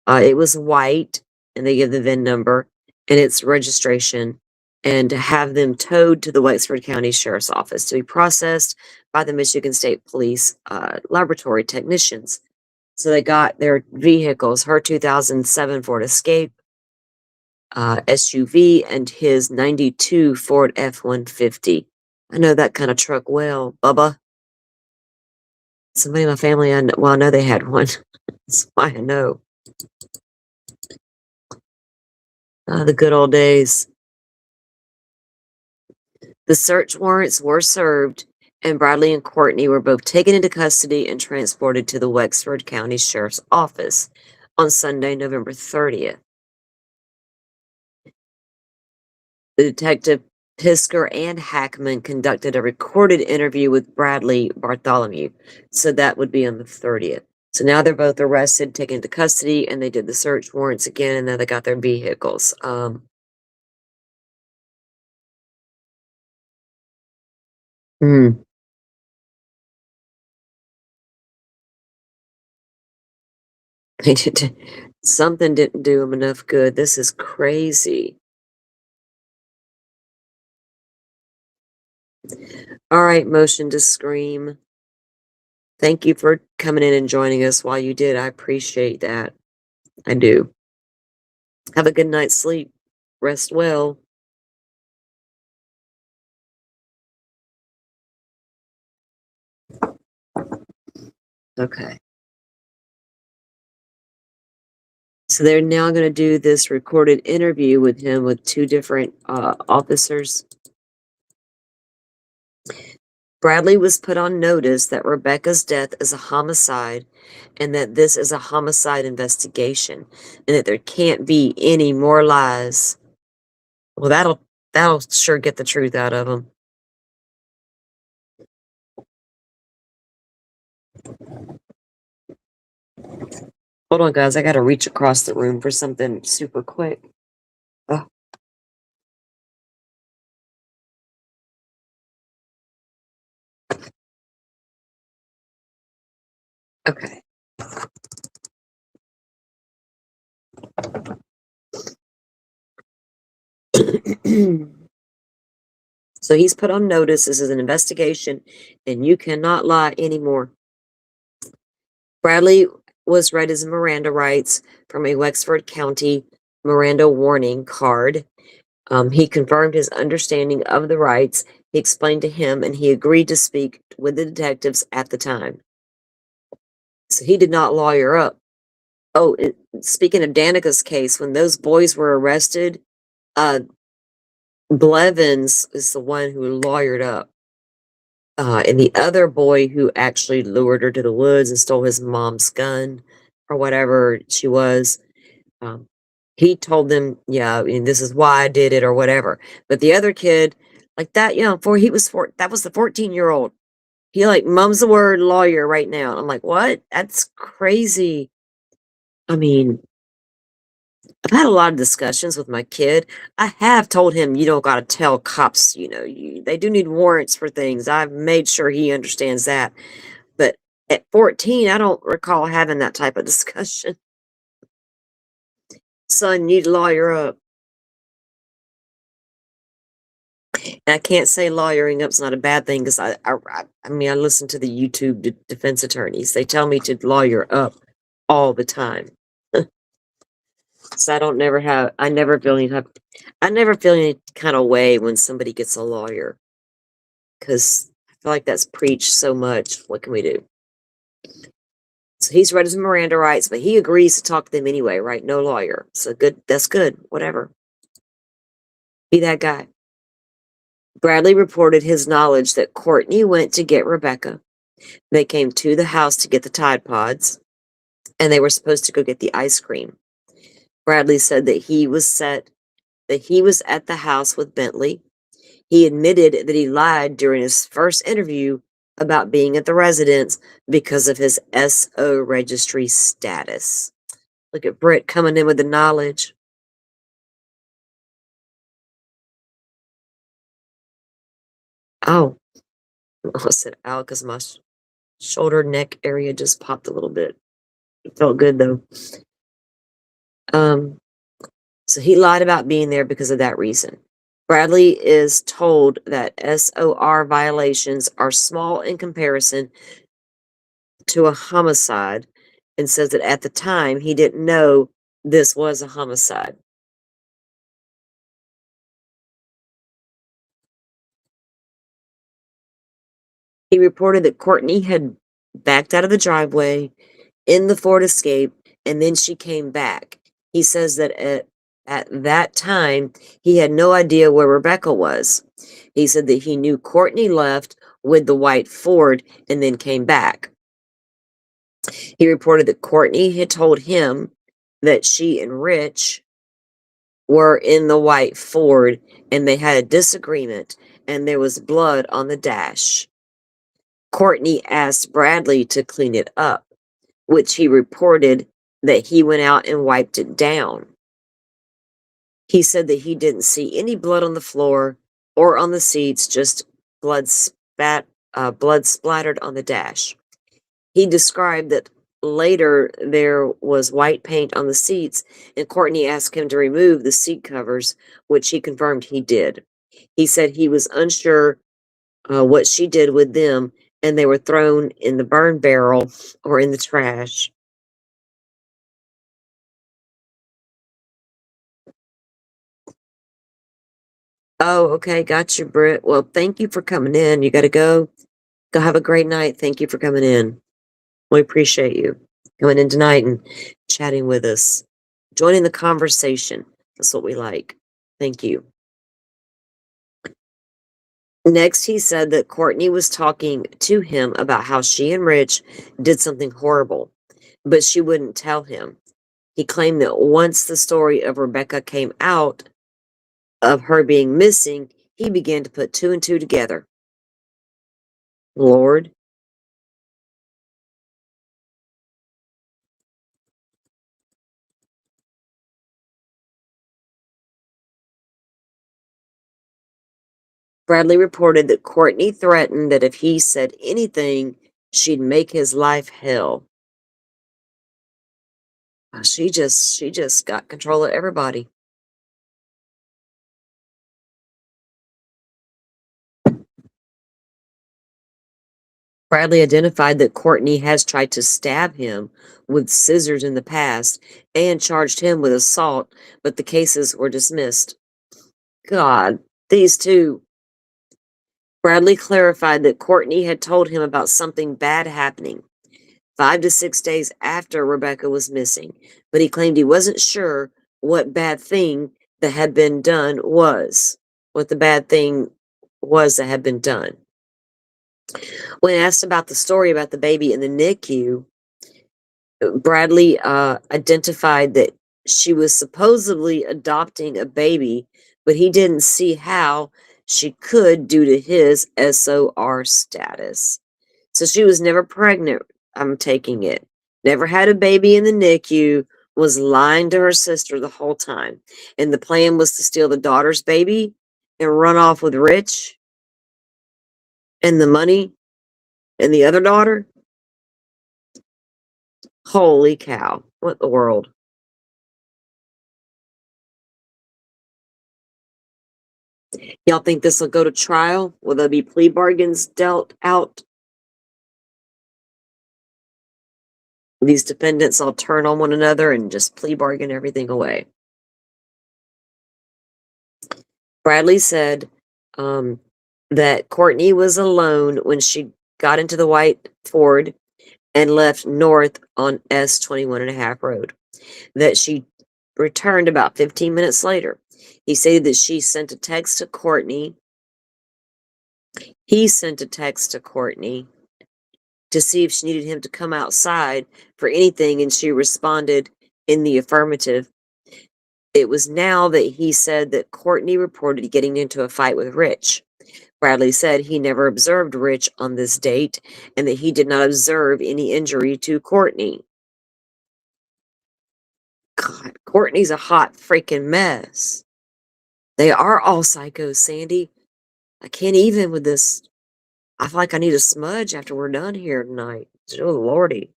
It was white, and they give the VIN number and its registration, and to have them towed to the Wexford County Sheriff's Office to be processed by the Michigan State Police laboratory technicians. So they got their vehicles, her 2007 Ford Escape SUV and his 92 Ford F-150. I know that kind of truck well, Bubba. Somebody in my family, I know they had one. That's why I know. The good old days. The search warrants were served, and Bradley and Courtney were both taken into custody and transported to the Wexford County Sheriff's Office on Sunday, November 30th. The detective Pisker and Hackman conducted a recorded interview with Bradley Bartholomew, so that would be on the 30th. So now they're both arrested, taken into custody, and they did the search warrants again, and now they got their vehicles. Something didn't do them enough good. This is crazy. All right, motion to scream. Thank you for coming in and joining us while you did. I appreciate that. I do. Have a good night's sleep. Rest well. Okay. So they're now going to do this recorded interview with him with 2 different officers. Bradley was put on notice that Rebecca's death is a homicide and that this is a homicide investigation and that there can't be any more lies. Well, that'll sure get the truth out of him. Hold on, guys. I got to reach across the room for something super quick. Oh. Okay. So he's put on notice. This is an investigation, and you cannot lie anymore. Bradley was read his Miranda rights from a Wexford County Miranda warning card. He confirmed his understanding of the rights. He explained to him, and he agreed to speak with the detectives at the time. So he did not lawyer up. Oh, speaking of Danica's case, when those boys were arrested, uh, Blevins is the one who lawyered up. And the other boy who actually lured her to the woods and stole his mom's gun or whatever she was, um, he told them, yeah, and this is why I did it or whatever. But the other kid, like that, that was the 14-year-old. He like mums the word lawyer right now. I'm like, what? That's crazy. I mean, I've had a lot of discussions with my kid. I have told him you don't got to tell cops, they do need warrants for things. I've made sure he understands that. But at 14, I don't recall having that type of discussion. Son, you need to lawyer up. And I can't say lawyering up's not a bad thing because I mean, I listen to the YouTube defense attorneys. They tell me to lawyer up all the time. So I never feel any kind of way when somebody gets a lawyer because I feel like that's preached so much. What can we do? So he's read his Miranda rights, but he agrees to talk to them anyway, right? No lawyer. So good. That's good. Whatever. Be that guy. Bradley reported his knowledge that Courtney went to get Rebecca. They came to the house to get the Tide Pods, and they were supposed to go get the ice cream. Bradley said that he was at the house with Bentley. He admitted that he lied during his first interview about being at the residence because of his SO registry status. Look at Britt coming in with the knowledge. Oh, I said ow because my shoulder neck area just popped a little bit. It felt good though. So he lied about being there because of that reason. Bradley is told that SOR violations are small in comparison to a homicide and says that at the time he didn't know this was a homicide. He reported that Courtney had backed out of the driveway in the Ford Escape and then she came back. He says that at that time he had no idea where Rebecca was. He said that he knew Courtney left with the white Ford and then came back. He reported that Courtney had told him that she and Rich were in the white Ford and they had a disagreement and there was blood on the dash. Courtney asked Bradley to clean it up, which he reported that he went out and wiped it down. He said that he didn't see any blood on the floor or on the seats, just blood splattered on the dash. He described that later there was white paint on the seats, and Courtney asked him to remove the seat covers, which he confirmed he did. He said he was unsure what she did with them, and they were thrown in the burn barrel or in the trash. Oh, okay. Got you, Britt. Well, thank you for coming in. You got to go. Go have a great night. Thank you for coming in. We appreciate you coming in tonight and chatting with us, joining the conversation. That's what we like. Thank you. Next, he said that Courtney was talking to him about how she and Rich did something horrible, but she wouldn't tell him. He claimed that once the story of Rebecca came out of her being missing, he began to put two and two together. Lord. Bradley reported that Courtney threatened that if he said anything, she'd make his life hell. She just got control of everybody. Bradley identified that Courtney has tried to stab him with scissors in the past and charged him with assault, but the cases were dismissed. God, these two. Bradley clarified that Courtney had told him about something bad happening 5 to 6 days after Rebecca was missing, but he claimed he wasn't sure what bad thing that had been done was. What the bad thing was that had been done. When asked about the story about the baby in the NICU, Bradley identified that she was supposedly adopting a baby, but he didn't see how she could due to his SOR status. So she was never pregnant, I'm taking it. Never had a baby in the NICU, was lying to her sister the whole time. And the plan was to steal the daughter's baby and run off with Rich and the money and the other daughter. Holy cow. What the world? Y'all think this will go to trial? Will there be plea bargains dealt out? These defendants all turn on one another and just plea bargain everything away. Bradley said that Courtney was alone when she got into the white Ford and left north on S21.5 road. That she returned about 15 minutes later. He said that she sent a text to Courtney. He sent a text to Courtney to see if she needed him to come outside for anything, and she responded in the affirmative. It was now that he said that Courtney reported getting into a fight with Rich. Bradley said he never observed Rich on this date and that he did not observe any injury to Courtney. God, Courtney's a hot freaking mess. They are all psychos, Sandy. I can't even with this. I feel like I need a smudge after we're done here tonight. Oh, Lordy.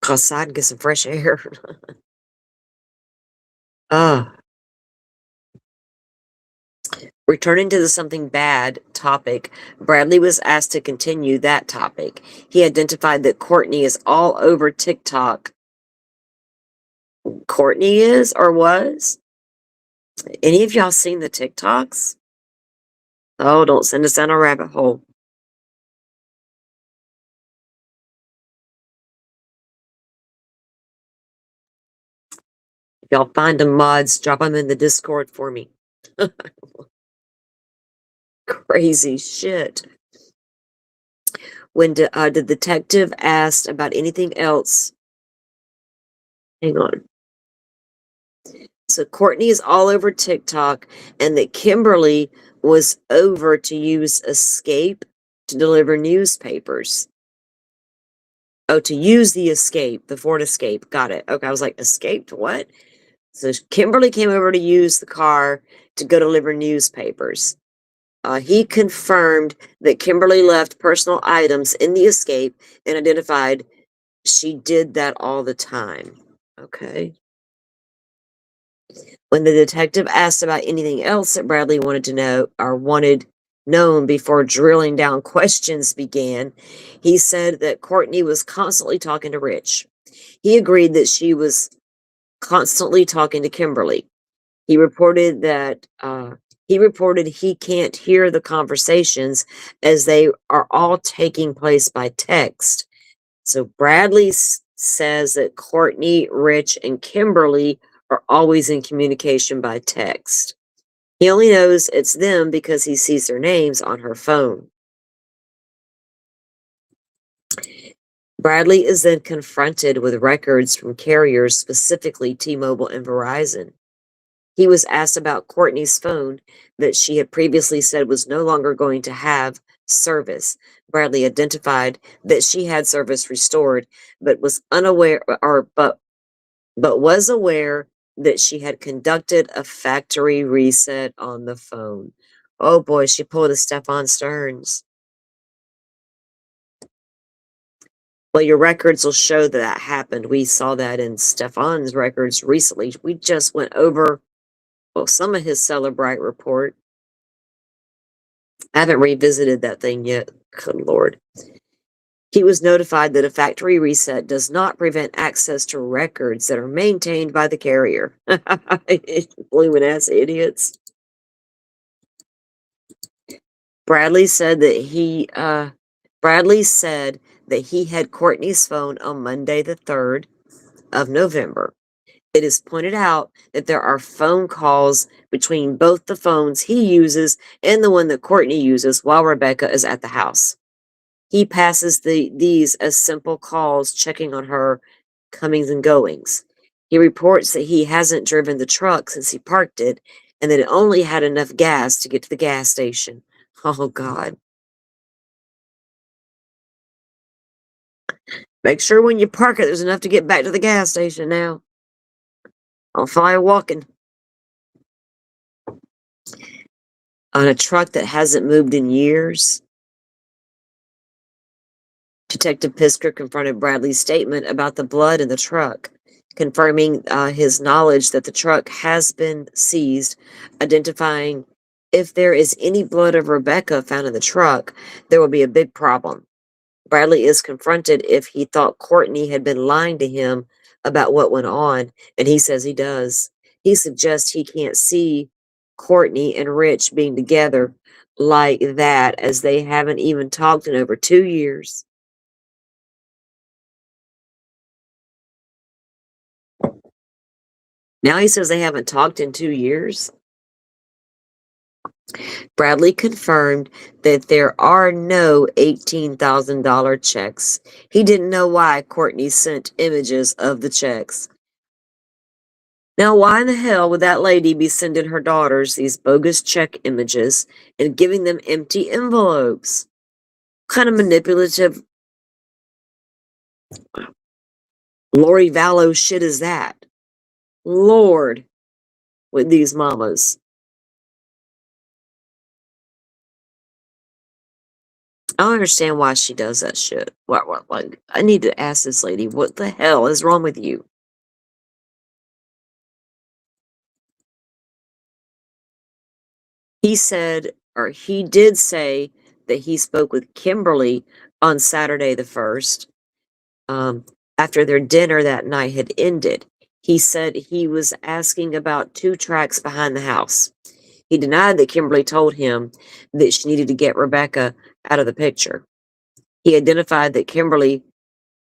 Go outside and get some fresh air. Returning to the something bad topic, Bradley was asked to continue that topic. He identified that Courtney is all over TikTok. Courtney is or was? Any of y'all seen the TikToks? Oh, don't send us down a rabbit hole. If y'all find them mods, drop them in the Discord for me. Crazy shit. When the detective asked about anything else, hang on. So Courtney is all over TikTok, and that Kimberly was over to use Escape to deliver newspapers. Oh, to use the Escape, the Ford Escape. Got it. Okay, I was like, Escaped? What? So Kimberly came over to use the car to go deliver newspapers. He confirmed that Kimberly left personal items in the Escape and identified she did that all the time. Okay. When the detective asked about anything else that Bradley wanted to know or wanted known before drilling down questions began, he said that Courtney was constantly talking to Rich. He agreed that she was constantly talking to Kimberly. He reported that he can't hear the conversations as they are all taking place by text. So Bradley says that Courtney, Rich, and Kimberly are always in communication by text. He only knows it's them because he sees their names on her phone. Bradley is then confronted with records from carriers, specifically T-Mobile and Verizon. He was asked about Courtney's phone that she had previously said was no longer going to have service. Bradley identified that she had service restored, but was unaware but was aware that she had conducted a factory reset on the phone. Oh boy, she pulled a Stefan Stearns. Well, your records will show that happened. We saw that in Stefan's records recently. We just went over, well, some of his Celebrite report. I haven't revisited that thing yet. Good Lord. He was notified that a factory reset does not prevent access to records that are maintained by the carrier. Blooming ass idiots. Bradley said that he had Courtney's phone on Monday the 3rd of November. It is pointed out that there are phone calls between both the phones he uses and the one that Courtney uses while Rebecca is at the house. He passes these as simple calls checking on her comings and goings. He reports that he hasn't driven the truck since he parked it and that it only had enough gas to get to the gas station. Oh, God. Make sure when you park it, there's enough to get back to the gas station now. I'll fly walking. On a truck that hasn't moved in years, Detective Pisker confronted Bradley's statement about the blood in the truck, confirming his knowledge that the truck has been seized, identifying if there is any blood of Rebecca found in the truck, there will be a big problem. Bradley is confronted if he thought Courtney had been lying to him about what went on, and he says he does. He suggests he can't see Courtney and Rich being together like that as they haven't even talked in over 2 years. Now he says they haven't talked in 2 years. Bradley confirmed that there are no $18,000 checks. He didn't know why Courtney sent images of the checks. Now, why in the hell would that lady be sending her daughters these bogus check images and giving them empty envelopes? What kind of manipulative Lori Vallow shit is that? Lord, with these mamas. I don't understand why she does that shit. Like, I need to ask this lady, what the hell is wrong with you? He did say that he spoke with Kimberly on Saturday the 1st, after their dinner that night had ended. He said he was asking about 2 tracks behind the house. He denied that Kimberly told him that she needed to get Rebecca out of the picture. He identified that Kimberly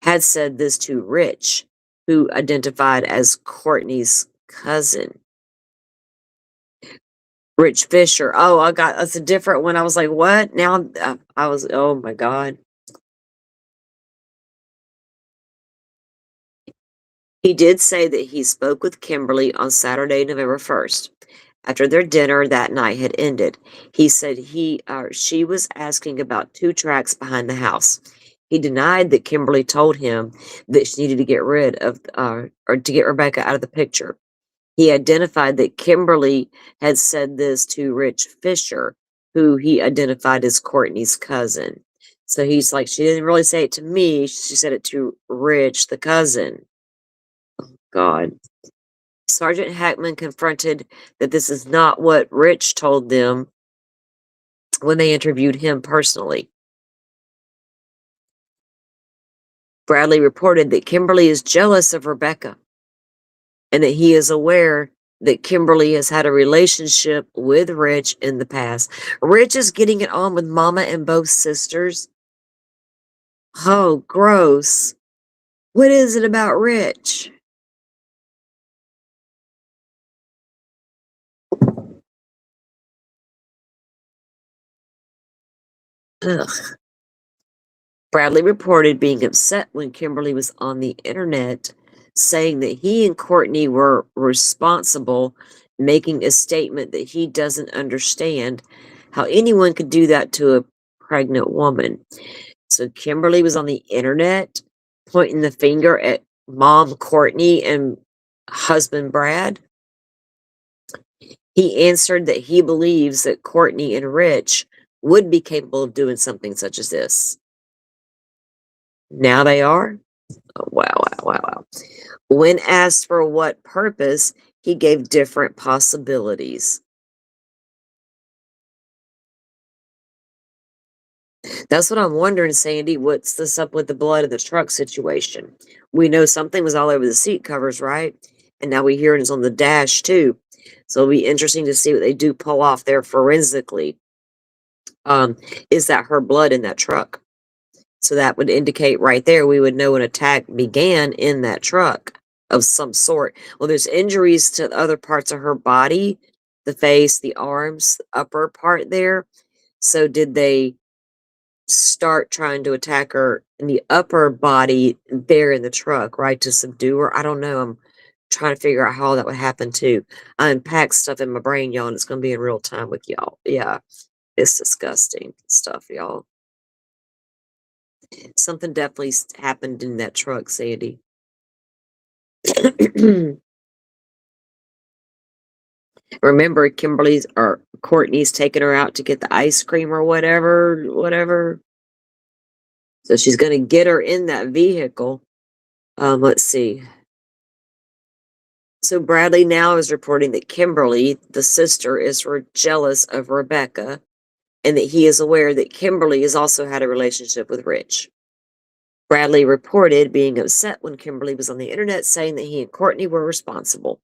had said this to Rich, who identified as Courtney's cousin. Rich Fisher. Oh, that's a different one. I was like, what? Now oh my God. He did say that he spoke with Kimberly on Saturday, November 1st, after their dinner that night had ended. He said she was asking about 2 tracks behind the house. He denied that Kimberly told him that she needed to get rid of, or to get Rebecca out of the picture. He identified that Kimberly had said this to Rich Fisher, who he identified as Courtney's cousin. So he's like, she didn't really say it to me, she said it to Rich, the cousin. God. Sergeant Hackman confronted that this is not what Rich told them when they interviewed him personally. Bradley reported that Kimberly is jealous of Rebecca and that he is aware that Kimberly has had a relationship with Rich in the past. Rich is getting it on with Mama and both sisters. Oh, gross. What is it about Rich? Ugh. Bradley reported being upset when Kimberly was on the internet saying that he and Courtney were responsible, making a statement that he doesn't understand how anyone could do that to a pregnant woman. So Kimberly was on the internet pointing the finger at mom Courtney and husband Brad. He answered that he believes that Courtney and Rich would be capable of doing something such as this. Now they are? Oh, wow. When asked for what purpose, he gave different possibilities. That's what I'm wondering, Sandy. What's this up with the blood in the truck situation? We know something was all over the seat covers, right? And now we hear it's on the dash too. So it'll be interesting to see what they do pull off there forensically. Is that her blood in that truck? So that would indicate right there we would know an attack began in that truck of some sort. Well, there's injuries to other parts of her body, the face, the arms, the upper part there. So did they start trying to attack her in the upper body there in the truck, right, to subdue her? I don't know. I'm trying to figure out how that would happen too. I unpacked stuff in my brain, y'all, and it's going to be in real time with y'all. Yeah, it's disgusting stuff, y'all. Something definitely happened in that truck, Sandy. Remember, Kimberly's or Courtney's taking her out to get the ice cream or whatever. So she's going to get her in that vehicle. Let's see. So Bradley now is reporting that Kimberly, the sister, is jealous of Rebecca, and that he is aware that Kimberly has also had a relationship with Rich. Bradley reported being upset when Kimberly was on the internet saying that he and Courtney were responsible.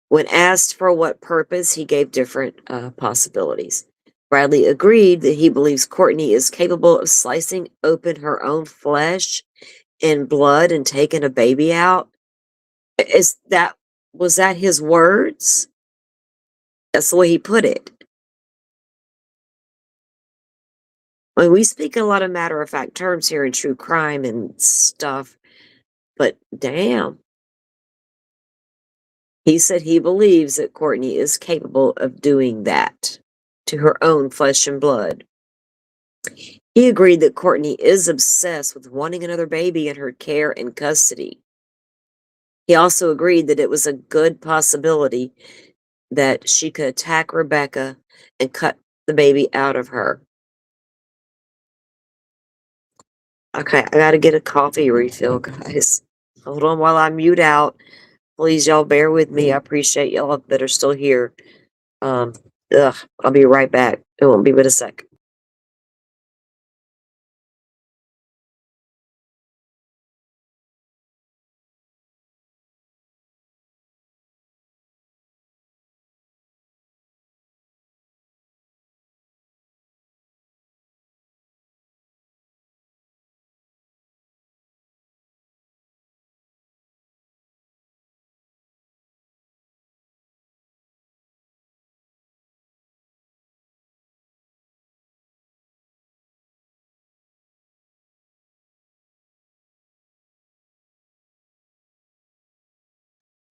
When asked for what purpose, he gave different possibilities. Bradley agreed that he believes Courtney is capable of slicing open her own flesh and blood and taking a baby out. Was that his words? That's the way he put it. I mean, we speak in a lot of matter-of-fact terms here in true crime and stuff, but damn. He said he believes that Courtney is capable of doing that to her own flesh and blood. He agreed that Courtney is obsessed with wanting another baby in her care and custody. He also agreed that it was a good possibility that she could attack Rebecca and cut the baby out of her. Okay, I gotta get a coffee refill, guys. Hold on while I mute out. Please, y'all bear with me. I appreciate y'all that are still here. Ugh, I'll be right back. It won't be but a sec.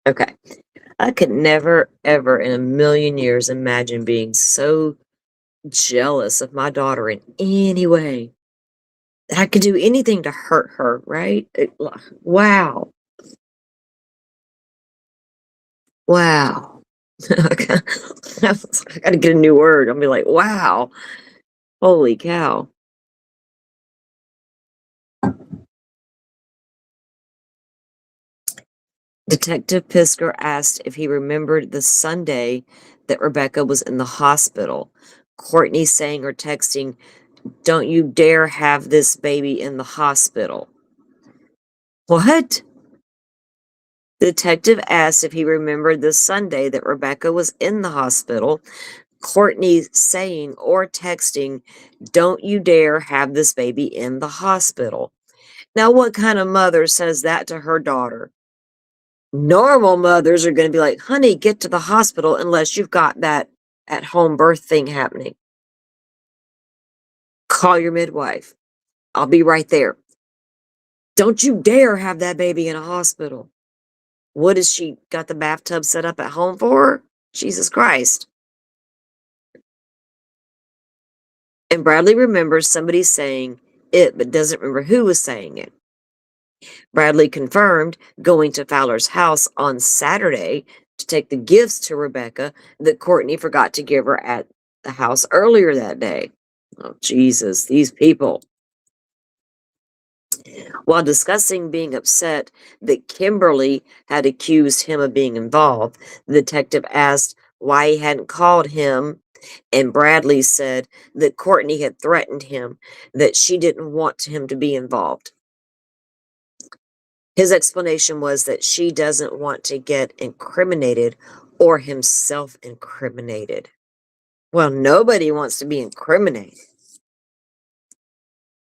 Okay. I could never, ever in a million years imagine being so jealous of my daughter in any way. I could do anything to hurt her, right? Wow. Wow. I gotta get a new word. I'll be like, wow. Holy cow. Detective Pisker asked if he remembered the Sunday that Rebecca was in the hospital. Courtney saying or texting, "Don't you dare have this baby in the hospital." What? The detective asked if he remembered the Sunday that Rebecca was in the hospital. Courtney saying or texting, "Don't you dare have this baby in the hospital." Now, what kind of mother says that to her daughter? Normal mothers are going to be like, "Honey, get to the hospital unless you've got that at home birth thing happening. Call your midwife. I'll be right there. Don't you dare have that baby in a hospital." What has she got the bathtub set up at home for? Jesus Christ. And Bradley remembers somebody saying it, but doesn't remember who was saying it. Bradley confirmed going to Fowler's house on Saturday to take the gifts to Rebecca that Courtney forgot to give her at the house earlier that day. Oh, Jesus, these people. While discussing being upset that Kimberly had accused him of being involved, the detective asked why he hadn't called him And Bradley said that Courtney had threatened him, that she didn't want him to be involved. His explanation was that she doesn't want to get incriminated or himself incriminated. Well, nobody wants to be incriminated.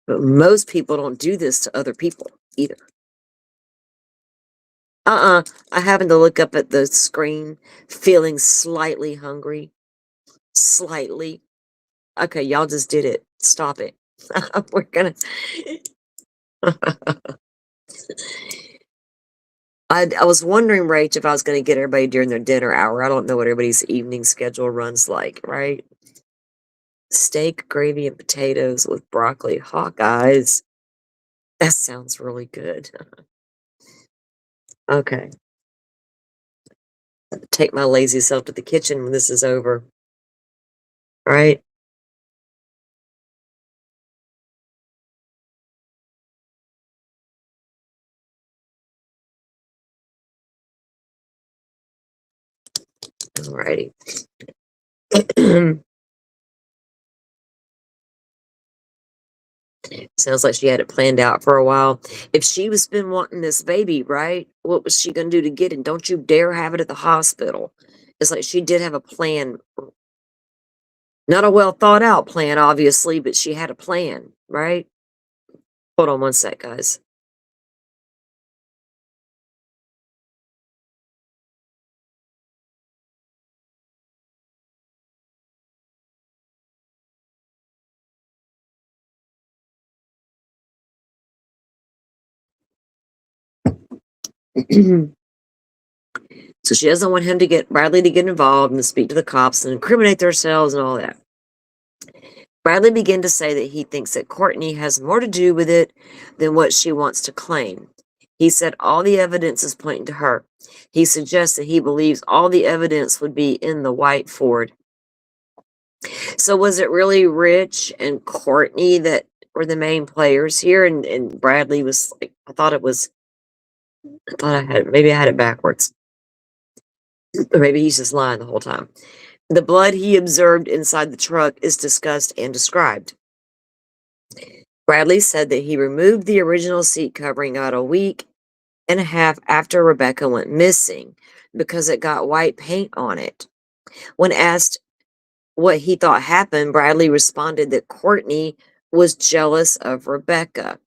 But most people don't do this to other people either. I happened to look up at the screen, feeling slightly hungry. Slightly. Okay, y'all just did it. Stop it. We're gonna. I was wondering, Rach, if I was going to get everybody during their dinner hour. I don't know what everybody's evening schedule runs like, right? Steak, gravy, and potatoes with broccoli. Hawkeyes. That sounds really good. Okay. Take my lazy self to the kitchen when this is over. All right. Alrighty. Sounds like she had it planned out for a while. If she was been wanting this baby, right? What was she gonna do to get it? Don't you dare have it at the hospital. It's like she did have a plan. Not a well thought out plan, obviously, but she had a plan, right? Hold on one sec, guys. So she doesn't want him to get Bradley to get involved and speak to the cops and incriminate themselves and all that. Bradley began to say that he thinks that Courtney has more to do with it than what she wants to claim. He said all the evidence is pointing to her. He suggests that he believes all the evidence would be in the white Ford. So was it really Rich and Courtney that were the main players here? And Bradley was like, I thought maybe I had it backwards. Or maybe he's just lying the whole time. The blood he observed inside the truck is discussed and described. Bradley said that he removed the original seat covering about a week and a half after Rebecca went missing because it got white paint on it. When asked what he thought happened, Bradley responded that Courtney was jealous of Rebecca.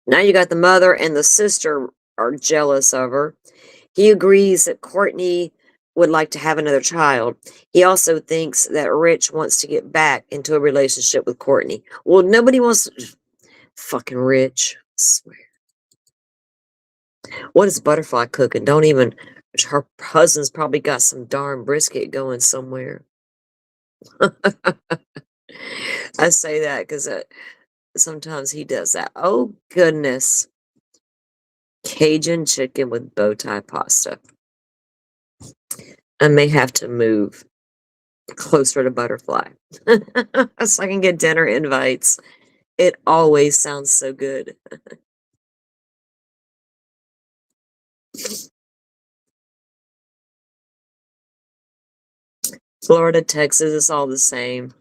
Now you got the mother and the sister are jealous of her. He agrees that Courtney would like to have another child. He also thinks that Rich wants to get back into a relationship with Courtney. Well, nobody wants fucking Rich. I swear. What is Butterfly cooking? Don't even. Her husband's probably got some darn brisket going somewhere. I say that because sometimes he does that. Oh, goodness. Cajun chicken with bow tie pasta. I may have to move closer to Butterfly so I can get dinner invites. It always sounds so good. Florida, Texas, it's all the same.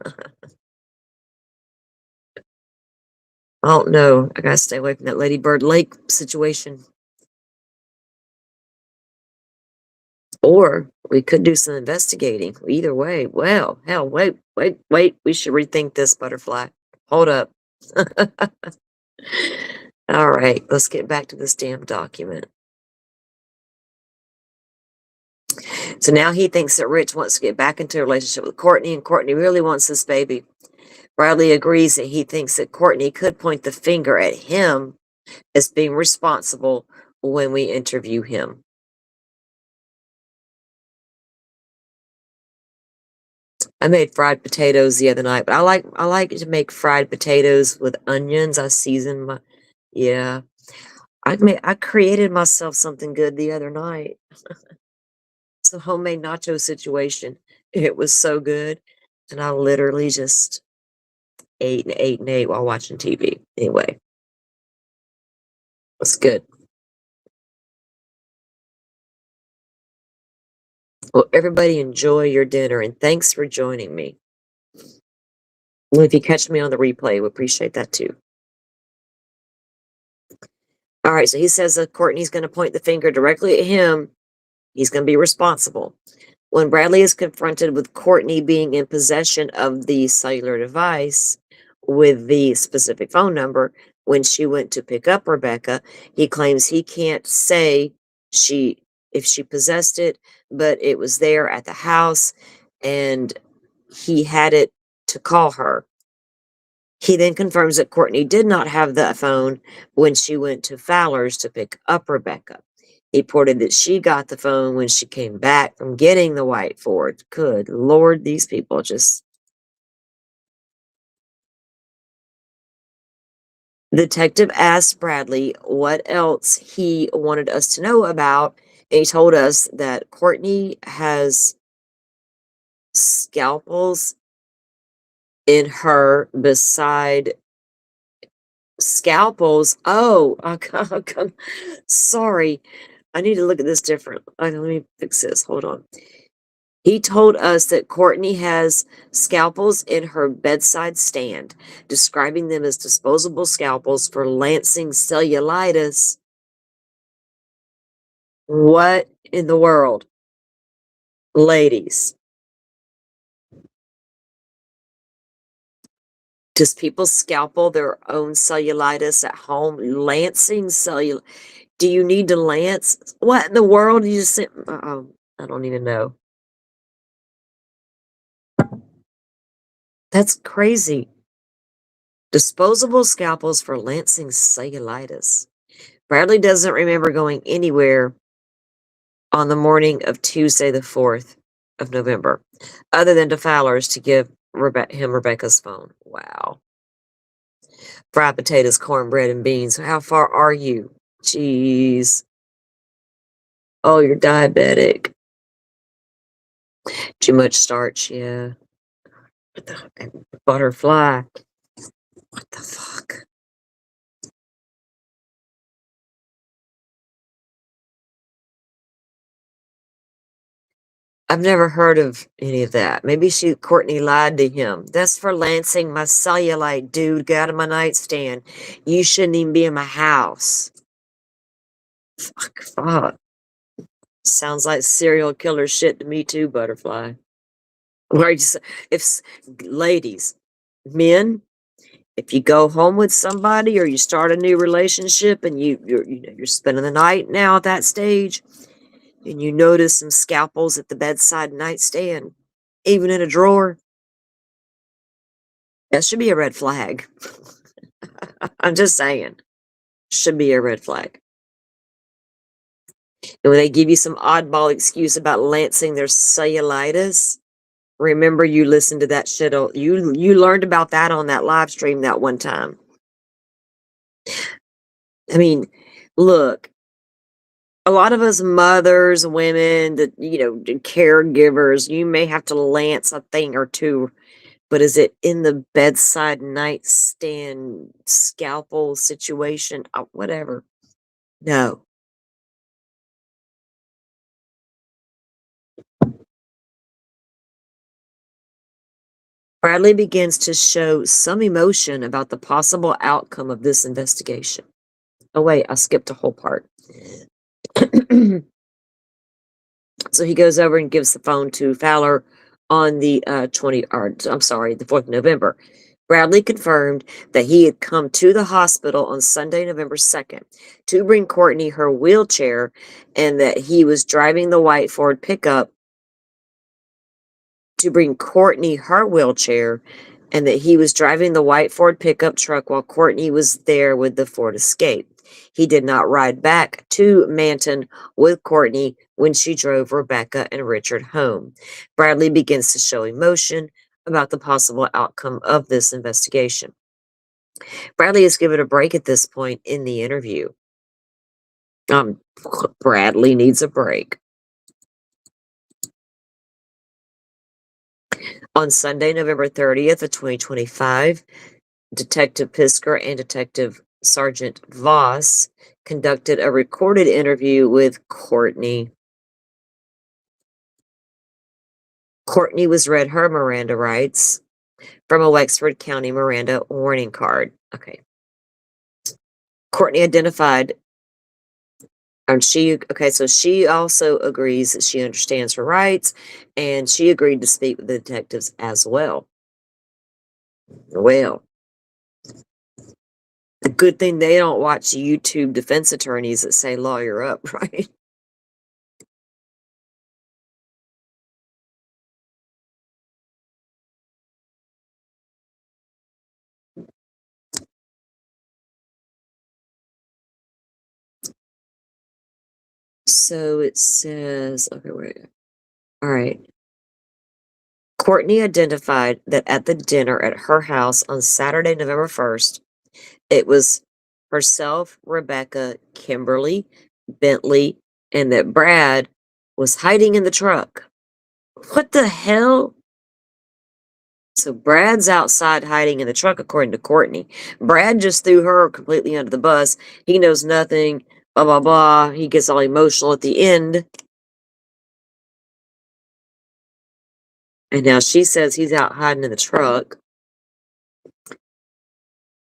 I don't know. I gotta stay away from that Lady Bird Lake situation. Or we could do some investigating. Either way. Well, hell, wait. We should rethink this, Butterfly. Hold up. All right, let's get back to this damn document. So now he thinks that Rich wants to get back into a relationship with Courtney, and Courtney really wants this baby. Bradley agrees that he thinks that Courtney could point the finger at him as being responsible when we interview him. I made fried potatoes the other night, but I like to make fried potatoes with onions. I season my yeah. I created myself something good the other night. It's a homemade nacho situation. It was so good, and I literally just ate and ate and ate while watching TV. Anyway, it's good. Well, everybody enjoy your dinner and thanks for joining me. Well, if you catch me on the replay, we appreciate that too. All right, so he says that Courtney's going to point the finger directly at him. He's going to be responsible. When Bradley is confronted with Courtney being in possession of the cellular device with the specific phone number when she went to pick up Rebecca, he claims he can't say she if she possessed it, but it was there at the house and he had it to call her. He then confirms that Courtney did not have the phone when she went to Fowler's to pick up Rebecca. He reported that she got the phone when she came back from getting the white Ford. Good Lord, these people just. The detective asked Bradley what else he wanted us to know about, and he told us that Courtney has scalpels in her beside scalpels. Oh, sorry. I need to look at this different. Let me fix this. Hold on. He told us that Courtney has scalpels in her bedside stand, describing them as disposable scalpels for lancing cellulitis. What in the world? Ladies, does people scalpel their own cellulitis at home? Lancing cellul. Do you need to lance? What in the world? You just said, I don't even know. That's crazy. Disposable scalpels for lancing cellulitis. Bradley doesn't remember going anywhere on the morning of Tuesday, the 4th of November, other than to Fowler's to give him Rebecca's phone. Wow. Fried potatoes, cornbread, and beans. How far are you? Jeez. Oh, you're diabetic. Too much starch, yeah. What the butterfly? What the fuck? I've never heard of any of that. Maybe Courtney lied to him. That's for lancing my cellulite, dude. Get out of my nightstand. You shouldn't even be in my house. Fuck. Sounds like serial killer shit to me too, butterfly. Where you if ladies, men, if you go home with somebody or you start a new relationship and you're spending the night now at that stage and you notice some scalpels at the bedside nightstand, even in a drawer, that should be a red flag. I'm just saying. Should be a red flag. And when they give you some oddball excuse about lancing their cellulitis, remember you listened to that shit. You learned about that on that live stream that one time. I mean, look, a lot of us mothers, women, that caregivers, you may have to lance a thing or two, but is it in the bedside nightstand scalpel situation? Whatever. No. Bradley begins to show some emotion about the possible outcome of this investigation. Oh, wait, I skipped a whole part. So he goes over and gives the phone to Fowler on the the 4th of November. Bradley confirmed that he had come to the hospital on Sunday, November 2nd, to bring Courtney her wheelchair and that he was driving the white Ford pickup to bring Courtney her wheelchair and that he was driving the white Ford pickup truck while Courtney was there with the Ford Escape. He did not ride back to Manton with Courtney when she drove Rebecca and Richard home. Bradley begins to show emotion about the possible outcome of this investigation. Bradley is given a break at this point in the interview. Bradley needs a break. On Sunday, November 30th of 2025, Detective Pisker and Detective Sergeant Voss conducted a recorded interview with Courtney. Courtney was read her Miranda rights from a Wexford County Miranda warning card. Okay. Courtney identified, so she also agrees that she understands her rights, and she agreed to speak with the detectives as well. Well, the good thing they don't watch YouTube defense attorneys that say lawyer up, right? So it says, okay, wait. All right. Courtney identified that at the dinner at her house on Saturday, November 1st, it was herself, Rebecca, Kimberly, Bentley, and that Brad was hiding in the truck. What the hell? So Brad's outside hiding in the truck, according to Courtney. Brad just threw her completely under the bus. He knows nothing, blah, blah, blah. He gets all emotional at the end. And now she says he's out hiding in the truck.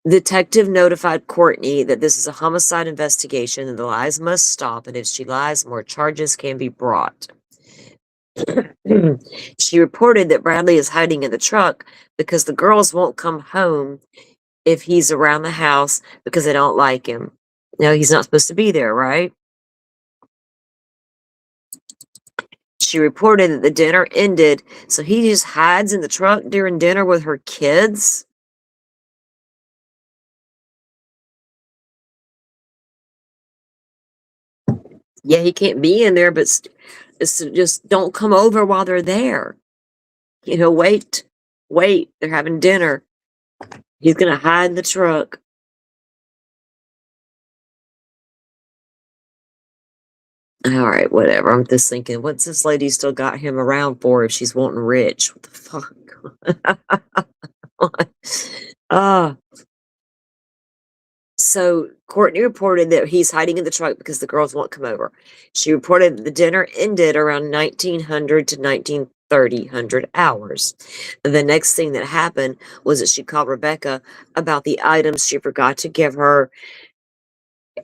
Detective notified Courtney that this is a homicide investigation and the lies must stop, and if she lies, more charges can be brought. She reported that Bradley is hiding in the truck because the girls won't come home if he's around the house because they don't like him. No, he's not supposed to be there, right? She reported that the dinner ended, so he just hides in the truck during dinner with her kids. Yeah, he can't be in there, but just don't come over while they're there. Wait, they're having dinner. He's gonna hide in the truck. All right, whatever. I'm just thinking, what's this lady still got him around for if she's wanting rich? What the fuck? Ah. So Courtney reported that he's hiding in the truck because the girls won't come over. She reported that the dinner ended around 1900 to 1930 hours. And the next thing that happened was that she called Rebecca about the items she forgot to give her,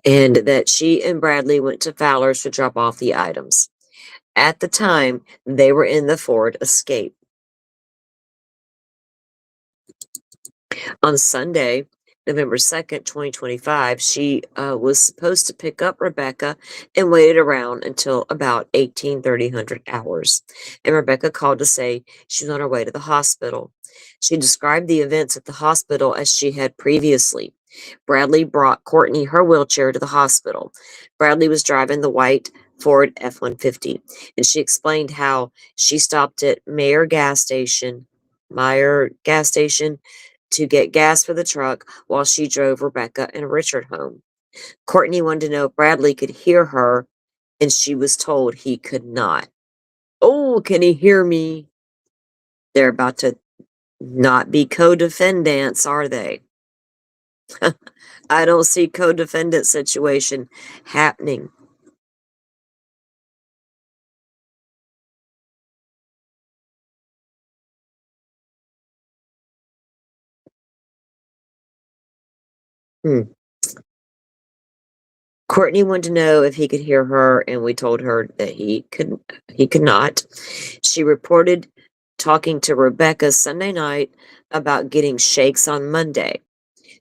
and that she and Bradley went to Fowler's to drop off the items. At the time, they were in the Ford Escape. On Sunday, November 2nd, 2025, she was supposed to pick up Rebecca and waited around until about 18:30 hours. And Rebecca called to say she was on her way to the hospital. She described the events at the hospital as she had previously. Bradley brought Courtney her wheelchair to the hospital. Bradley was driving the white Ford F-150, and she explained how she stopped at Meyer gas station to get gas for the truck while she drove Rebecca and Richard home. Courtney wanted to know if Bradley could hear her, and she was told he could not. Oh, can he hear me? They're about to not be co-defendants, are they? I don't see co-defendant situation happening. Hmm. Courtney wanted to know if he could hear her, and we told her that he could not. She reported talking to Rebecca Sunday night about getting shakes on Monday.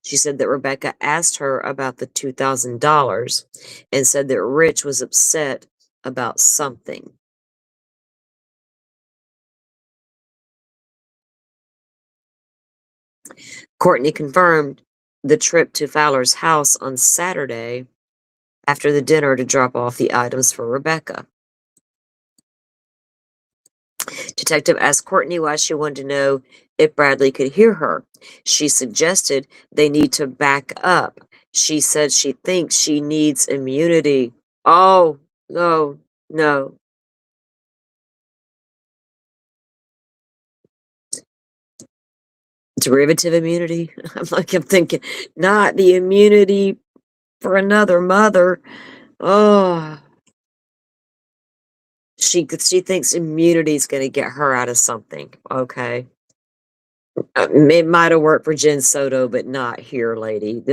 She said that Rebecca asked her about the $2,000 and said that Rich was upset about something. Courtney confirmed the trip to Fowler's house on Saturday after the dinner to drop off the items for Rebecca. Detective asked Courtney why she wanted to know if Bradley could hear her. She suggested they need to back up. She said she thinks she needs immunity. Oh, no, no. Derivative immunity? I'm thinking, not the immunity for another mother. Oh, She thinks immunity is going to get her out of something. Okay. It might have worked for Jen Soto, but not here, lady.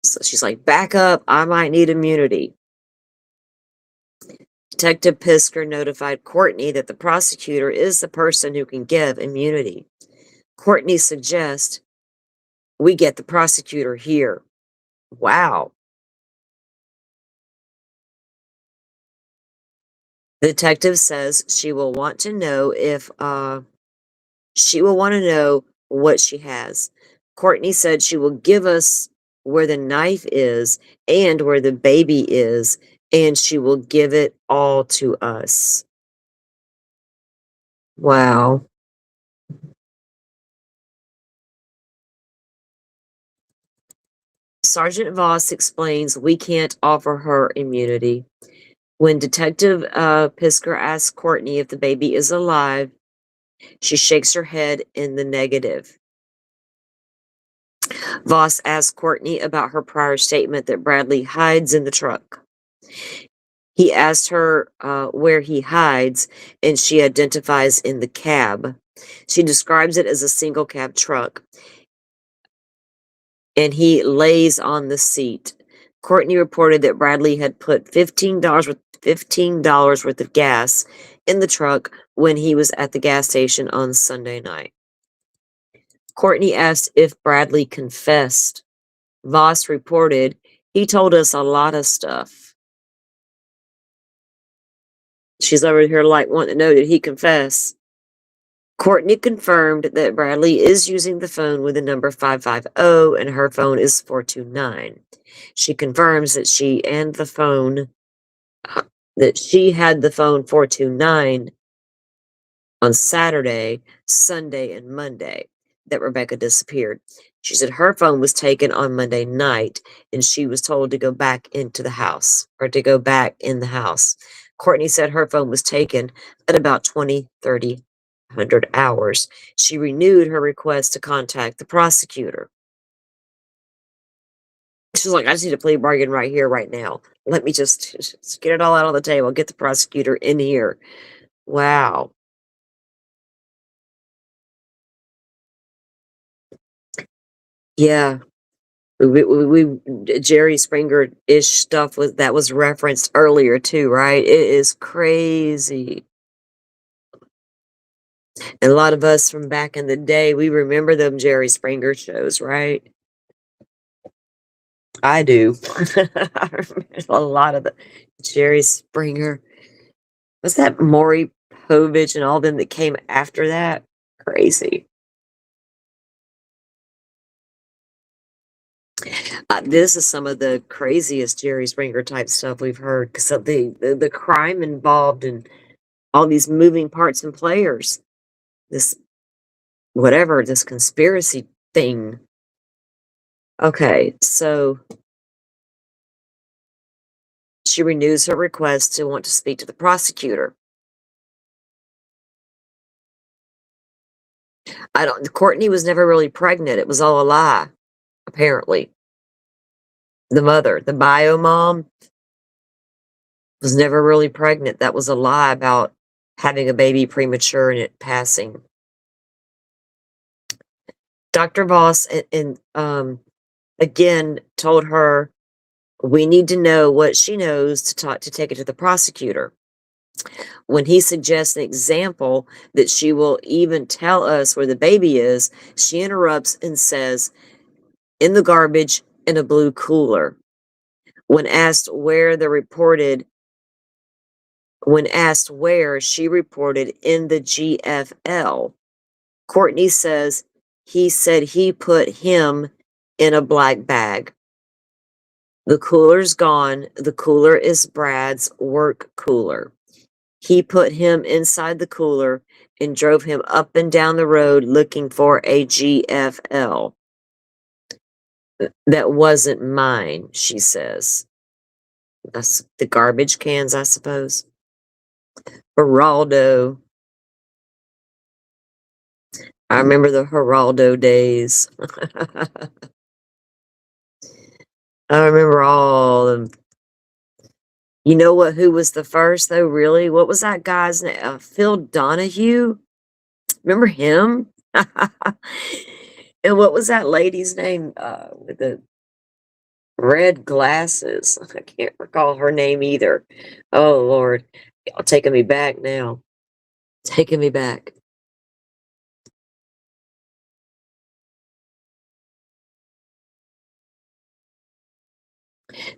So she's like, back up. I might need immunity. Detective Pisker notified Courtney that the prosecutor is the person who can give immunity. Courtney suggests we get the prosecutor here. Wow. The detective says she will want to know what she has. Courtney said she will give us where the knife is and where the baby is, and she will give it all to us. Wow. Sergeant Voss explains we can't offer her immunity. When Detective Pisker asks Courtney if the baby is alive, she shakes her head in the negative. Voss asks Courtney about her prior statement that Bradley hides in the truck. He asked her where he hides, and she identifies in the cab. She describes it as a single cab truck, and he lays on the seat. Courtney reported that Bradley had put $15 worth of gas in the truck when he was at the gas station on Sunday night. Courtney asked if Bradley confessed. Voss reported, he told us a lot of stuff. She's over here like wanting to know, did he confess? Courtney confirmed that Bradley is using the phone with the number 550 and her phone is 429. She confirms that she had the phone 429 on Saturday, Sunday, and Monday that Rebecca disappeared. She said her phone was taken on Monday night and she was told to go back into the house or to go back in the house. Courtney said her phone was taken at about 100 hours. She renewed her request to contact the prosecutor. She's like, I just need a plea bargain right here, right now. Let me just get it all out on the table. Get the prosecutor in here. Wow. Yeah. Jerry Springer-ish stuff was referenced earlier too, right? It is crazy. And a lot of us from back in the day, we remember them Jerry Springer shows, right? I do. I remember a lot of the Jerry Springer. Was that Maury Povich and all them that came after that? Crazy. This is some of the craziest Jerry Springer type stuff we've heard because of the crime involved and all these moving parts and players. This this conspiracy thing. Okay, so she renews her request to want to speak to the prosecutor. Courtney was never really pregnant. It was all a lie, apparently. The mother, the bio mom, was never really pregnant. That was a lie about having a baby premature and it passing. Dr. Voss again told her we need to know what she knows to take it to the prosecutor. When he suggests an example that she will even tell us where the baby is, she interrupts and says, in the garbage in a blue cooler. When asked where, she reported in the GFL. Courtney says he said he put him in a black bag. The cooler's gone. The cooler is Brad's work cooler. He put him inside the cooler and drove him up and down the road looking for a GFL. That wasn't mine, she says. That's the garbage cans, I suppose. Geraldo. I remember the Geraldo days. I remember all of You know what? Who was the first though? Really? What was that guy's name? Phil Donahue. Remember him? And what was that lady's name? With the red glasses. I can't recall her name either. Oh Lord, y'all taking me back now. Taking me back.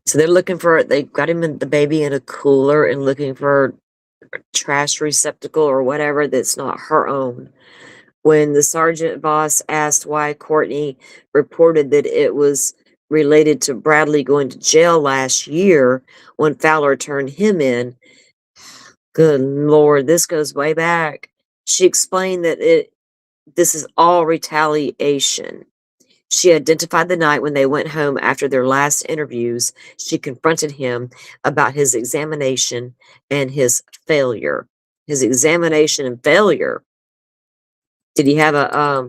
So they're looking for. They got him in the baby in a cooler and looking for a trash receptacle or whatever that's not her own. When the sergeant boss asked why Courtney reported that it was related to Bradley going to jail last year when Fowler turned him in, good Lord, this goes way back. She explained that this is all retaliation. She identified the night when they went home after their last interviews. She confronted him about his examination and his failure. His examination and failure. Did he have a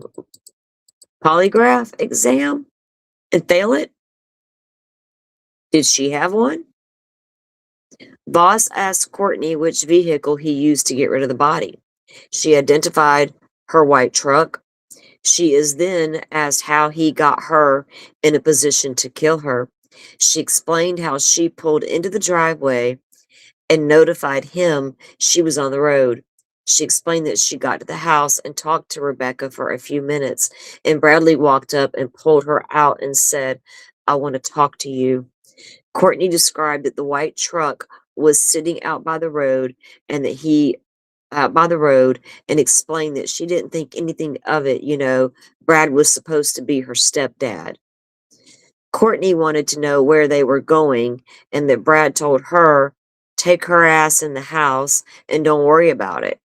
polygraph exam and fail it? Did she have one? Voss asked Courtney which vehicle he used to get rid of the body. She identified her white truck. She is then asked how he got her in a position to kill her. She explained how she pulled into the driveway and notified him she was on the road. She explained that she got to the house and talked to Rebecca for a few minutes, and Bradley walked up and pulled her out and said, "I want to talk to you." Courtney described that the white truck was sitting out by the road and that he out by the road and explained that she didn't think anything of it. Brad was supposed to be her stepdad. Courtney wanted to know where they were going and that Brad told her, "Take her ass in the house and don't worry about it."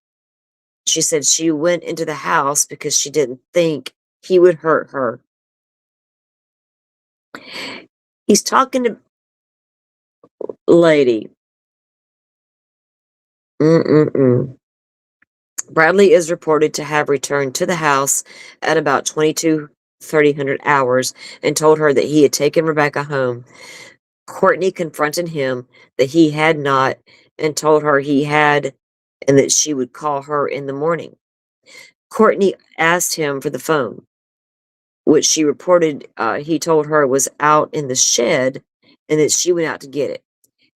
She said she went into the house because she didn't think he would hurt her. He's talking to lady. Mm-mm-mm. Bradley is reported to have returned to the house at about 22:30 hours and told her that he had taken Rebecca home. Courtney confronted him that he had not and told her he had and that she would call her in the morning. Courtney asked him for the phone, which she reported he told her was out in the shed and that she went out to get it.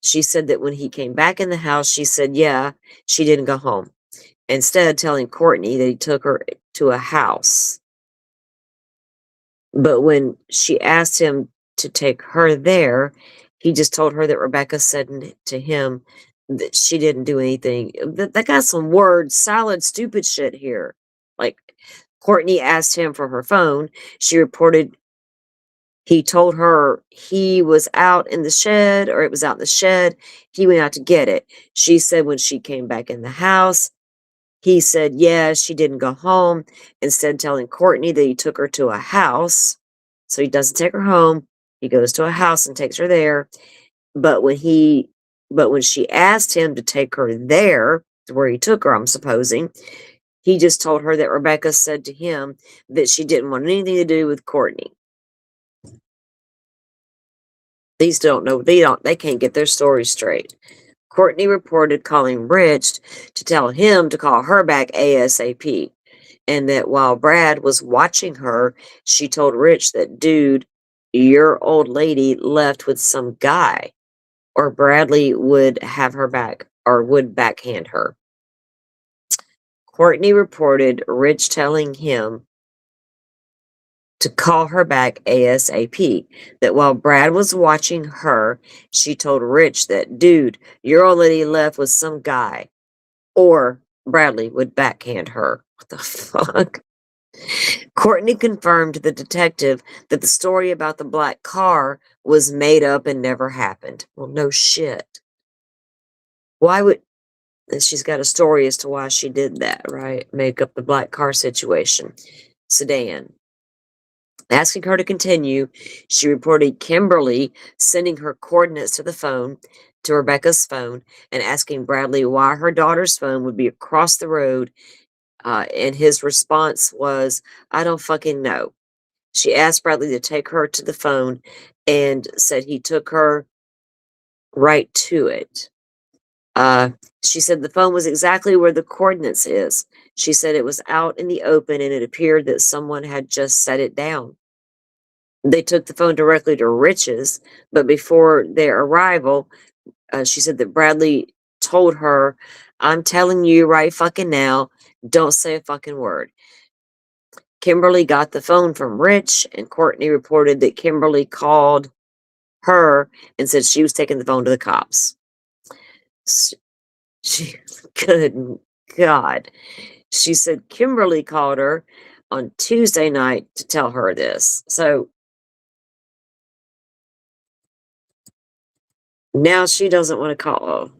She said that when he came back in the house, she said, yeah, she didn't go home. Instead, telling Courtney that he took her to a house. But when she asked him to take her there, he just told her that Rebecca said to him that she didn't do anything. That got some word salad, stupid shit here. Like, Courtney asked him for her phone. She reported he told her he was out in the shed, or it was out in the shed. He went out to get it. She said when she came back in the house, he said, yeah, she didn't go home, instead telling Courtney that he took her to a house. So he doesn't take her home. He goes to a house and takes her there. But when she asked him to take her there, to where he took her, I'm supposing, he just told her that Rebecca said to him that she didn't want anything to do with Courtney. These don't know, they can't get their story straight. Courtney reported calling Rich to tell him to call her back ASAP. And that while Brad was watching her, she told Rich that, dude, your old lady left with some guy, or Bradley would have her back or would backhand her. Courtney reported Rich telling him to call her back ASAP. That while Brad was watching her, she told Rich that, dude, your old lady left with some guy, or Bradley would backhand her. What the fuck? Courtney confirmed to the detective that the story about the black car was made up and never happened. Well, no shit. Why would... And she's got a story as to why she did that, right? Make up the black car situation. Sedan. Asking her to continue, she reported Kimberly sending her coordinates to Rebecca's phone, and asking Bradley why her daughter's phone would be across the road. And his response was, I don't fucking know. She asked Bradley to take her to the phone and said he took her right to it. She said the phone was exactly where the coordinates is. She said it was out in the open and it appeared that someone had just set it down. They took the phone directly to Rich's, but before their arrival, she said that Bradley told her, "I'm telling you right fucking now, don't say a fucking word." Kimberly got the phone from Rich, and Courtney reported that Kimberly called her and said she was taking the phone to the cops. She, good God. She said Kimberly called her on Tuesday night to tell her this. So now she doesn't want to call.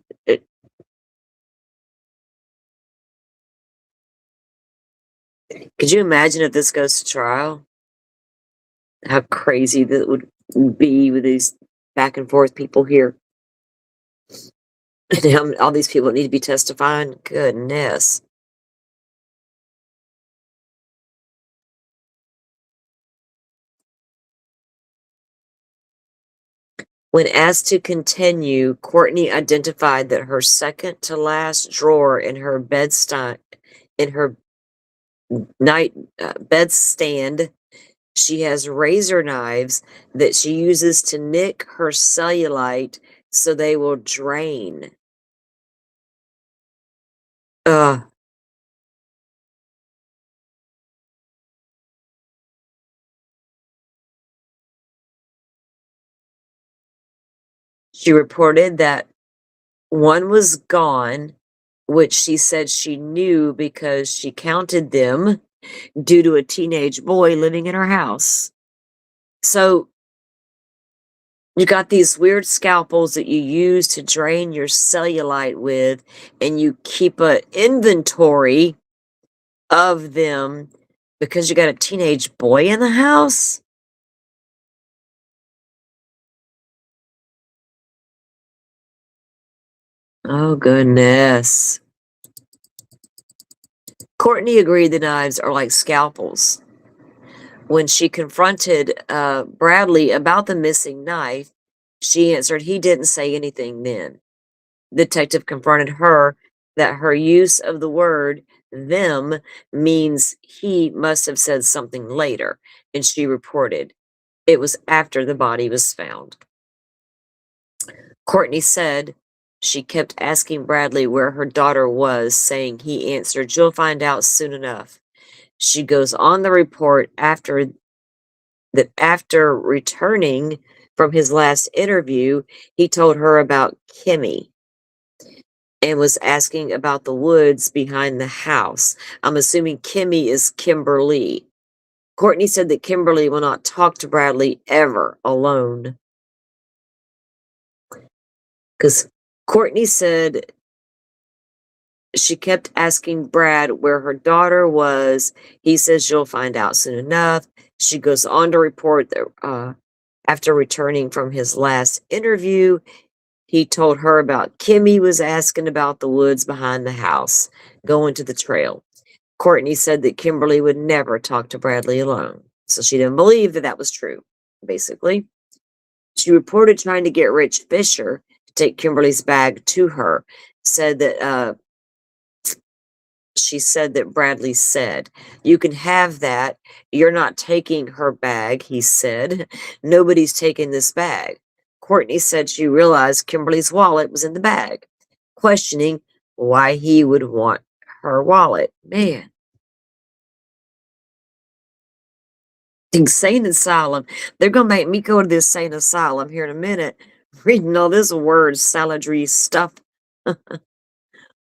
Could you imagine if this goes to trial? How crazy that would be with these back and forth people here. And all these people need to be testifying. Goodness. When asked to continue, Courtney identified that her second to last drawer in her in her night bedstand, she has razor knives that she uses to nick her cellulite so they will drain. Uh, she reported that one was gone, which she said she knew because she counted them due to a teenage boy living in her house. So you got these weird scalpels that you use to drain your cellulite with, and you keep an inventory of them because you got a teenage boy in the house? Oh, goodness. Courtney agreed the knives are like scalpels. When she confronted Bradley about the missing knife, she answered he didn't say anything then. The detective confronted her that her use of the word them means he must have said something later, and she reported it was after the body was found. Courtney said she kept asking Bradley where her daughter was, saying he answered, "You'll find out soon enough." She goes on the report after returning from his last interview, he told her about Kimmy and was asking about the woods behind the house. I'm assuming Kimmy is Kimberly. Courtney said that Kimberly will not talk to Bradley ever alone. Because Courtney said she kept asking Brad where her daughter was. He says you'll find out soon enough. She goes on to report that after returning from his last interview, he told her about Kimmy was asking about the woods behind the house, going to the trail. Courtney said that Kimberly would never talk to Bradley alone. So she didn't believe that that was true, basically. She reported trying to get Rich Fisher to take Kimberly's bag to her. Said that she said that Bradley said, "You can have that. You're not taking her bag," he said. "Nobody's taking this bag." Courtney said she realized Kimberly's wallet was in the bag, questioning why he would want her wallet. Man, insane asylum. They're going to make me go to this insane asylum here in a minute, reading all this word saladry stuff.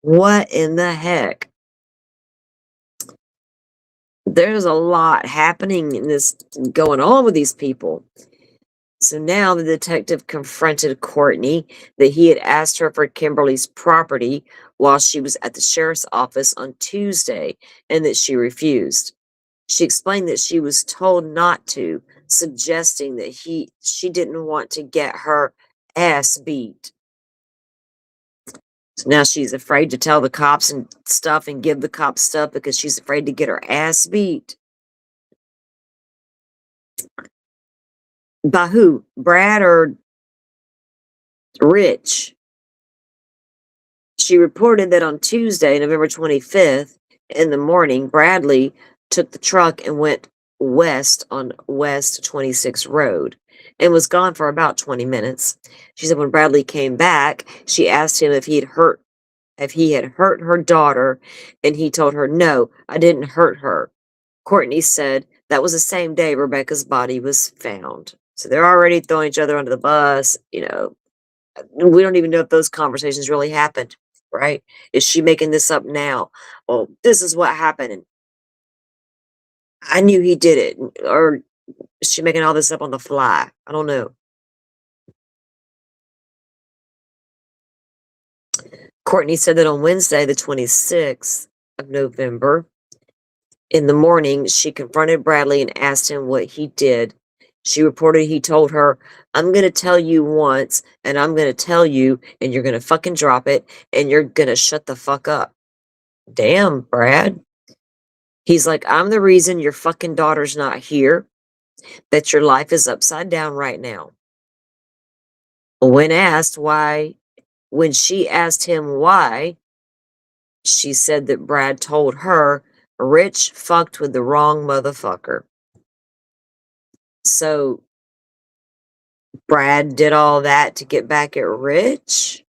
What in the heck? There's a lot happening in this going on with these people. So now the detective confronted Courtney that he had asked her for Kimberly's property while she was at the sheriff's office on Tuesday and that she refused. She explained that she was told not to, suggesting that she didn't want to get her ass beat. So now she's afraid to tell the cops and stuff and give the cops stuff because she's afraid to get her ass beat. By who? Brad or Rich. She reported that on Tuesday, November 25th, in the morning, Bradley took the truck and went west on West 26th Road and was gone for about 20 minutes. She said when Bradley came back, she asked him if he had hurt her daughter, and he told her, "No, I didn't hurt her." Courtney said that was the same day Rebecca's body was found. So they're already throwing each other under the bus. We don't even know if those conversations really happened, right? Is she making this up now? Well, this is what happened, and I knew he did it. Or is she making all this up on the fly? I don't know. Courtney said that on Wednesday, the 26th of November, in the morning, she confronted Bradley and asked him what he did. She reported he told her, "I'm going to tell you once, and I'm going to tell you, and you're going to fucking drop it, and you're going to shut the fuck up." Damn, Brad. He's like, "I'm the reason your fucking daughter's not here, that your life is upside down right now." When asked why, when she asked him why, she said that Brad told her, "Rich fucked with the wrong motherfucker." So Brad did all that to get back at Rich?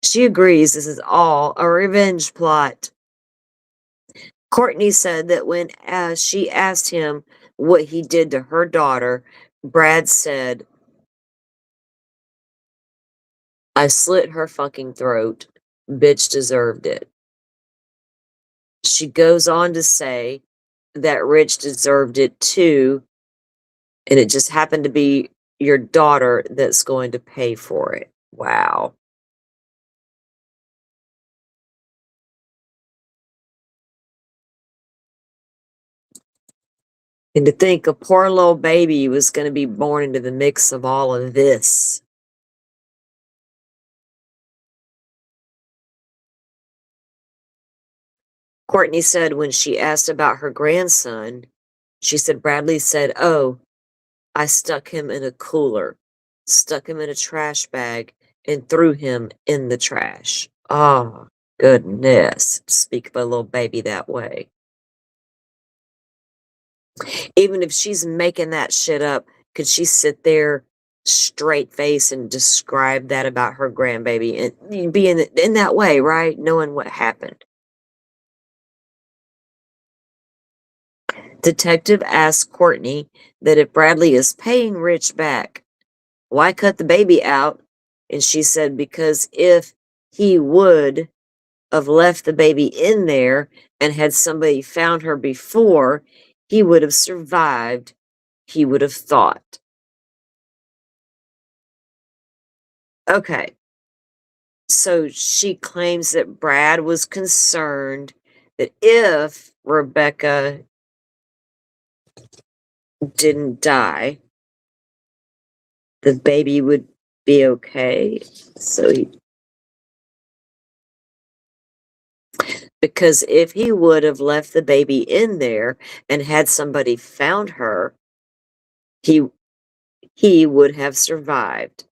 She agrees this is all a revenge plot. Courtney said that when she asked him what he did to her daughter, Brad said, "I slit her fucking throat. Bitch deserved it." She goes on to say that Rich deserved it too, and it just happened to be your daughter that's going to pay for it. Wow. And to think a poor little baby was going to be born into the mix of all of this. Courtney said when she asked about her grandson, she said Bradley said, "Oh, I stuck him in a cooler, stuck him in a trash bag, and threw him in the trash." Oh, goodness. Speak of a little baby that way. Even if she's making that shit up, could she sit there straight face and describe that about her grandbaby and be in that way, right? Knowing what happened. Detective asked Courtney that if Bradley is paying Rich back, why cut the baby out? And she said because if he would have left the baby in there and had somebody found her before, he would have survived, he would have thought. Okay, so she claims that Brad was concerned that if Rebecca didn't die, the baby would be okay. So because if he would have left the baby in there and had somebody found her, he would have survived.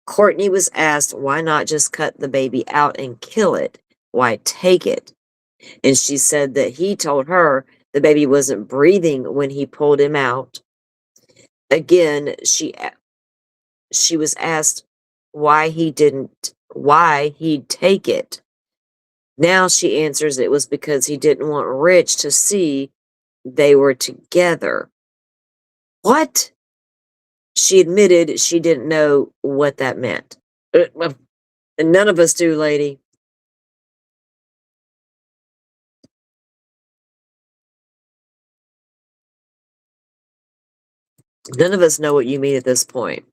Courtney was asked why not just cut the baby out and kill it? Why take it? And she said that he told her the baby wasn't breathing when he pulled him out. Again, she was asked why he'd take it. Now she answers it was because he didn't want Rich to see they were together. What? She admitted she didn't know what that meant. Well, and none of us do, lady. None of us know what you mean at this point.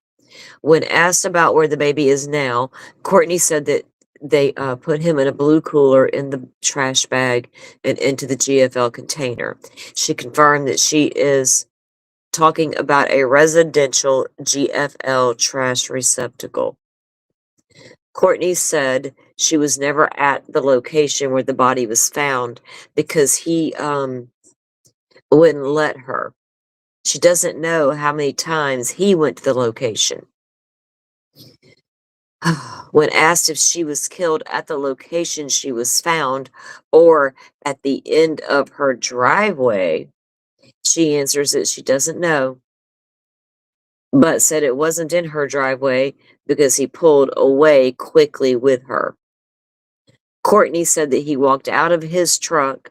When asked about where the baby is now, Courtney said that they put him in a blue cooler in the trash bag and into the GFL container. She confirmed that she is talking about a residential GFL trash receptacle. Courtney said she was never at the location where the body was found because he wouldn't let her. She doesn't know how many times he went to the location. When asked if she was killed at the location she was found or at the end of her driveway, she answers that she doesn't know, but said it wasn't in her driveway because he pulled away quickly with her. Courtney said that he walked out of his truck.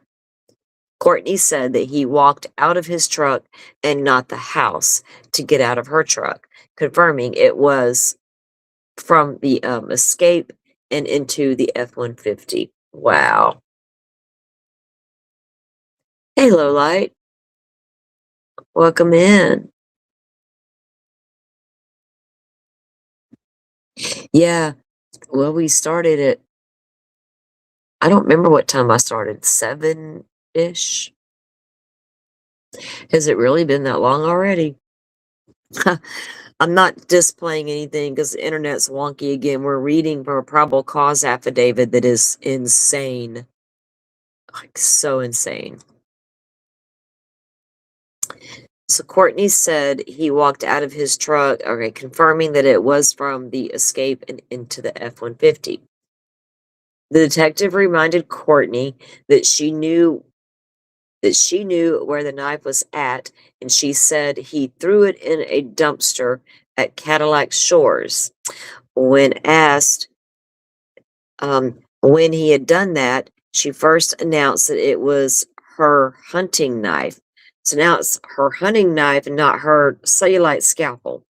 Courtney said that he walked out of his truck and not the house to get out of her truck, confirming it was from the escape and into the F-150. Wow. Hey, Lowlight. Welcome in. Yeah. Well, we started at, I don't remember what time I started, 7-ish. Has it really been that long already? I'm not displaying anything because the internet's wonky again. We're reading from a probable cause affidavit that is insane. Like, so insane. So Courtney said he walked out of his truck, okay, confirming that it was from the escape and into the F-150. The detective reminded Courtney that she knew where the knife was at, and she said he threw it in a dumpster at Cadillac Shores. When asked when he had done that, she first announced that it was her hunting knife. So now it's her hunting knife and not her cellulite scalpel.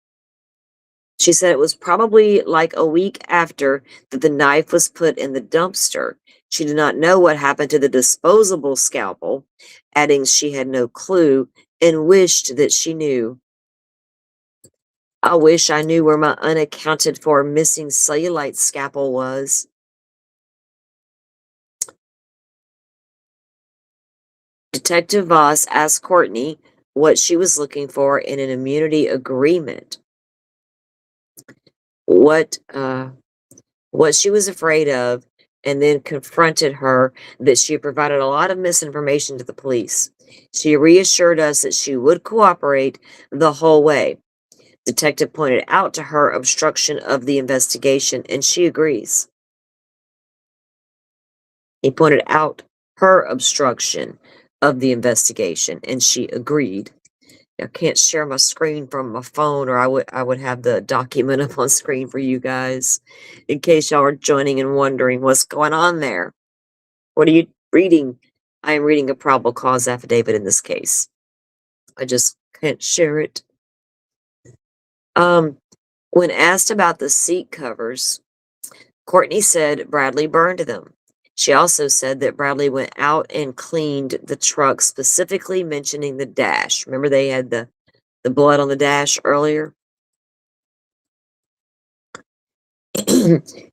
She said it was probably like a week after that the knife was put in the dumpster. She did not know what happened to the disposable scalpel, adding she had no clue and wished that she knew. I wish I knew where my unaccounted for missing cellulite scalpel was. Detective Voss asked Courtney what she was looking for in an immunity agreement. What she was afraid of, and then confronted her that she had provided a lot of misinformation to the police. She reassured us that she would cooperate the whole way. Detective pointed out to her obstruction of the investigation, and she agrees. He pointed out her obstruction of the investigation, and she agreed. I can't share my screen from my phone, or I would have the document up on screen for you guys, in case y'all are joining and wondering what's going on there. What are you reading? I am reading a probable cause affidavit in this case. I just can't share it. When asked about the seat covers, Courtney said Bradley burned them. She also said that Bradley went out and cleaned the truck, specifically mentioning the dash. Remember they had the blood on the dash earlier?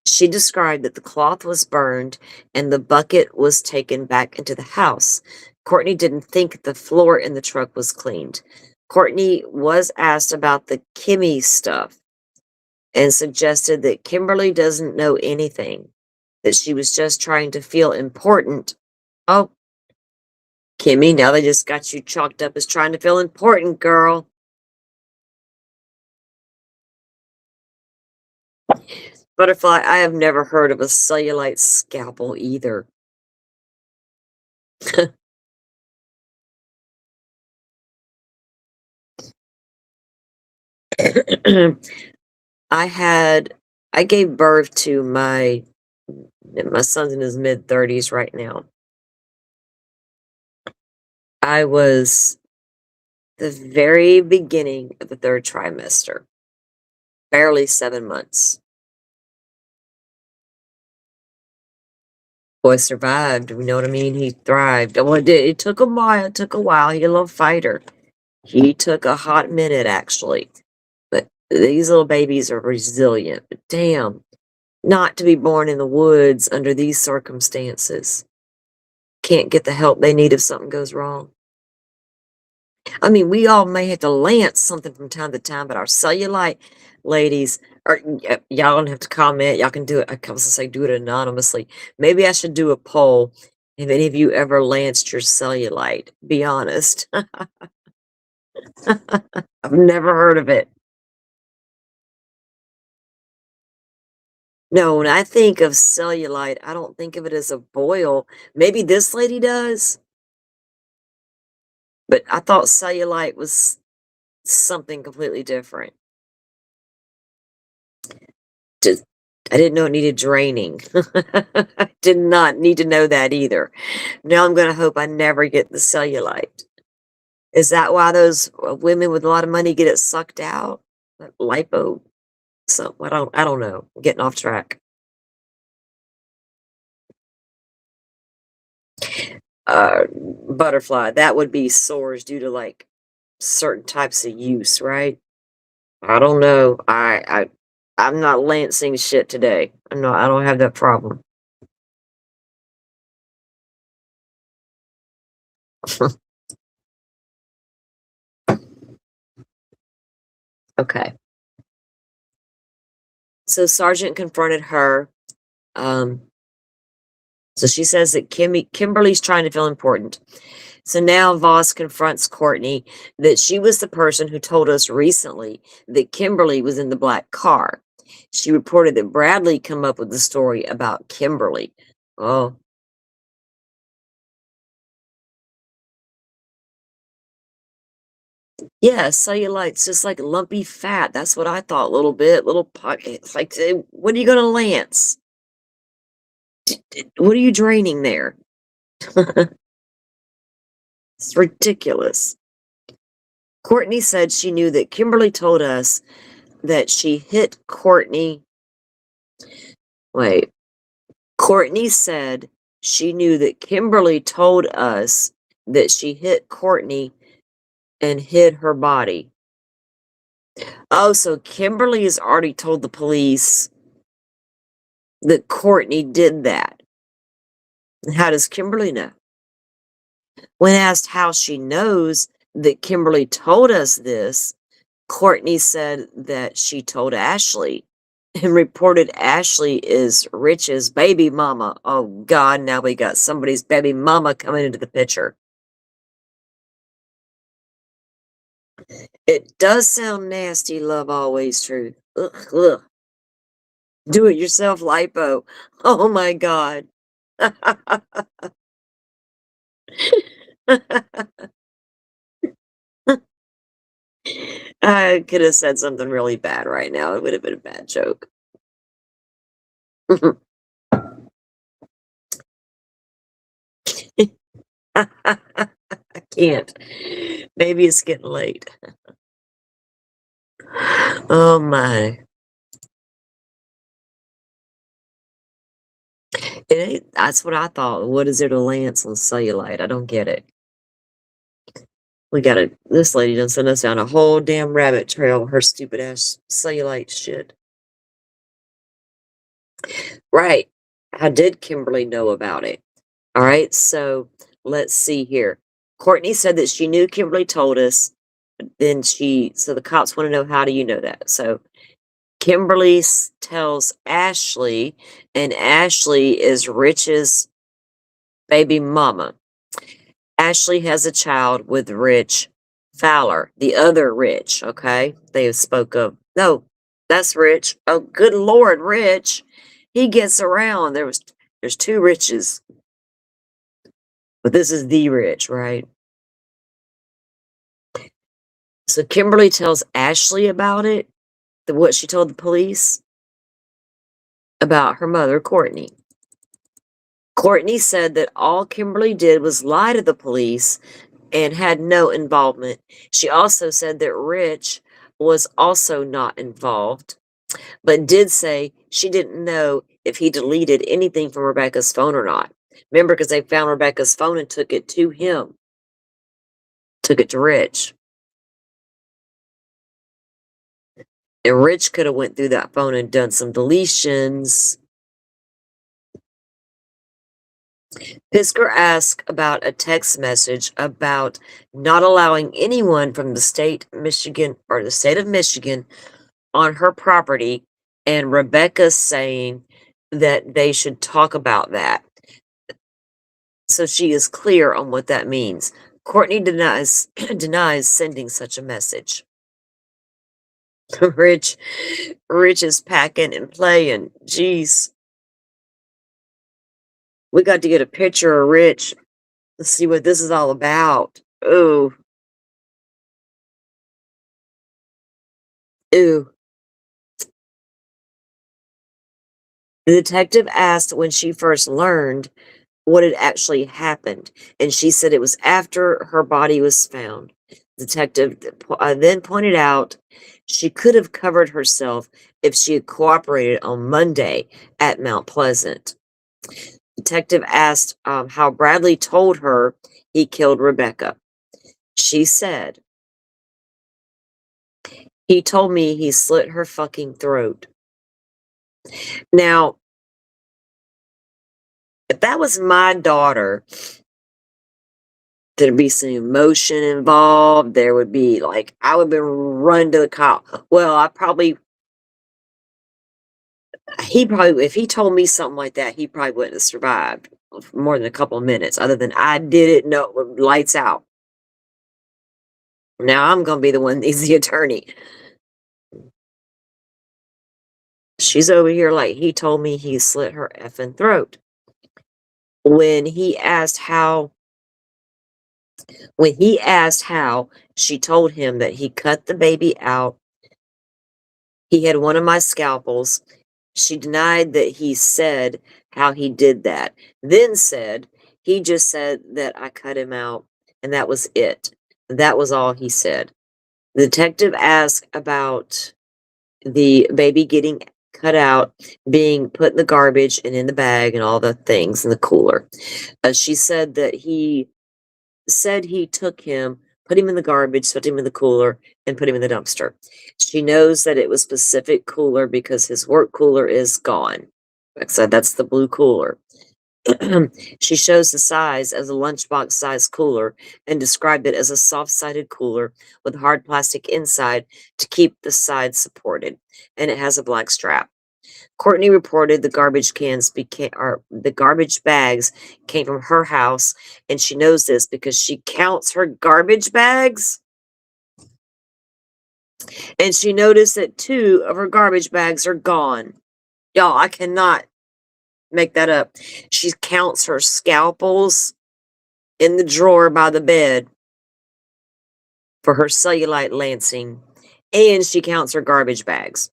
She described that the cloth was burned and the bucket was taken back into the house. Courtney didn't think the floor in the truck was cleaned. Courtney was asked about the Kimmy stuff and suggested that Kimberly doesn't know anything, that she was just trying to feel important. Oh, Kimmy, now they just got you chalked up as trying to feel important, girl. Butterfly, I have never heard of a cellulite scalpel either. I gave birth to my son's in his mid-30s right now. I was the very beginning of the 3rd trimester, barely 7 months. Boy survived, you know what I mean? He thrived. Well, it took a while. It took a while. He a little fighter. He took a hot minute, actually. But these little babies are resilient. But damn, not to be born in the woods under these circumstances. Can't get the help they need if something goes wrong. I mean, we all may have to lance something from time to time, but our cellulite ladies, or y'all don't have to comment. Y'all can do it. I was gonna say do it anonymously. Maybe I should do a poll. Have any of you ever lanced your cellulite? Be honest. I've never heard of it. No, when I think of cellulite, I don't think of it as a boil. Maybe this lady does, but I thought cellulite was something completely different. Just, I didn't know it needed draining. I did not need to know that either. Now I'm going to hope I never get the cellulite. Is that why those women with a lot of money get it sucked out? That lipo. So I don't know. I'm getting off track. Butterfly. That would be sores due to like certain types of use, right? I don't know. I'm not lancing shit today. I don't have that problem. Okay. So Sergeant confronted her. Um, so she says that Kimberly's trying to feel important. So now Voss confronts Courtney that she was the person who told us recently that Kimberly was in the black car. She reported that Bradley come up with the story about Kimberly. Oh, yeah, cellulite's just like lumpy fat. That's what I thought. Little bit, little pocket. Like, what are you gonna lance? What are you draining there? It's ridiculous. Courtney said she knew that Kimberly told us that she hit Courtney. Wait. Courtney said she knew that Kimberly told us that she hit Courtney and hid her body. Oh, so Kimberly has already told the police that Courtney did that. And how does Kimberly know? When asked how she knows that Kimberly told us this, Courtney said that she told Ashley and reported Ashley is Rich's baby mama. Oh God, now we got somebody's baby mama coming into the picture. It does sound nasty, love always true. Ugh, ugh. Do it yourself lipo. Oh my God. I could have said something really bad right now. It would have been a bad joke. I can't. Maybe it's getting late. Oh my. It ain't, that's what I thought. What is there to lance on cellulite? I don't get it. This lady done sent us down a whole damn rabbit trail with her stupid ass cellulite shit. Right. How did Kimberly know about it? All right. So let's see here. Courtney said that she knew Kimberly told us. So the cops want to know, how do you know that? So Kimberly tells Ashley, and Ashley is Rich's baby mama. Ashley has a child with Rich Fowler, the other Rich, okay? They spoke of, no, that's Rich. Oh, good Lord, Rich. He gets around. There's two Riches, but this is the Rich, right? So Kimberly tells Ashley about it, what she told the police about her mother, Courtney. Courtney said that all Kimberly did was lie to the police and had no involvement. She also said that Rich was also not involved, but did say she didn't know if he deleted anything from Rebecca's phone or not. Remember, because they found Rebecca's phone and took it to him, took it to Rich. And Rich could have went through that phone and done some deletions. Pisker asked about a text message about not allowing anyone from the state Michigan or the state of Michigan on her property, and Rebecca saying that they should talk about that. So she is clear on what that means. Courtney denies denies sending such a message. Rich Rich is packing and playing. Jeez. We got to get a picture of Rich. Let's see what this is all about. Ooh. Ooh. The detective asked when she first learned what had actually happened, and she said it was after her body was found. Detective then pointed out she could have covered herself if she had cooperated on Monday at Mount Pleasant. Detective asked how Bradley told her he killed Rebecca. She said, he told me he slit her fucking throat. Now, if that was my daughter, there'd be some emotion involved. There would be like, I would be run to the cop. Well, if he told me something like that, he probably wouldn't have survived more than a couple of minutes, other than I did it, no, lights out. Now I'm going to be the one that needs the attorney. She's over here like, he told me he slit her effing throat. When he asked how, she told him that he cut the baby out. He had one of my scalpels. She denied that he said how he did that. Then said, he just said that I cut him out, and that was it. That was all he said. The detective asked about the baby getting cut out, being put in the garbage and in the bag and all the things in the cooler. She said that he took him, put him in the garbage, put him in the cooler, and put him in the dumpster. She knows that it was specific cooler because his work cooler is gone. Like I said, that's the blue cooler. She shows the size as a lunchbox size cooler and described it as a soft-sided cooler with hard plastic inside to keep the sides supported, and it has a black strap. Courtney reported the garbage bags came from her house, and she knows this because she counts her garbage bags. And she noticed that 2 of her garbage bags are gone. Y'all, I cannot make that up. She counts her scalpels in the drawer by the bed for her cellulite lancing, and she counts her garbage bags.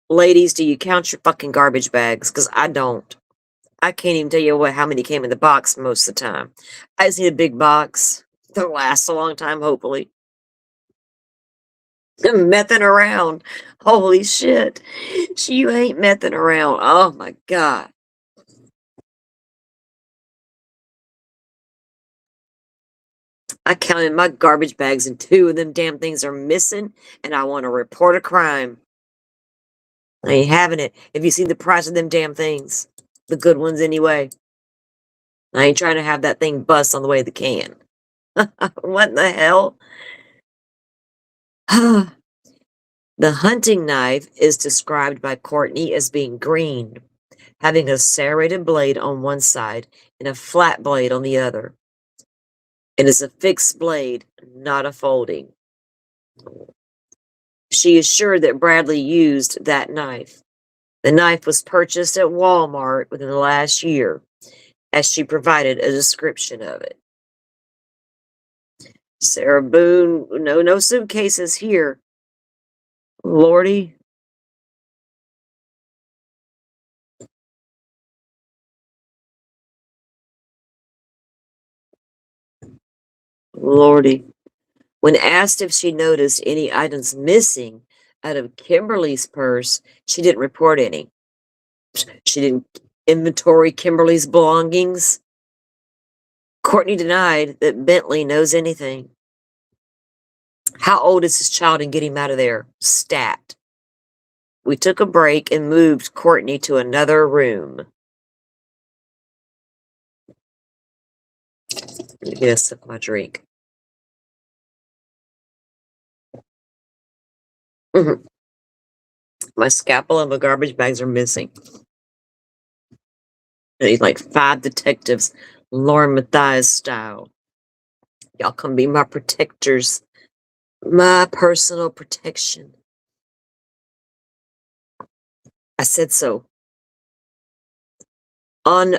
Ladies, do you count your fucking garbage bags? Because I don't. I can't even tell you how many came in the box most of the time. I just need a big box that lasts a long time, hopefully. I'm messing around. Holy shit. You ain't messing around. Oh my God. I counted my garbage bags and 2 of them damn things are missing, and I want to report a crime. I ain't having it. If you see the price of them damn things, the good ones anyway, I ain't trying to have that thing bust on the way to the can. What in the hell? The hunting knife is described by Courtney as being green, having a serrated blade on one side and a flat blade on the other. It is a fixed blade, not a folding. She is sure that Bradley used that knife. The knife was purchased at Walmart within the last year, as she provided a description of it. Sarah Boone, no suitcases here. Lordy. Lordy. When asked if she noticed any items missing out of Kimberly's purse, she didn't report any. She didn't inventory Kimberly's belongings. Courtney denied that Bentley knows anything. How old is this child and get him out of there? Stat. We took a break and moved Courtney to another room. Get a sip of my drink. My scalpel and my garbage bags are missing. I need like 5 detectives, Lauren Matthias style. Y'all come be my protectors. My personal protection. I said so. On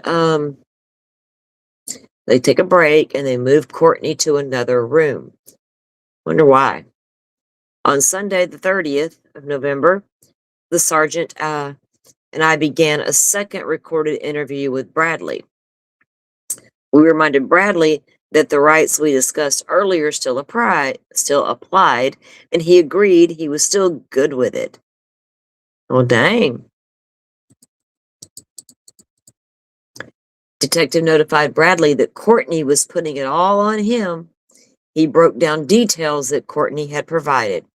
They take a break and they move Courtney to another room. Wonder why. On Sunday, the 30th of November, the sergeant and I began a second recorded interview with Bradley. We reminded Bradley that the rights we discussed earlier still applied, and he agreed he was still good with it. Oh, dang. Detective notified Bradley that Courtney was putting it all on him. He broke down details that Courtney had provided.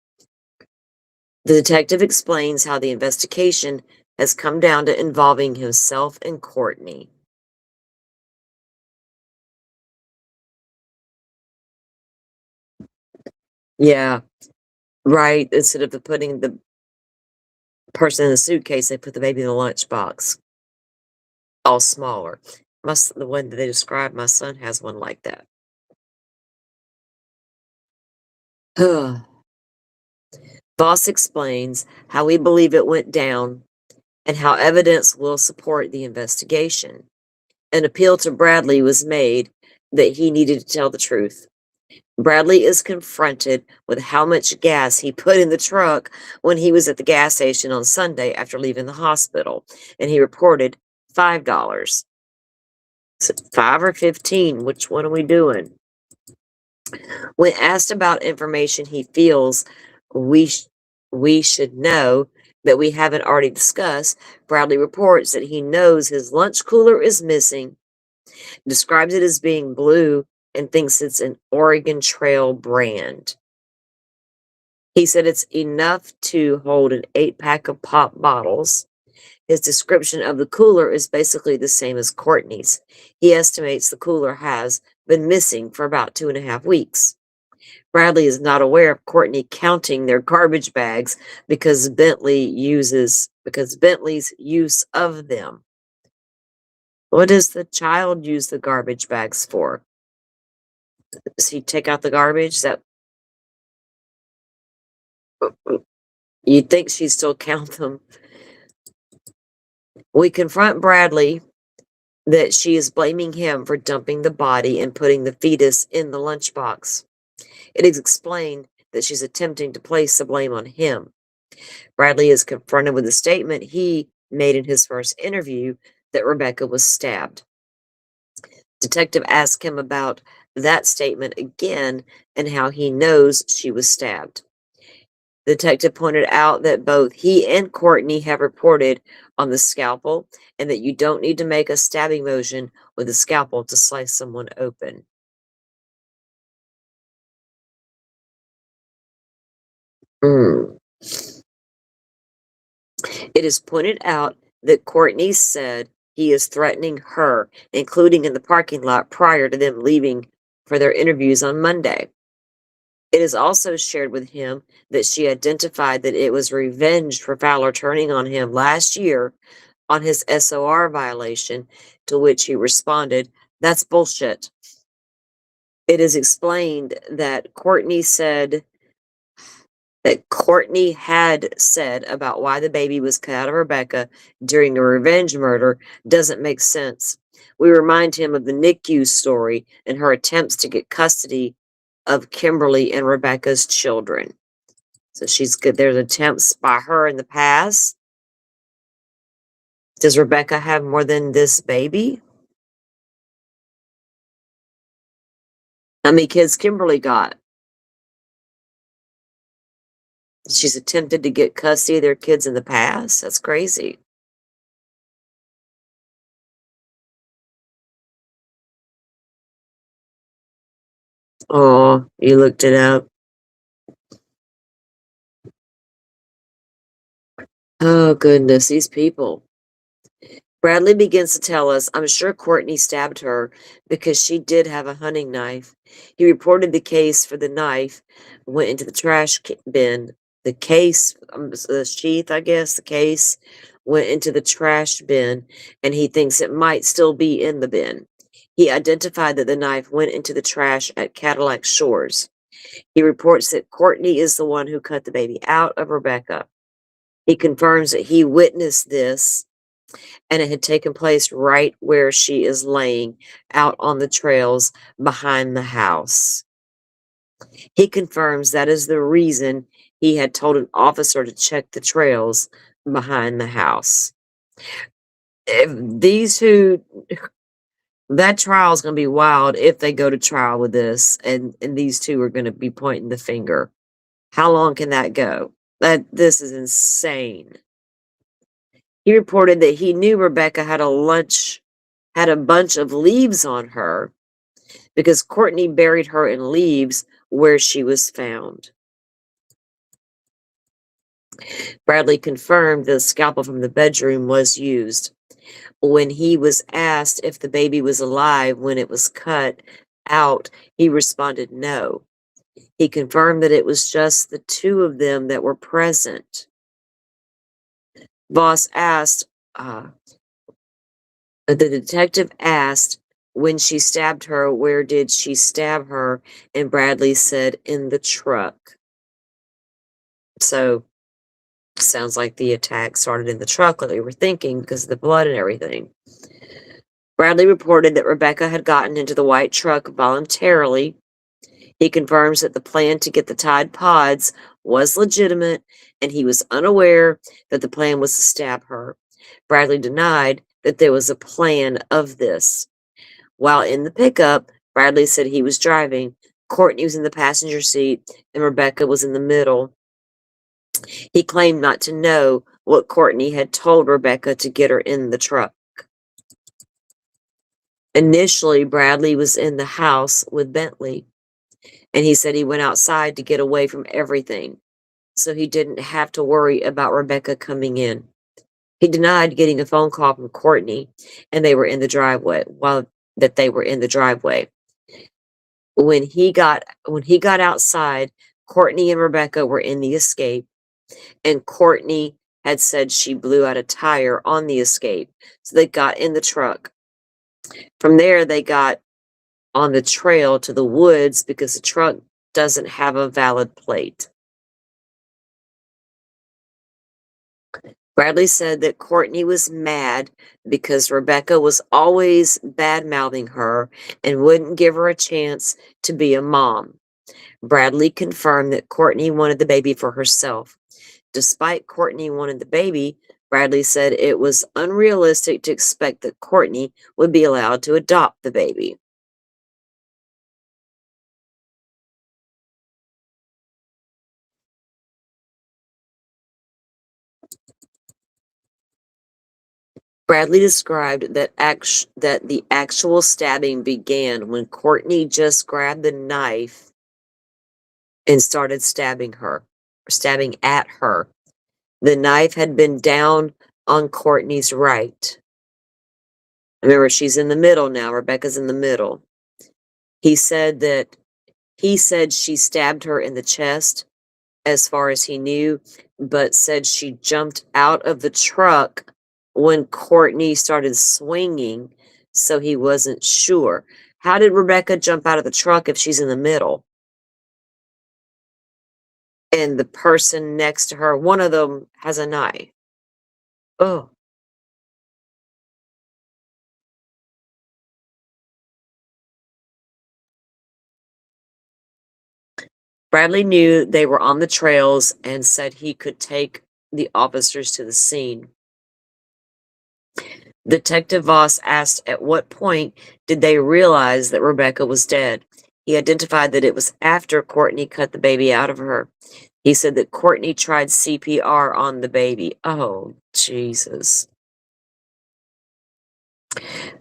The detective explains how the investigation has come down to involving himself and Courtney. Yeah, right. Instead of putting the person in the suitcase, they put the baby in the lunchbox, all smaller. The one that they described, my son has one like that. Voss explains how we believe it went down and how evidence will support the investigation. An appeal to Bradley was made that he needed to tell the truth. Bradley is confronted with how much gas he put in the truck when he was at the gas station on Sunday after leaving the hospital, and he reported $5. So 5 or 15, which one are we doing? When asked about information he feels we we should know that we haven't already discussed, Bradley reports that he knows his lunch cooler is missing, describes it as being blue, and thinks it's an Oregon Trail brand. He said it's enough to hold an 8-pack of pop bottles. His description of the cooler is basically the same as Courtney's. He estimates the cooler has been missing for about 2.5 weeks. Bradley is not aware of Courtney counting their garbage bags because Bentley's use of them. What does the child use the garbage bags for? Does he take out the garbage? You'd think she'd still count them. We confront Bradley that she is blaming him for dumping the body and putting the fetus in the lunchbox. It is explained that she's attempting to place the blame on him. Bradley is confronted with a statement he made in his first interview that Rebecca was stabbed. Detective asked him about that statement again and how he knows she was stabbed. The detective pointed out that both he and Courtney have reported on the scalpel and that you don't need to make a stabbing motion with a scalpel to slice someone open. Mm. It is pointed out that Courtney said he is threatening her, including in the parking lot prior to them leaving for their interviews on Monday. It is also shared with him that she identified that it was revenge for Fowler turning on him last year on his SOR violation, to which he responded, "That's bullshit." It is explained that Courtney had said about why the baby was cut out of Rebecca during a revenge murder doesn't make sense. We remind him of the NICU story and her attempts to get custody of Kimberly and Rebecca's children. So she's good. There's attempts by her in the past. Does Rebecca have more than this baby? How many kids Kimberly got? She's attempted to get custody of their kids in the past? That's crazy. Oh, you looked it up. Oh, goodness, these people. Bradley begins to tell us, "I'm sure Courtney stabbed her because she did have a hunting knife." He reported the case for the knife, went into the trash bin. The case, the sheath, I guess, the case went into the trash bin, and he thinks it might still be in the bin. He identified that the knife went into the trash at Cadillac Shores. He reports that Courtney is the one who cut the baby out of Rebecca. He confirms that he witnessed this and it had taken place right where she is laying out on the trails behind the house. He confirms that is the reason he had told an officer to check the trails behind the house. If these two, that trial is going to be wild if they go to trial with this, and these two are going to be pointing the finger. How long can that go? This is insane. He reported that he knew Rebecca had a bunch of leaves on her because Courtney buried her in leaves where she was found. Bradley confirmed the scalpel from the bedroom was used. When he was asked if the baby was alive when it was cut out, he responded no. He confirmed that it was just the two of them that were present. Voss asked, the detective asked when she stabbed her, where did she stab her? And Bradley said, in the truck. So, sounds like the attack started in the truck, like they were thinking, because of the blood and everything. Bradley reported that Rebecca had gotten into the white truck voluntarily. He confirms that the plan to get the Tide Pods was legitimate, and he was unaware that the plan was to stab her. Bradley denied that there was a plan of this. While in the pickup, Bradley said he was driving, Courtney was in the passenger seat, and Rebecca was in the middle. He claimed not to know what Courtney had told Rebecca to get her in the truck. Initially, Bradley was in the house with Bentley, and he said he went outside to get away from everything, so he didn't have to worry about Rebecca coming in. He denied getting a phone call from Courtney, and they were in the driveway, they were in the driveway. When he got outside, Courtney and Rebecca were in the Escape, and Courtney had said she blew out a tire on the Escape, so they got in the truck. From there, they got on the trail to the woods because the truck doesn't have a valid plate. Bradley said that Courtney was mad because Rebecca was always bad-mouthing her and wouldn't give her a chance to be a mom. Bradley confirmed that Courtney wanted the baby for herself. Despite Courtney wanting the baby, Bradley said it was unrealistic to expect that Courtney would be allowed to adopt the baby. Bradley described that the actual stabbing began when Courtney just grabbed the knife and started stabbing at her. The knife had been down on Courtney's right. Remember, she's in the middle now. Rebecca's in the middle. He said she stabbed her in the chest, as far as he knew, but said she jumped out of the truck when Courtney started swinging, so he wasn't sure. How did Rebecca jump out of the truck if she's in the middle? And the person next to her, one of them has a knife. Oh. Bradley knew they were on the trails and said he could take the officers to the scene. Detective Voss asked at what point did they realize that Rebecca was dead. He identified that it was after Courtney cut the baby out of her. He said that Courtney tried CPR on the baby. Oh, Jesus.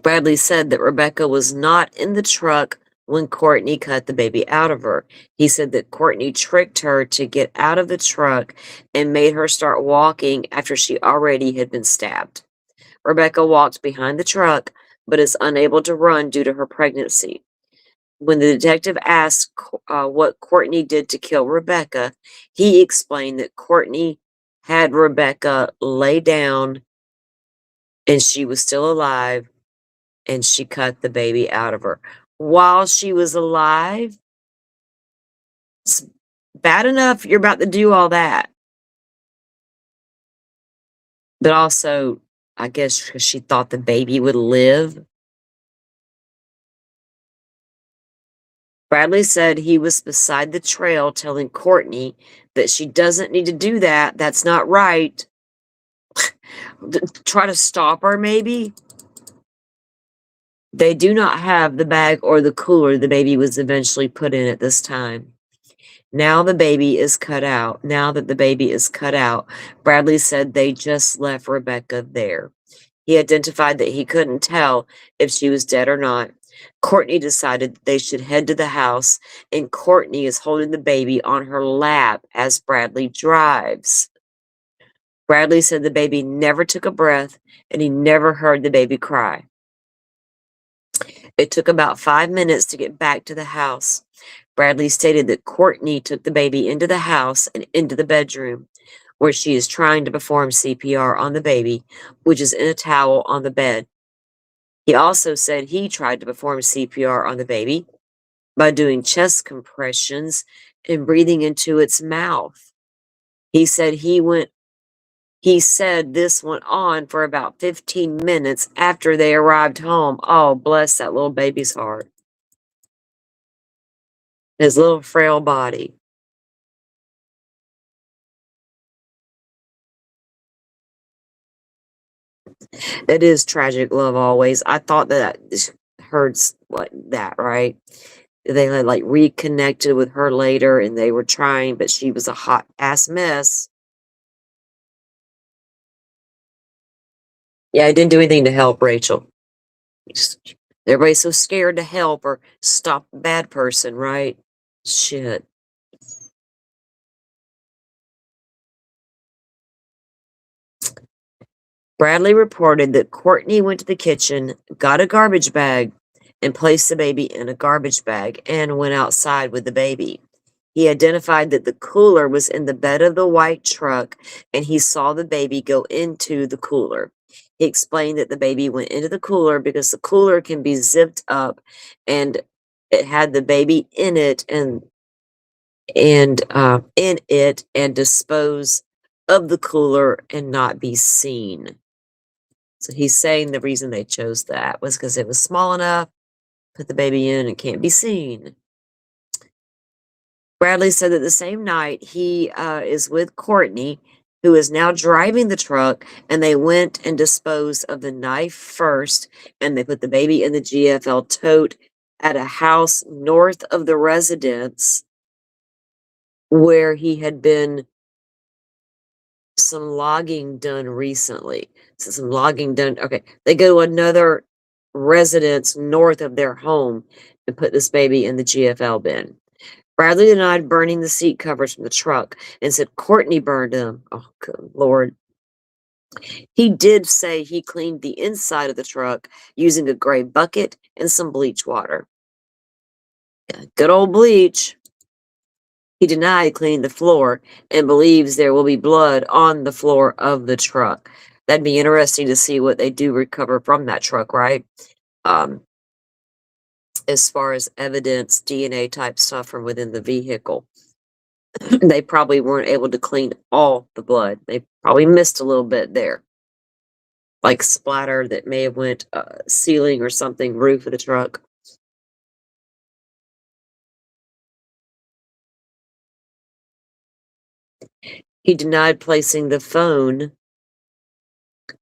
Bradley said that Rebecca was not in the truck when Courtney cut the baby out of her. He said that Courtney tricked her to get out of the truck and made her start walking after she already had been stabbed. Rebecca walked behind the truck, but is unable to run due to her pregnancy. When the detective asked what Courtney did to kill Rebecca, he explained that Courtney had Rebecca lay down and she was still alive, and she cut the baby out of her while she was alive. It's bad enough you're about to do all that. But also, I guess because she thought the baby would live. Bradley said he was beside the trail telling Courtney that she doesn't need to do that. That's not right. Try to stop her, maybe? They do not have the bag or the cooler the baby was eventually put in at this time. Now the baby is cut out. Now that the baby is cut out, Bradley said they just left Rebecca there. He identified that he couldn't tell if she was dead or not. Courtney decided they should head to the house, and Courtney is holding the baby on her lap as Bradley drives. Bradley said the baby never took a breath, and he never heard the baby cry. It took about 5 minutes to get back to the house. Bradley stated that Courtney took the baby into the house and into the bedroom, where she is trying to perform CPR on the baby, which is in a towel on the bed. He also said he tried to perform CPR on the baby by doing chest compressions and breathing into its mouth. He said this went on for about 15 minutes after they arrived home. Oh, bless that little baby's heart. His little frail body. It is tragic love always. I thought that hurts like that, right? They had like reconnected with her later and they were trying, but she was a hot ass mess. Yeah, I didn't do anything to help Rachel. Everybody's so scared to help or stop a bad person, right? Shit. Bradley reported that Courtney went to the kitchen, got a garbage bag, and placed the baby in a garbage bag and went outside with the baby. He identified that the cooler was in the bed of the white truck and he saw the baby go into the cooler. He explained that the baby went into the cooler because the cooler can be zipped up and it had the baby in it and in it and dispose of the cooler and not be seen. So he's saying the reason they chose that was because it was small enough, put the baby in, and can't be seen. Bradley said that the same night he is with Courtney, who is now driving the truck, and they went and disposed of the knife first, and they put the baby in the GFL tote at a house north of the residence where he had been some logging done recently. So some logging done. Okay. They go to another residence north of their home and put this baby in the GFL bin. Bradley denied burning the seat covers from the truck and said Courtney burned them. Oh, good Lord. He did say he cleaned the inside of the truck using a gray bucket and some bleach water. Yeah, good old bleach. He denied cleaning the floor and believes there will be blood on the floor of the truck. That'd be interesting to see what they do recover from that truck, right? As far as evidence, DNA type stuff from within the vehicle. They probably weren't able to clean all the blood. They probably missed a little bit there. Like splatter that may have went ceiling or something, roof of the truck. He denied placing the phone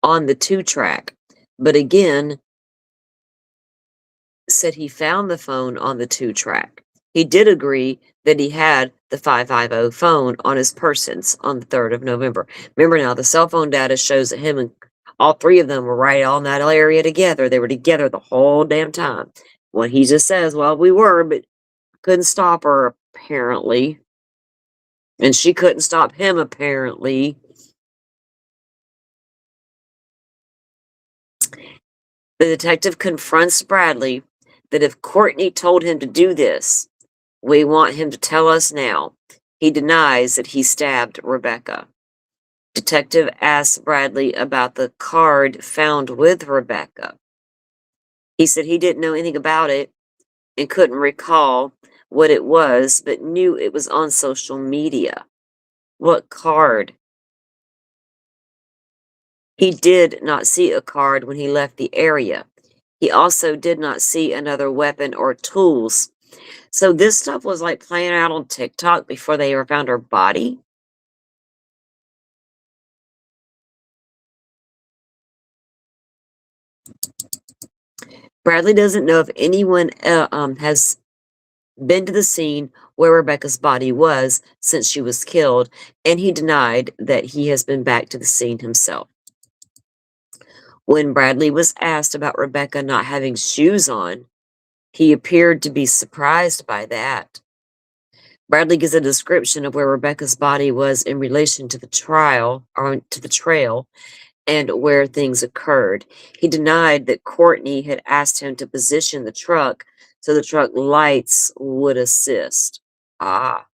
on the 2-track, but again, said he found the phone on the 2-track. He did agree that he had the 550 phone on his persons on the 3rd of November. Remember now, the cell phone data shows that him and all three of them were right on that area together. They were together the whole damn time. Well, he just says, well, we were, but couldn't stop her, apparently. And she couldn't stop him, apparently. The detective confronts Bradley that if Courtney told him to do this, we want him to tell us now. He denies that he stabbed Rebecca. Detective asks Bradley about the card found with Rebecca. He said he didn't know anything about it and couldn't recall what it was, but knew it was on social media. What card? He did not see a card when he left the area. He also did not see another weapon or tools. So this stuff was like playing out on TikTok before they ever found her body. Bradley doesn't know if anyone has been to the scene where Rebecca's body was since she was killed, and he denied that he has been back to the scene himself. When Bradley was asked about Rebecca not having shoes on, he appeared to be surprised by that. Bradley gives a description of where Rebecca's body was in relation to the trial or to the trail and where things occurred. He denied that Courtney had asked him to position the truck so the truck lights would assist. Ah.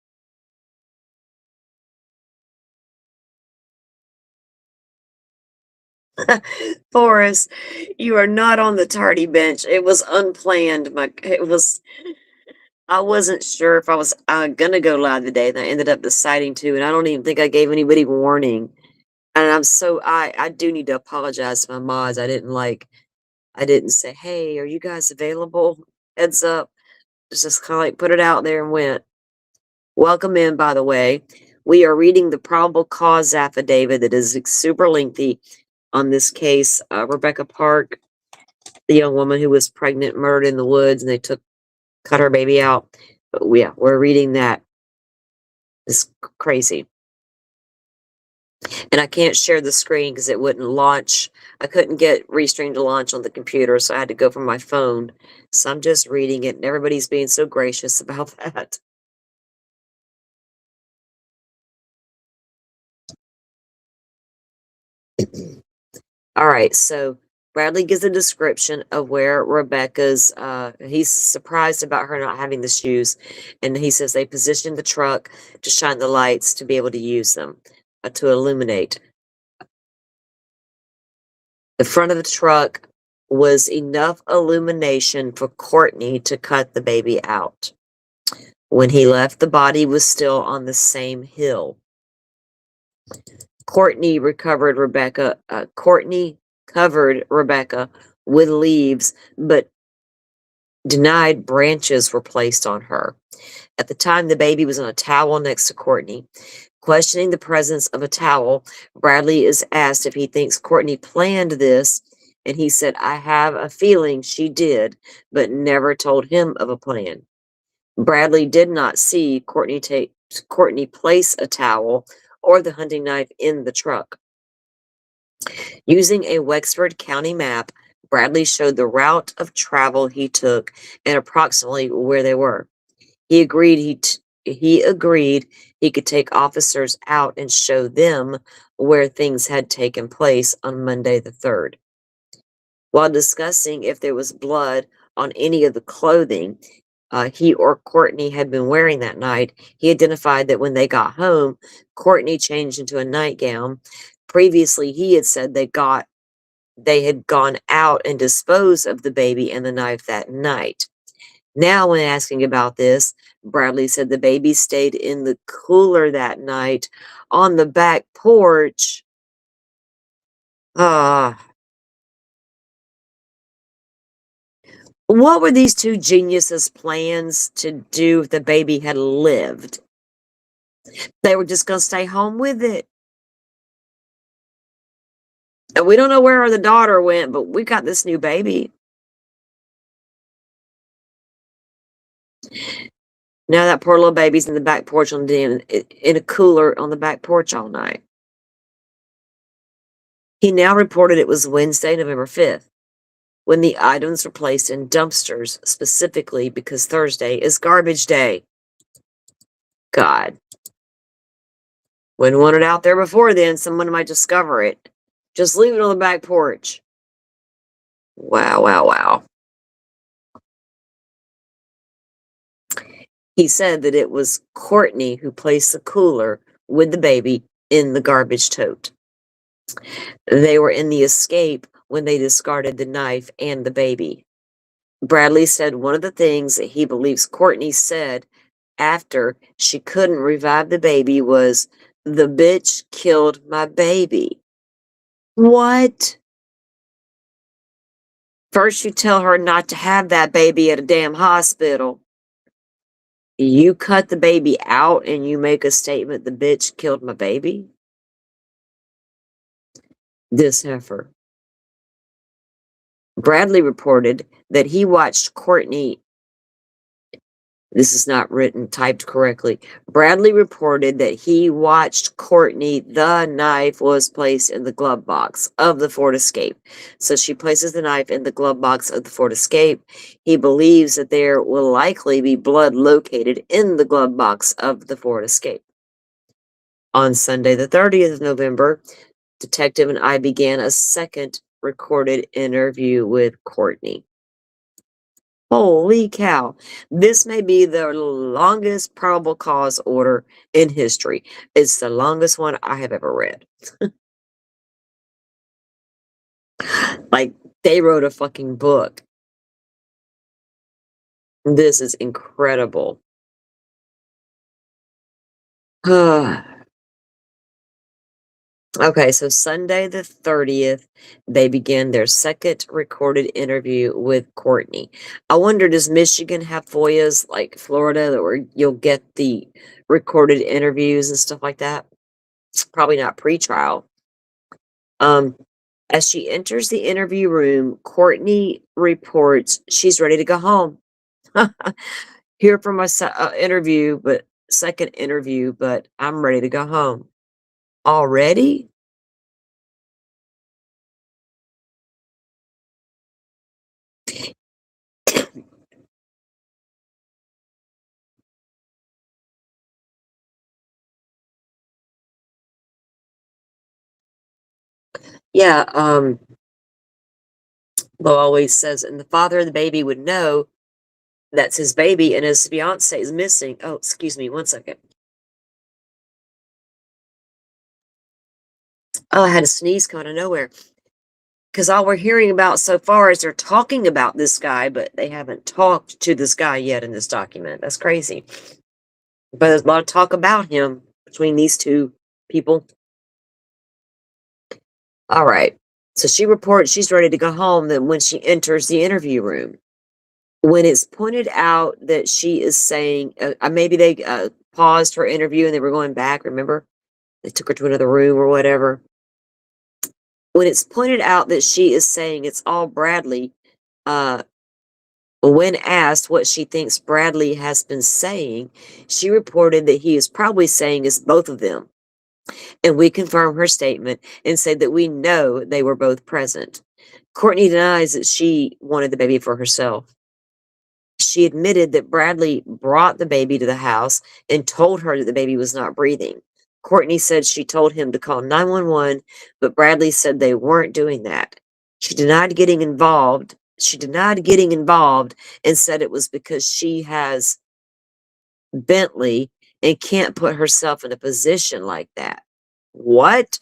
Forrest, you are not on the tardy bench. It was unplanned. I wasn't sure if I was gonna go live today, and I ended up deciding to, and I don't even think I gave anybody warning. And I do need to apologize to my mods. I didn't say, hey, are you guys available? Heads up. It's just kind of like put it out there and went. Welcome in, by the way. We are reading the probable cause affidavit that is super lengthy on this case. Rebecca Park, the young woman who was pregnant, murdered in the woods, and they cut her baby out. But yeah, we're reading that. It's crazy. And I can't share the screen because it wouldn't launch. I couldn't get Restream to launch on the computer, so I had to go from my phone. So I'm just reading it, and everybody's being so gracious about that. All right, so Bradley gives a description of where Rebecca's, he's surprised about her not having the shoes. And he says they positioned the truck to shine the lights to be able to use them, to illuminate. The front of the truck was enough illumination for Courtney to cut the baby out. When he left, the body was still on the same hill. Courtney covered Rebecca with leaves, but denied branches were placed on her. At the time, the baby was on a towel next to Courtney. Questioning the presence of a towel, Bradley is asked if he thinks Courtney planned this, and he said, I have a feeling she did, but never told him of a plan. Bradley did not see Courtney place a towel or the hunting knife in the truck. Using a Wexford County map, Bradley showed the route of travel he took and approximately where they were. He agreed he could take officers out and show them where things had taken place on Monday the 3rd. While discussing if there was blood on any of the clothing he or Courtney had been wearing that night, he identified that when they got home, Courtney changed into a nightgown. Previously, he had said they had gone out and disposed of the baby and the knife that night. Now, when asking about this, Bradley said the baby stayed in the cooler that night on the back porch. What were these two geniuses' plans to do if the baby had lived? They were just going to stay home with it. And we don't know where the daughter went, but we got this new baby. Now that poor little baby's in the back porch in a cooler on the back porch all night. He now reported it was Wednesday, November 5th, when the items were placed in dumpsters, specifically because Thursday is garbage day. God. Wouldn't want it out there before then. Someone might discover it. Just leave it on the back porch. Wow, wow, wow. He said that it was Courtney who placed the cooler with the baby in the garbage tote. They were in the escape when they discarded the knife and the baby. Bradley said one of the things that he believes Courtney said after she couldn't revive the baby was, "The bitch killed my baby." What? First you tell her not to have that baby at a damn hospital. You cut the baby out and you make a statement, "The bitch killed my baby"? This heifer. Bradley reported that he watched Courtney. This is not written, typed correctly. Bradley reported that he watched Courtney. The knife was placed in the glove box of the Ford Escape. So she places the knife in the glove box of the Ford Escape. He believes that there will likely be blood located in the glove box of the Ford Escape. On Sunday, the 30th of November, Detective and I began a second recorded interview with Courtney. Holy cow. This may be the longest probable cause order in history. It's the longest one I have ever read. Like, they wrote a fucking book. This is incredible. Okay, so Sunday the 30th, they began their second recorded interview with Courtney. I wonder, does Michigan have FOIAs like Florida where you'll get the recorded interviews and stuff like that? It's probably not pre-trial. Um, as she enters the interview room, Courtney reports she's ready to go home. Here for my second interview, but I'm ready to go home. Already? Yeah, Lo always says, and the father of the baby would know that's his baby and his fiance is missing. Oh, excuse me, one second. Oh, I had a sneeze come out of nowhere. Because all we're hearing about so far is they're talking about this guy, but they haven't talked to this guy yet in this document. That's crazy. But there's a lot of talk about him between these two people. All right. So she reports she's ready to go home then when she enters the interview room. When it's pointed out that she is saying, maybe they paused her interview and they were going back, remember? They took her to another room or whatever. When it's pointed out that she is saying it's all Bradley, when asked what she thinks Bradley has been saying, she reported that he is probably saying it's both of them. And we confirm her statement and say that we know they were both present. Courtney denies that she wanted the baby for herself. She admitted that Bradley brought the baby to the house and told her that the baby was not breathing. Courtney said she told him to call 911, but Bradley said they weren't doing that. She denied getting involved. She denied getting involved and said it was because she has Bentley and can't put herself in a position like that. What?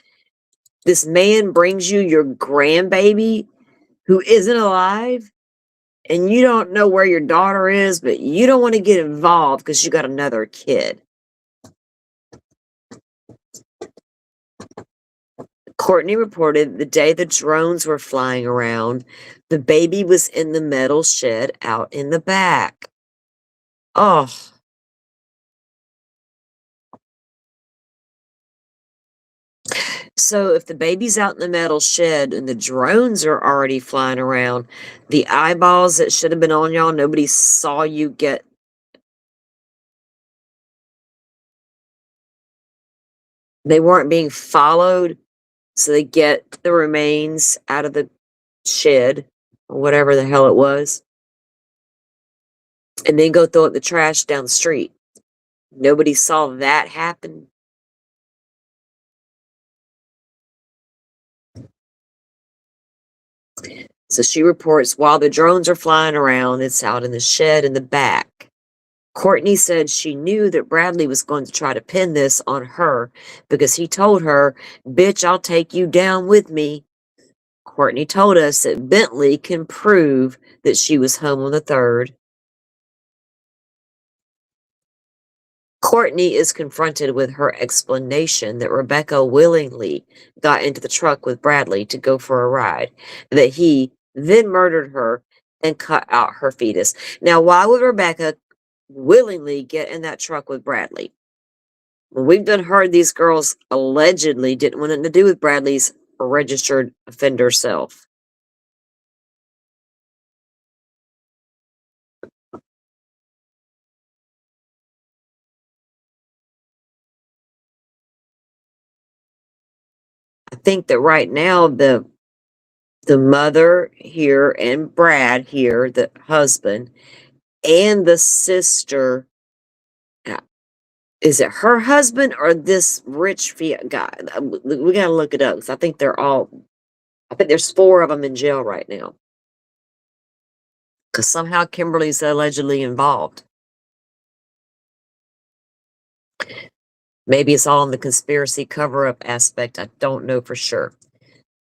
This man brings you your grandbaby who isn't alive? And you don't know where your daughter is, but you don't want to get involved because you got another kid. Courtney reported the day the drones were flying around, the baby was in the metal shed out in the back. Oh. So if the baby's out in the metal shed and the drones are already flying around, the eyeballs that should have been on y'all, nobody saw you get. They weren't being followed, so they get the remains out of the shed or whatever the hell it was, and then go throw it in the trash down the street. Nobody saw that happen. So she reports while the drones are flying around, it's out in the shed in the back. Courtney said she knew that Bradley was going to try to pin this on her because he told her, "Bitch, I'll take you down with me." Courtney told us that Bentley can prove that she was home on the 3rd. Courtney is confronted with her explanation that Rebecca willingly got into the truck with Bradley to go for a ride, that he then murdered her and cut out her fetus. Now, why would Rebecca willingly get in that truck with Bradley? Well, we've done heard these girls allegedly didn't want nothing to do with Bradley's registered offender self. I think that right now the mother here and Brad here, the husband, and the sister, uh, is it her husband or this rich fiat guy? We gotta look it up because I think I think there's 4 of them in jail right now because somehow Kimberly's allegedly involved. Maybe it's all in the conspiracy cover-up aspect. I don't know for sure.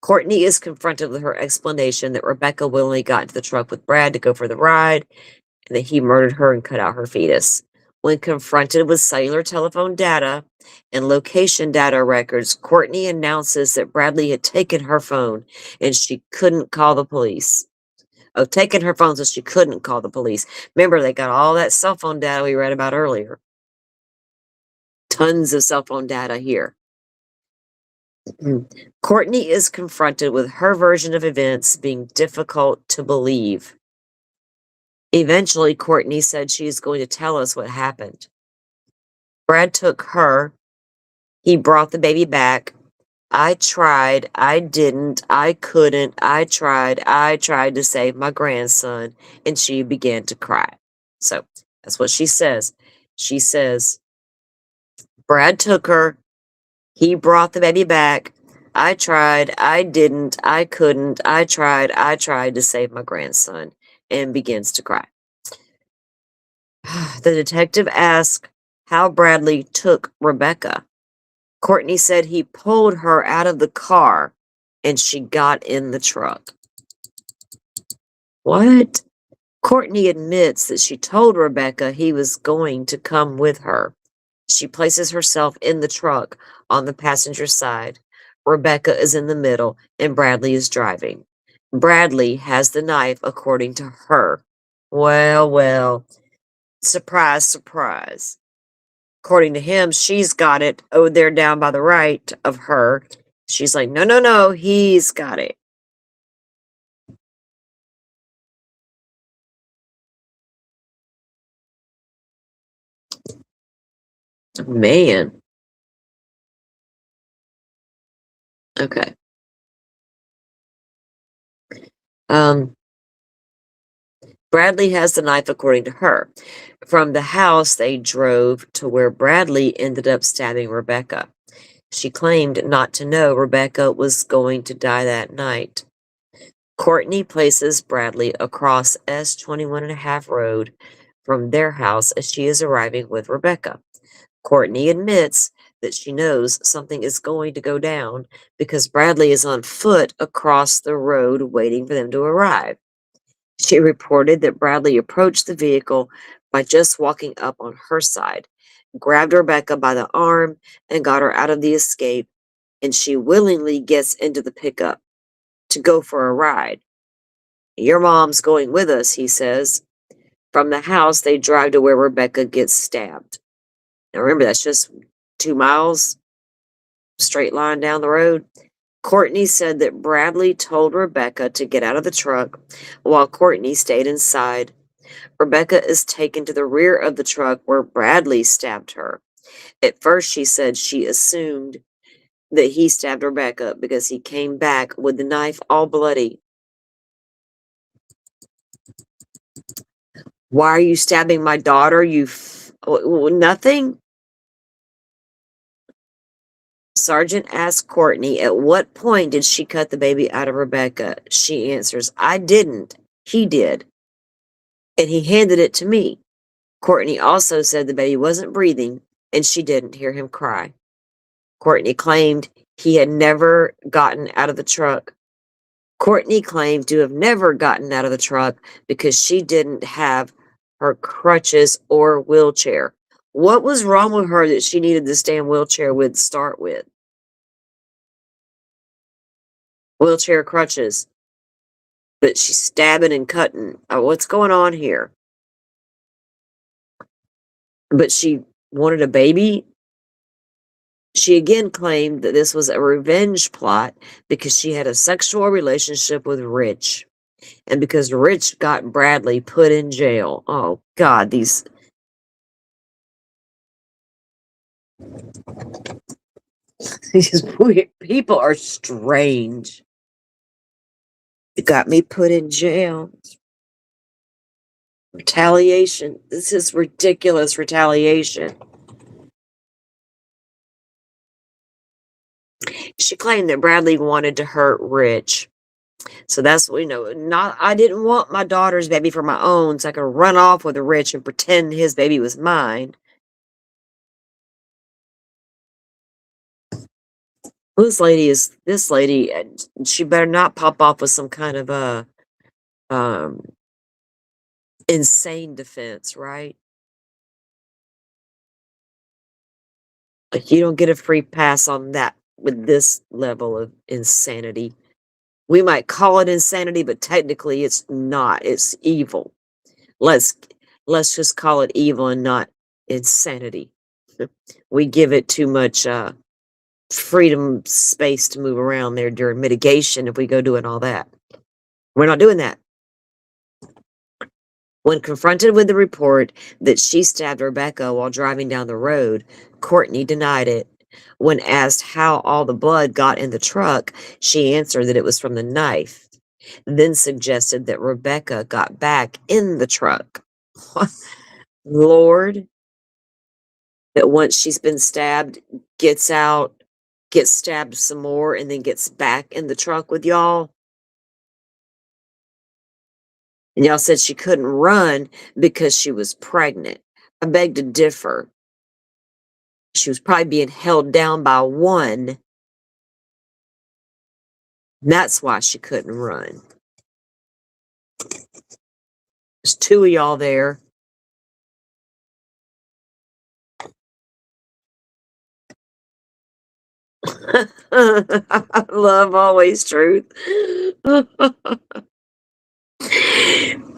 Courtney is confronted with her explanation that Rebecca willingly got into the truck with Brad to go for the ride and that he murdered her and cut out her fetus. When confronted with cellular telephone data and location data records, Courtney announces that Bradley had taken her phone and she couldn't call the police. Oh, taken her phone so she couldn't call the police. Remember, they got all that cell phone data we read about earlier. Tons of cell phone data here. Courtney is confronted with her version of events being difficult to believe. Eventually, Courtney said she is going to tell us what happened. Brad took her. He brought the baby back. I tried. I didn't. I couldn't. I tried. I tried to save my grandson. And she began to cry. So that's what she says. She says, Brad took her. He brought the baby back. I tried. I didn't. I couldn't. I tried to save my grandson. And begins to cry. The detective asked how Bradley took Rebecca. Courtney said he pulled her out of the car and she got in the truck. What? Courtney admits that she told Rebecca he was going to come with her. She places herself in the truck on the passenger side. Rebecca is in the middle and Bradley is driving. Bradley has the knife, according to her. Well, surprise, surprise. According to him, she's got it. Oh, they're down by the right of her. She's like, no, he's got it. Man. Okay. Bradley has the knife, according to her. From the house, they drove to where Bradley ended up stabbing Rebecca. She claimed not to know Rebecca was going to die that night. Courtney places Bradley across S21.5 road from their house as she is arriving with Rebecca. Courtney admits that she knows something is going to go down because Bradley is on foot across the road waiting for them to arrive. She reported that Bradley approached the vehicle by just walking up on her side, grabbed Rebecca by the arm, and got her out of the escape, and she willingly gets into the pickup to go for a ride. Your mom's going with us, he says. From the house, they drive to where Rebecca gets stabbed. Now remember, that's just 2 miles, straight line down the road. Courtney said that Bradley told Rebecca to get out of the truck while Courtney stayed inside. Rebecca is taken to the rear of the truck where Bradley stabbed her. At first, she said she assumed that he stabbed Rebecca because he came back with the knife all bloody. Why are you stabbing my daughter? Nothing? Sergeant asked Courtney, at what point did she cut the baby out of Rebecca? She answers, I didn't. He did. And he handed it to me. Courtney also said the baby wasn't breathing and she didn't hear him cry. Courtney claimed he had never gotten out of the truck Courtney claimed to have never gotten out of the truck because she didn't have her crutches or wheelchair. What was wrong with her that she needed this damn wheelchair with to start with? Wheelchair crutches. But she's stabbing and cutting. What's going on here? But she wanted a baby. She again claimed that this was a revenge plot because she had a sexual relationship with Rich. And because Rich got Bradley put in jail. Oh, God, these people are strange. It got me put in jail. Retaliation. This is ridiculous retaliation. She claimed that Bradley wanted to hurt Rich. So that's, not, I didn't want my daughter's baby for my own, so I could run off with Rich and pretend his baby was mine. This lady, she better not pop off with some kind of um, insane defense, right? Like, you don't get a free pass on that with this level of insanity. We might call it insanity, but technically it's not. It's evil. Let's let's just call it evil and not insanity. We give it too much freedom space to move around there during mitigation if we go doing all that. We're not doing that. When confronted with the report that she stabbed Rebecca while driving down the road, Courtney denied it. When asked how all the blood got in the truck, she answered that it was from the knife, then suggested that Rebecca got back in the truck. Lord, that once she's been stabbed, gets out, gets stabbed some more, and then gets back in the truck with y'all. And y'all said she couldn't run because she was pregnant. I beg to differ. She was probably being held down by one. That's why she couldn't run. There's two of y'all there. Love always truth.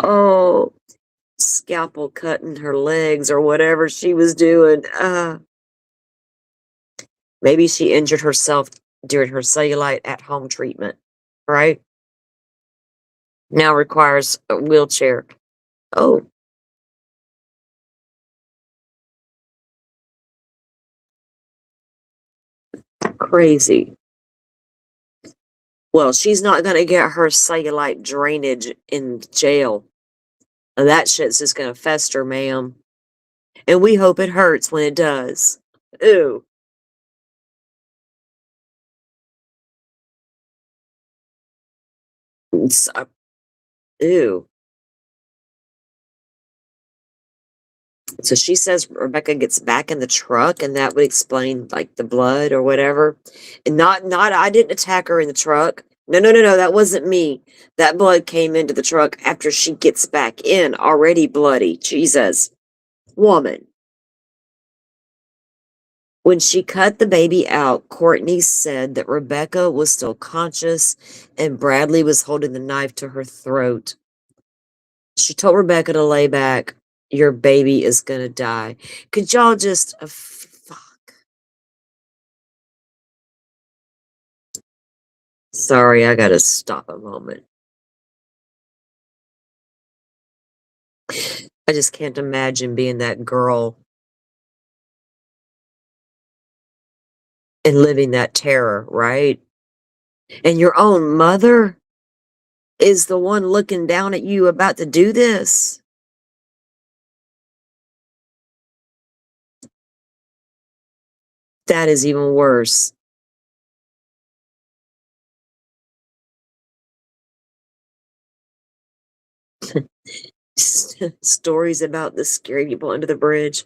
Oh, scalpel cutting her legs or whatever she was doing. Maybe she injured herself during her cellulite at home treatment, right? Now requires a wheelchair. Oh, crazy. Well, she's not going to get her cellulite drainage in jail. That shit's just going to fester, ma'am. And we hope it hurts when it does. Ooh. Ew. So she says Rebecca gets back in the truck, and that would explain like the blood or whatever. And not I didn't attack her in the truck. No, that wasn't me. That blood came into the truck after she gets back in, already bloody. Jesus. Woman. When she cut the baby out, Courtney said that Rebecca was still conscious and Bradley was holding the knife to her throat. She told Rebecca to lay back. Your baby is gonna die. Could y'all just fuck? Sorry, I gotta stop a moment. I just can't imagine being that girl and living that terror, right? And your own mother is the one looking down at you about to do this. That is even worse. Stories about the scary people under the bridge.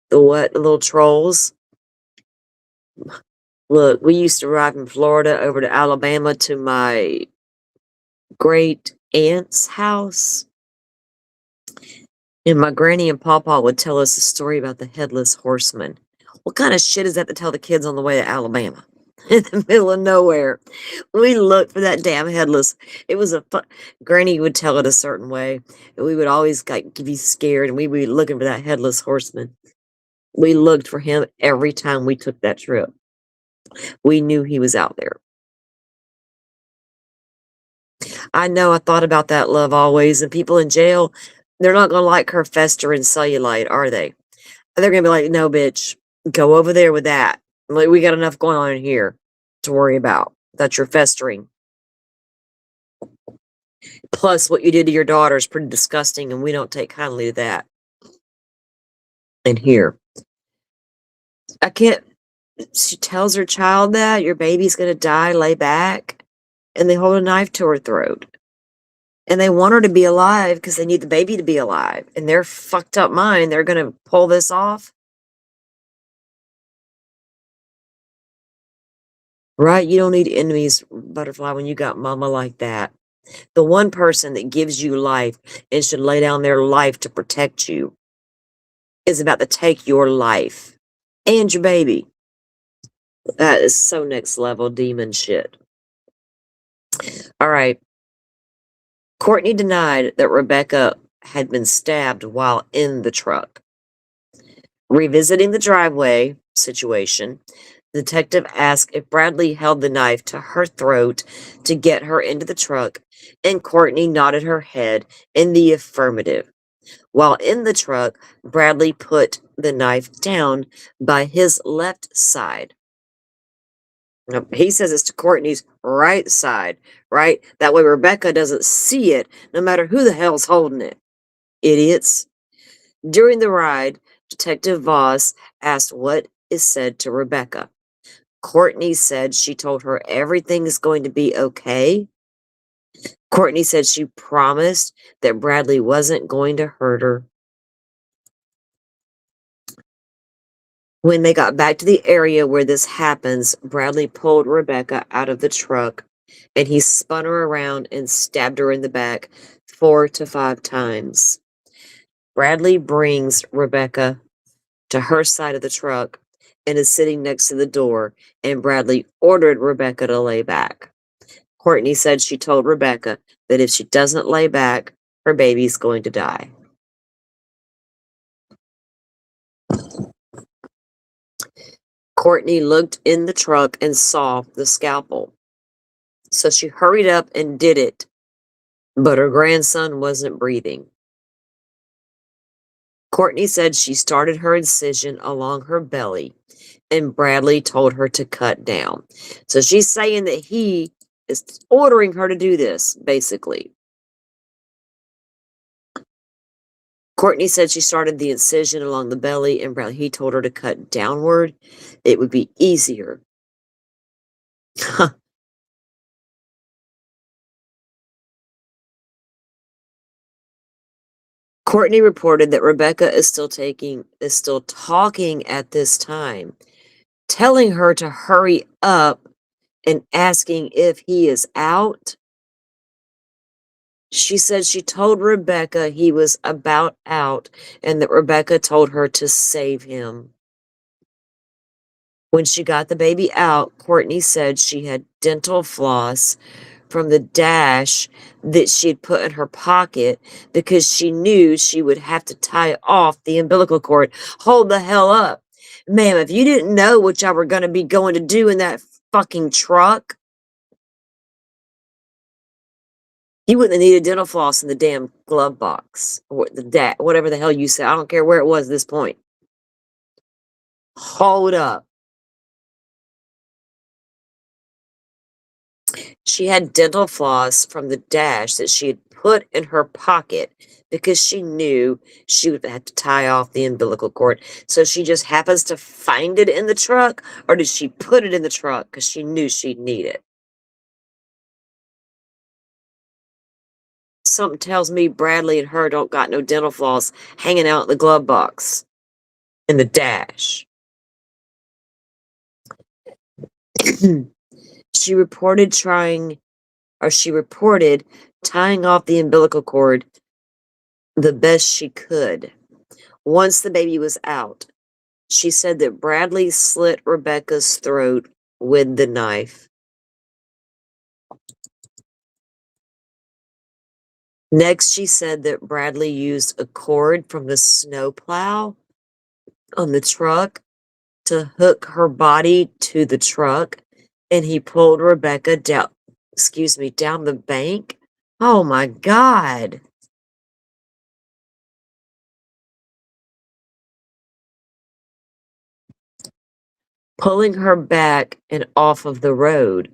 The what? The little trolls? Look, we used to ride from Florida over to Alabama to my great aunt's house. And my granny and pawpaw would tell us a story about the headless horseman. What kind of shit is that to tell the kids on the way to Alabama? In the middle of nowhere. We looked for that damn headless. It was Granny would tell it a certain way. And we would always like be scared and we would be looking for that headless horseman. We looked for him every time we took that trip. We knew he was out there. I know I thought about that, love, always. And people in jail, they're not going to like her festering cellulite, are they? They're going to be like, no, bitch, go over there with that. Like, we got enough going on in here to worry about. That you're festering. Plus, what you did to your daughter is pretty disgusting, and we don't take kindly to that. And here, I can't. She tells her child that your baby's going to die, lay back, and they hold a knife to her throat. And they want her to be alive because they need the baby to be alive. In their fucked up mind, they're going to pull this off. Right? You don't need enemies, butterfly, when you got mama like that. The one person that gives you life and should lay down their life to protect you is about to take your life and your baby. That is so next level demon shit. All right. Courtney denied that Rebecca had been stabbed while in the truck. Revisiting the driveway situation, the detective asked if Bradley held the knife to her throat to get her into the truck, and Courtney nodded her head in the affirmative. While in the truck, Bradley put the knife down by his left side. Now, he says it's to Courtney's right side, right? That way Rebecca doesn't see it, no matter who the hell's holding it. Idiots. During the ride, Detective Voss asked what is said to Rebecca. Courtney said she told her everything is going to be okay. Courtney said she promised that Bradley wasn't going to hurt her. When they got back to the area where this happens, Bradley pulled Rebecca out of the truck and he spun her around and stabbed her in the back 4 to 5 times. Bradley brings Rebecca to her side of the truck and is sitting next to the door, and Bradley ordered Rebecca to lay back. Courtney said she told Rebecca that if she doesn't lay back, her baby's going to die. Courtney looked in the truck and saw the scalpel. So she hurried up and did it, but her grandson wasn't breathing. Courtney said she started her incision along her belly, and Bradley told her to cut down. So she's saying that he is ordering her to do this, basically. Courtney said she started the incision along the belly, and he told her to cut downward. It would be easier. Courtney reported that Rebecca is still talking at this time, telling her to hurry up and asking if he is out. She said she told Rebecca he was about out and that Rebecca told her to save him. When she got the baby out, Courtney said she had dental floss from the dash that she had put in her pocket because she knew she would have to tie off the umbilical cord. Hold the hell up. Ma'am, if you didn't know what y'all were going to be going to do in that fucking truck, you wouldn't have needed dental floss in the damn glove box or whatever the hell you said. I don't care where it was at this point. Hold up. She had dental floss from the dash that she had put in her pocket because she knew she would have to tie off the umbilical cord. So she just happens to find it in the truck, or did she put it in the truck because she knew she'd need it? Something tells me Bradley and her don't got no dental floss hanging out in the glove box in the dash. She reported trying or she reported tying off the umbilical cord the best she could. Once the baby was out, she said that Bradley slit Rebecca's throat with the knife. Next, she said that Bradley used a cord from the snowplow on the truck to hook her body to the truck, and he pulled Rebecca down the bank. Oh my God. Pulling her back and off of the road.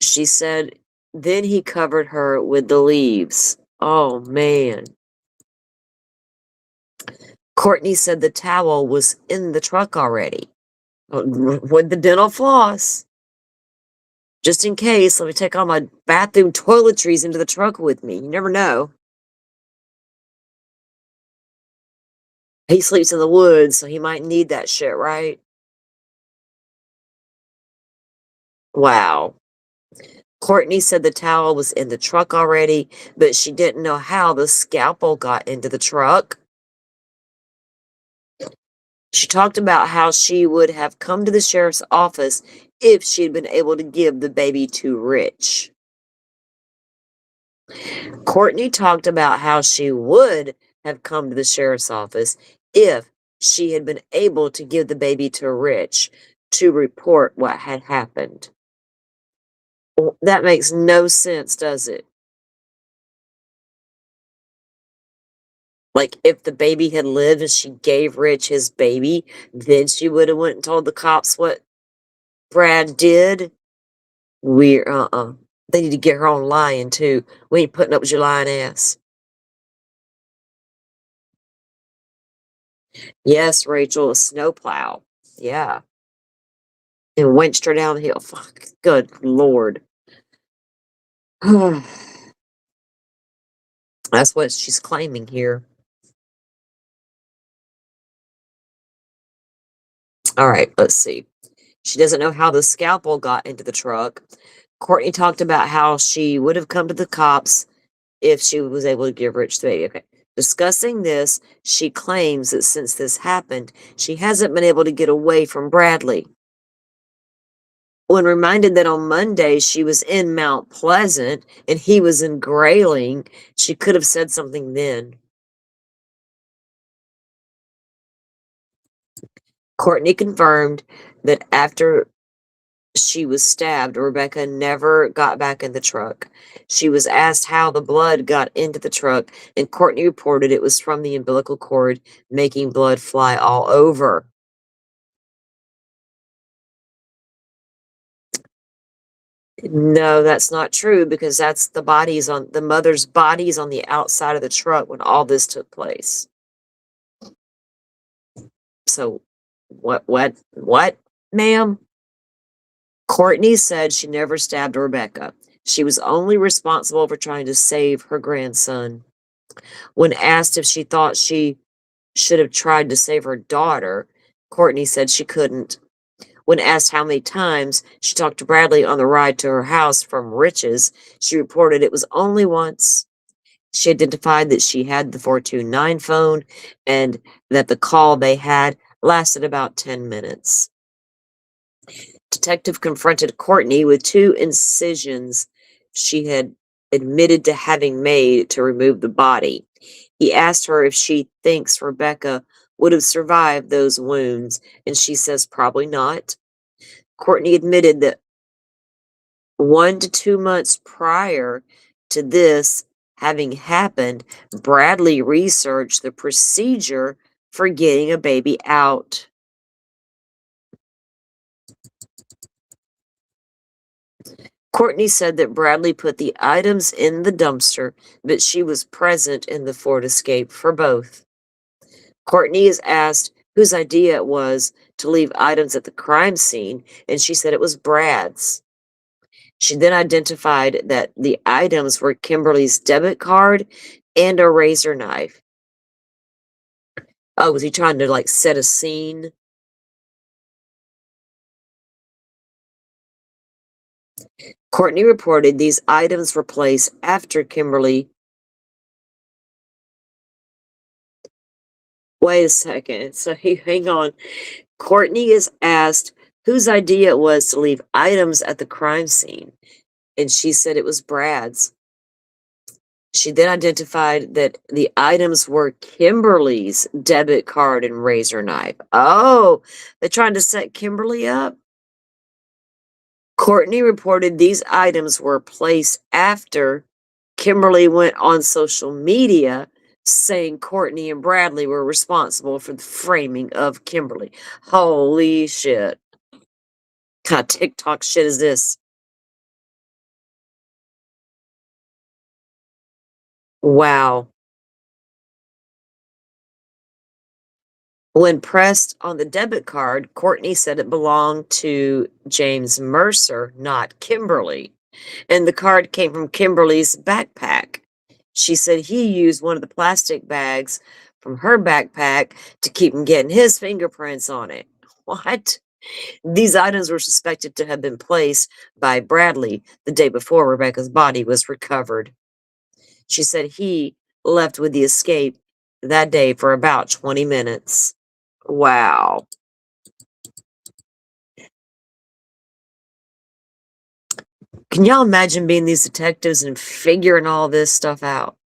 She said, then he covered her with the leaves. Oh man. Courtney said the towel was in the truck already with the dental floss. Just in case, let me take all my bathroom toiletries into the truck with me. You never know. He sleeps in the woods, so he might need that shit, right? Wow. Courtney said the towel was in the truck already, but she didn't know how the scalpel got into the truck. She talked about how she would have come to the sheriff's office if she had been able to give the baby to Rich. Courtney talked about how she would have come to the sheriff's office if she had been able to give the baby to Rich to report what had happened. That makes no sense, does it? Like, if the baby had lived and she gave Rich his baby, then she would have went and told the cops what Brad did. Weird, They need to get her on lying, too. We ain't putting up with your lying ass. Yes, Rachel, a snowplow. Yeah. And winched her down the hill. Fuck, good Lord. That's what she's claiming here. All right, let's see. She doesn't know how the scalpel got into the truck. Courtney talked about how she would have come to the cops if she was able to give Rich the baby. Okay. Discussing this, she claims that since this happened, she hasn't been able to get away from Bradley. When reminded that on Monday she was in Mount Pleasant and he was in Grayling, she could have said something then. Courtney confirmed that after she was stabbed, Rebecca never got back in the truck. She was asked how the blood got into the truck, and Courtney reported it was from the umbilical cord, making blood fly all over. No, that's not true because that's the mother's bodies on the outside of the truck when all this took place. So, what, ma'am? Courtney said she never stabbed Rebecca. She was only responsible for trying to save her grandson. When asked if she thought she should have tried to save her daughter, Courtney said she couldn't. When asked how many times she talked to Bradley on the ride to her house from Rich's, she reported it was only once. She identified that she had the 429 phone and that the call they had lasted about 10 minutes. Detective confronted Courtney with 2 incisions she had admitted to having made to remove the body. He asked her if she thinks Rebecca would have survived those wounds, and she says probably not. Courtney admitted that 1 to 2 months prior to this having happened, Bradley researched the procedure for getting a baby out. Courtney said that Bradley put the items in the dumpster, but she was present in the Ford Escape for both. Courtney is asked whose idea it was to leave items at the crime scene, and she said it was Brad's. She then identified that the items were Kimberly's debit card and a razor knife. Oh, was he trying to like set a scene? Courtney reported these items were placed after Kimberly. Wait a second. So hang on. Courtney is asked whose idea it was to leave items at the crime scene, and she said it was Brad's. She then identified that the items were Kimberly's debit card and razor knife. Oh, they're trying to set Kimberly up? Courtney reported these items were placed after Kimberly went on social media saying Courtney and Bradley were responsible for the framing of Kimberly. Holy shit. What kind of TikTok shit is this? Wow. When pressed on the debit card, Courtney said it belonged to James Mercer, not Kimberly, and the card came from Kimberly's backpack. She said he used one of the plastic bags from her backpack to keep from getting his fingerprints on it. What? These items were suspected to have been placed by Bradley the day before Rebecca's body was recovered. She said he left with the escape that day for about 20 minutes. Wow. Can y'all imagine being these detectives and figuring all this stuff out?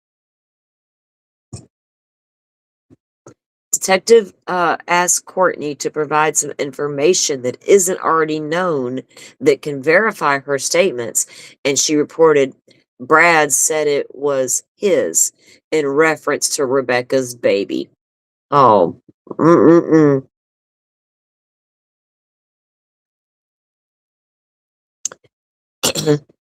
Detective asked Courtney to provide some information that isn't already known that can verify her statements, and she reported Brad said it was his in reference to Rebecca's baby. Oh, mm-mm-mm.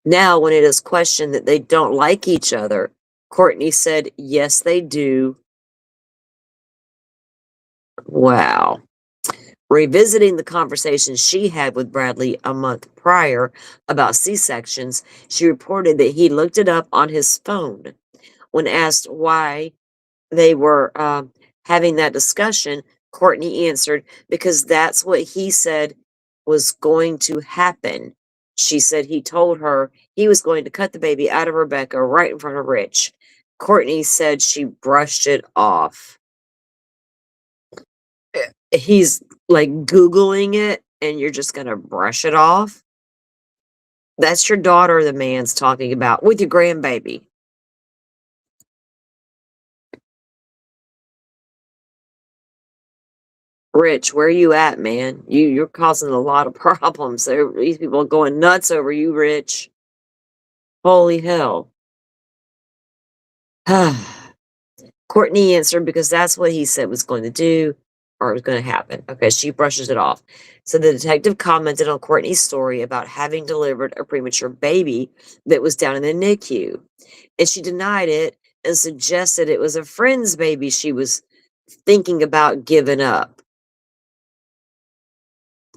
Now, when it is questioned that they don't like each other, Courtney said, yes, they do. Wow. Revisiting the conversation she had with Bradley a month prior about C-sections, she reported that he looked it up on his phone. When asked why they were having that discussion, Courtney answered, because that's what he said was going to happen. She said he told her he was going to cut the baby out of Rebecca right in front of Rich. Courtney said she brushed it off. He's like Googling it and you're just gonna brush it off? That's your daughter the man's talking about with your grandbaby. Rich, where you at, man? You're causing a lot of problems. These people are going nuts over you, Rich. Holy hell. Courtney answered because that's what he said was going to do or was going to happen. Okay, she brushes it off. So the detective commented on Courtney's story about having delivered a premature baby that was down in the NICU. And she denied it and suggested it was a friend's baby she was thinking about giving up.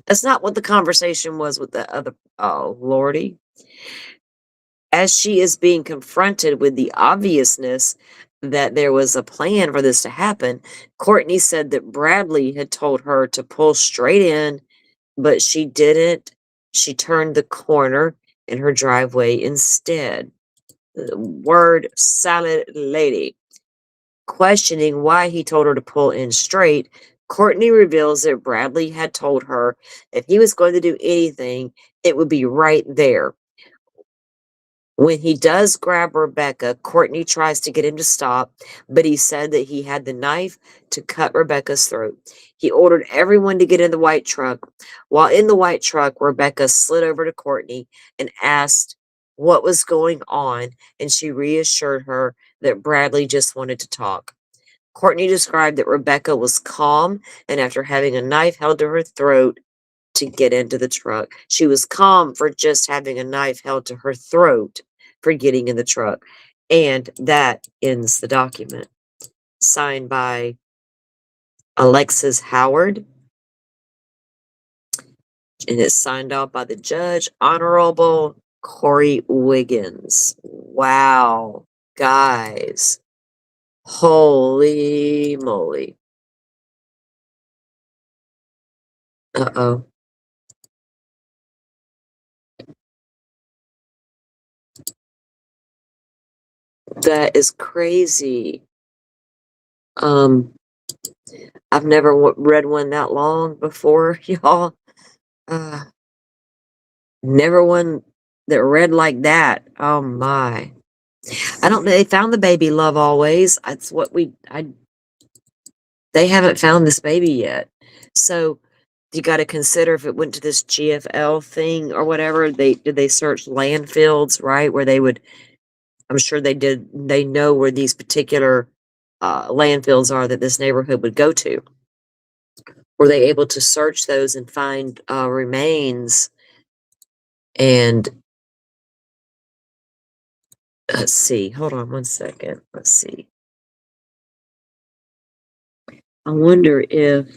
That's not what the conversation was with the other. Oh, Lordy. As she is being confronted with the obviousness that there was a plan for this to happen, Courtney said that Bradley had told her to pull straight in, but she didn't. She turned the corner in her driveway instead. Word salad lady. Questioning why he told her to pull in straight, Courtney reveals that Bradley had told her if he was going to do anything, it would be right there. When he does grab Rebecca, Courtney tries to get him to stop, but he said that he had the knife to cut Rebecca's throat. He ordered everyone to get in the white truck. While in the white truck, Rebecca slid over to Courtney and asked what was going on, and she reassured her that Bradley just wanted to talk. Courtney described that Rebecca was calm, and after having a knife held to her throat, to get into the truck. She was calm for just having a knife held to her throat for getting in the truck. And that ends the document. Signed by Alexis Howard. And it's signed off by the judge, Honorable Corey Wiggins. Wow, guys. Holy moly. Uh oh. That is crazy. Um, I've never read one that long before, y'all. Uh, never one that read like that. Oh my. I don't know. They found the baby love always. That's what they haven't found this baby yet. So you got to consider if it went to this GFL thing or whatever, did they search landfills, right? Where they would, I'm sure they did, they know where these particular landfills are that this neighborhood would go to. Were they able to search those and find remains? And let's see, hold on one second. Let's see. I wonder if,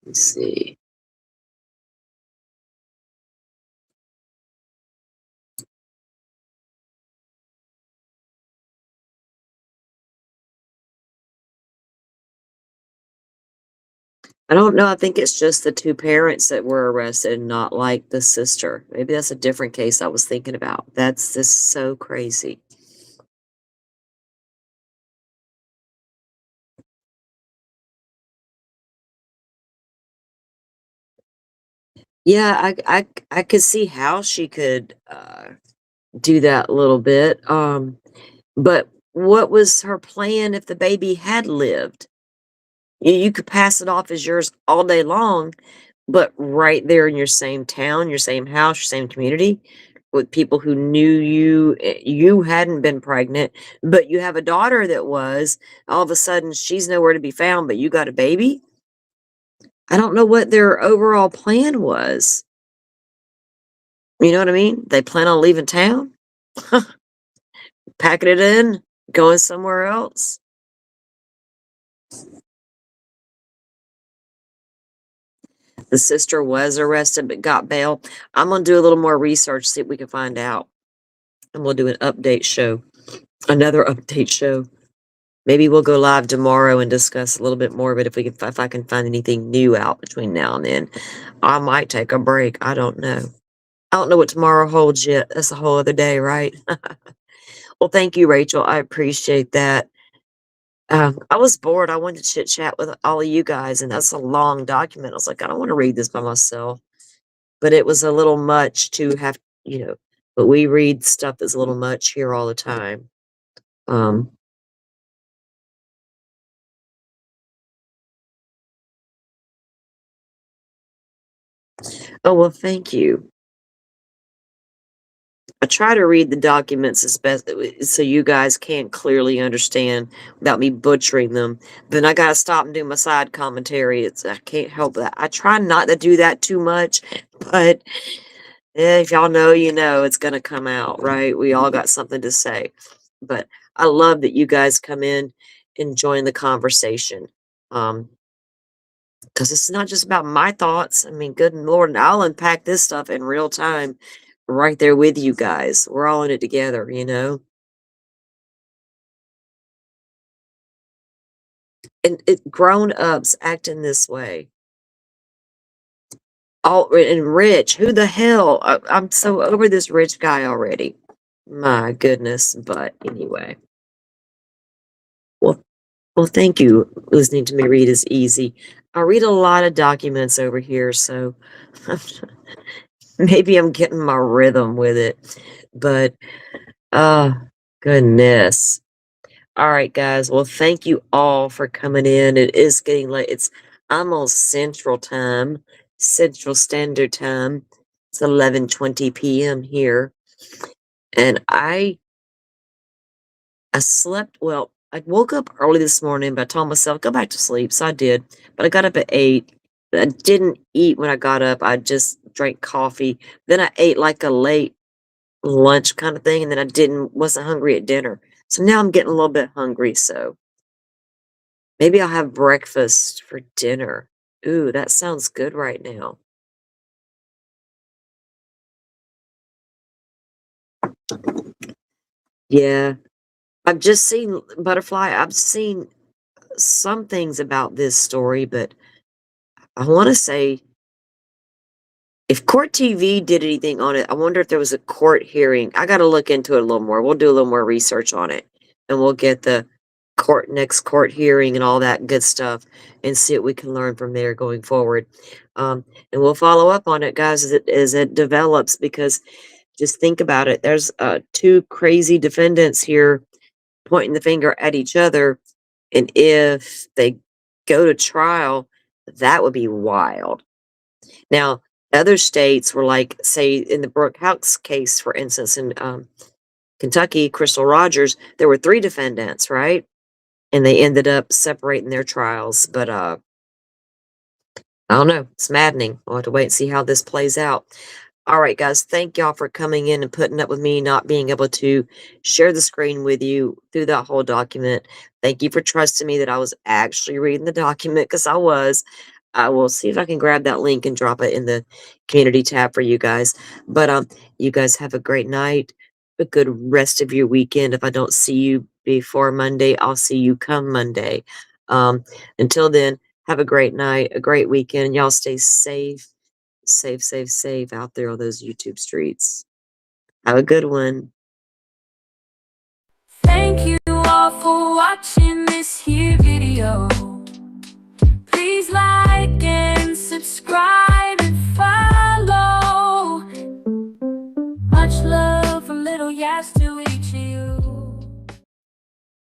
let's see. I don't know. I think it's just the two parents that were arrested, not like the sister. Maybe that's a different case I was thinking about. That's just so crazy. Yeah, I could see how she could do that a little bit. But what was her plan if the baby had lived? You could pass it off as yours all day long, but right there in your same town, your same house, your same community, with people who knew you, you hadn't been pregnant, but you have a daughter that was, all of a sudden she's nowhere to be found, but you got a baby? I don't know what their overall plan was. You know what I mean? They plan on leaving town, packing it in, going somewhere else. The sister was arrested but got bail. I'm gonna do a little more research, see if we can find out. I'm gonna do an update show, another update show. Maybe we'll go live tomorrow and discuss a little bit more, but if I can find anything new out between now and then, I might take a break. I don't know. I don't know what tomorrow holds yet. That's a whole other day, right? Well, thank you, Rachel. I appreciate that. I was bored. I wanted to chit chat with all of you guys, and that's a long document. I was like, I don't want to read this by myself, but it was a little much to have, but we read stuff that's a little much here all the time. Um, oh, well, thank you. I try to read the documents as best so you guys can clearly understand without me butchering them. Then I gotta stop and do my side commentary. I can't help that. I try not to do that too much, but if y'all know, you know, it's gonna come out, right? We all got something to say. But I love that you guys come in and join the conversation. Because it's not just about my thoughts. I mean, good Lord, and I'll unpack this stuff in real time right there with you guys. We're all in it together, you know? And grown ups acting this way. All and rich. Who the hell? I'm so over this rich guy already. My goodness. But anyway. Well, well, thank you. Listening to me read is easy. I read a lot of documents over here, so maybe I'm getting my rhythm with it. But goodness. All right, guys. Well, thank you all for coming in. It is getting late. It's almost Central Time, Central Standard Time. It's 11:20 p.m. here, and I slept well. I woke up early this morning, but I told myself go back to sleep, so I did. But I got up at 8. I didn't eat when I got up. I just drank coffee. Then I ate like a late lunch kind of thing, and then I didn't wasn't hungry at dinner. So now I'm getting a little bit hungry, so maybe I'll have breakfast for dinner. Ooh, that sounds good right now. Yeah. I've just seen Butterfly. I've seen some things about this story, but I want to say if Court TV did anything on it, I wonder if there was a court hearing. I got to look into it a little more. We'll do a little more research on it, and we'll get the next court hearing and all that good stuff, and see what we can learn from there going forward. And we'll follow up on it, guys, as it develops. Because just think about it. There's two crazy defendants here pointing the finger at each other, and if they go to trial, that would be wild. Now, other states were like, say, in the Brooke House case, for instance, in Kentucky, Crystal Rogers, there were 3 defendants, right? And they ended up separating their trials. But I don't know. It's maddening. We'll have to wait and see how this plays out. All right, guys, thank y'all for coming in and putting up with me not being able to share the screen with you through that whole document. Thank you for trusting me that I was actually reading the document, because I was. I will see if I can grab that link and drop it in the community tab for you guys. But you guys have a great night, a good rest of your weekend. If I don't see you before Monday, I'll see you come Monday. Until then, have a great night, a great weekend. Y'all stay safe, safe out there on those YouTube streets. Have a good one. Thank you all for watching this here video. Please like and subscribe.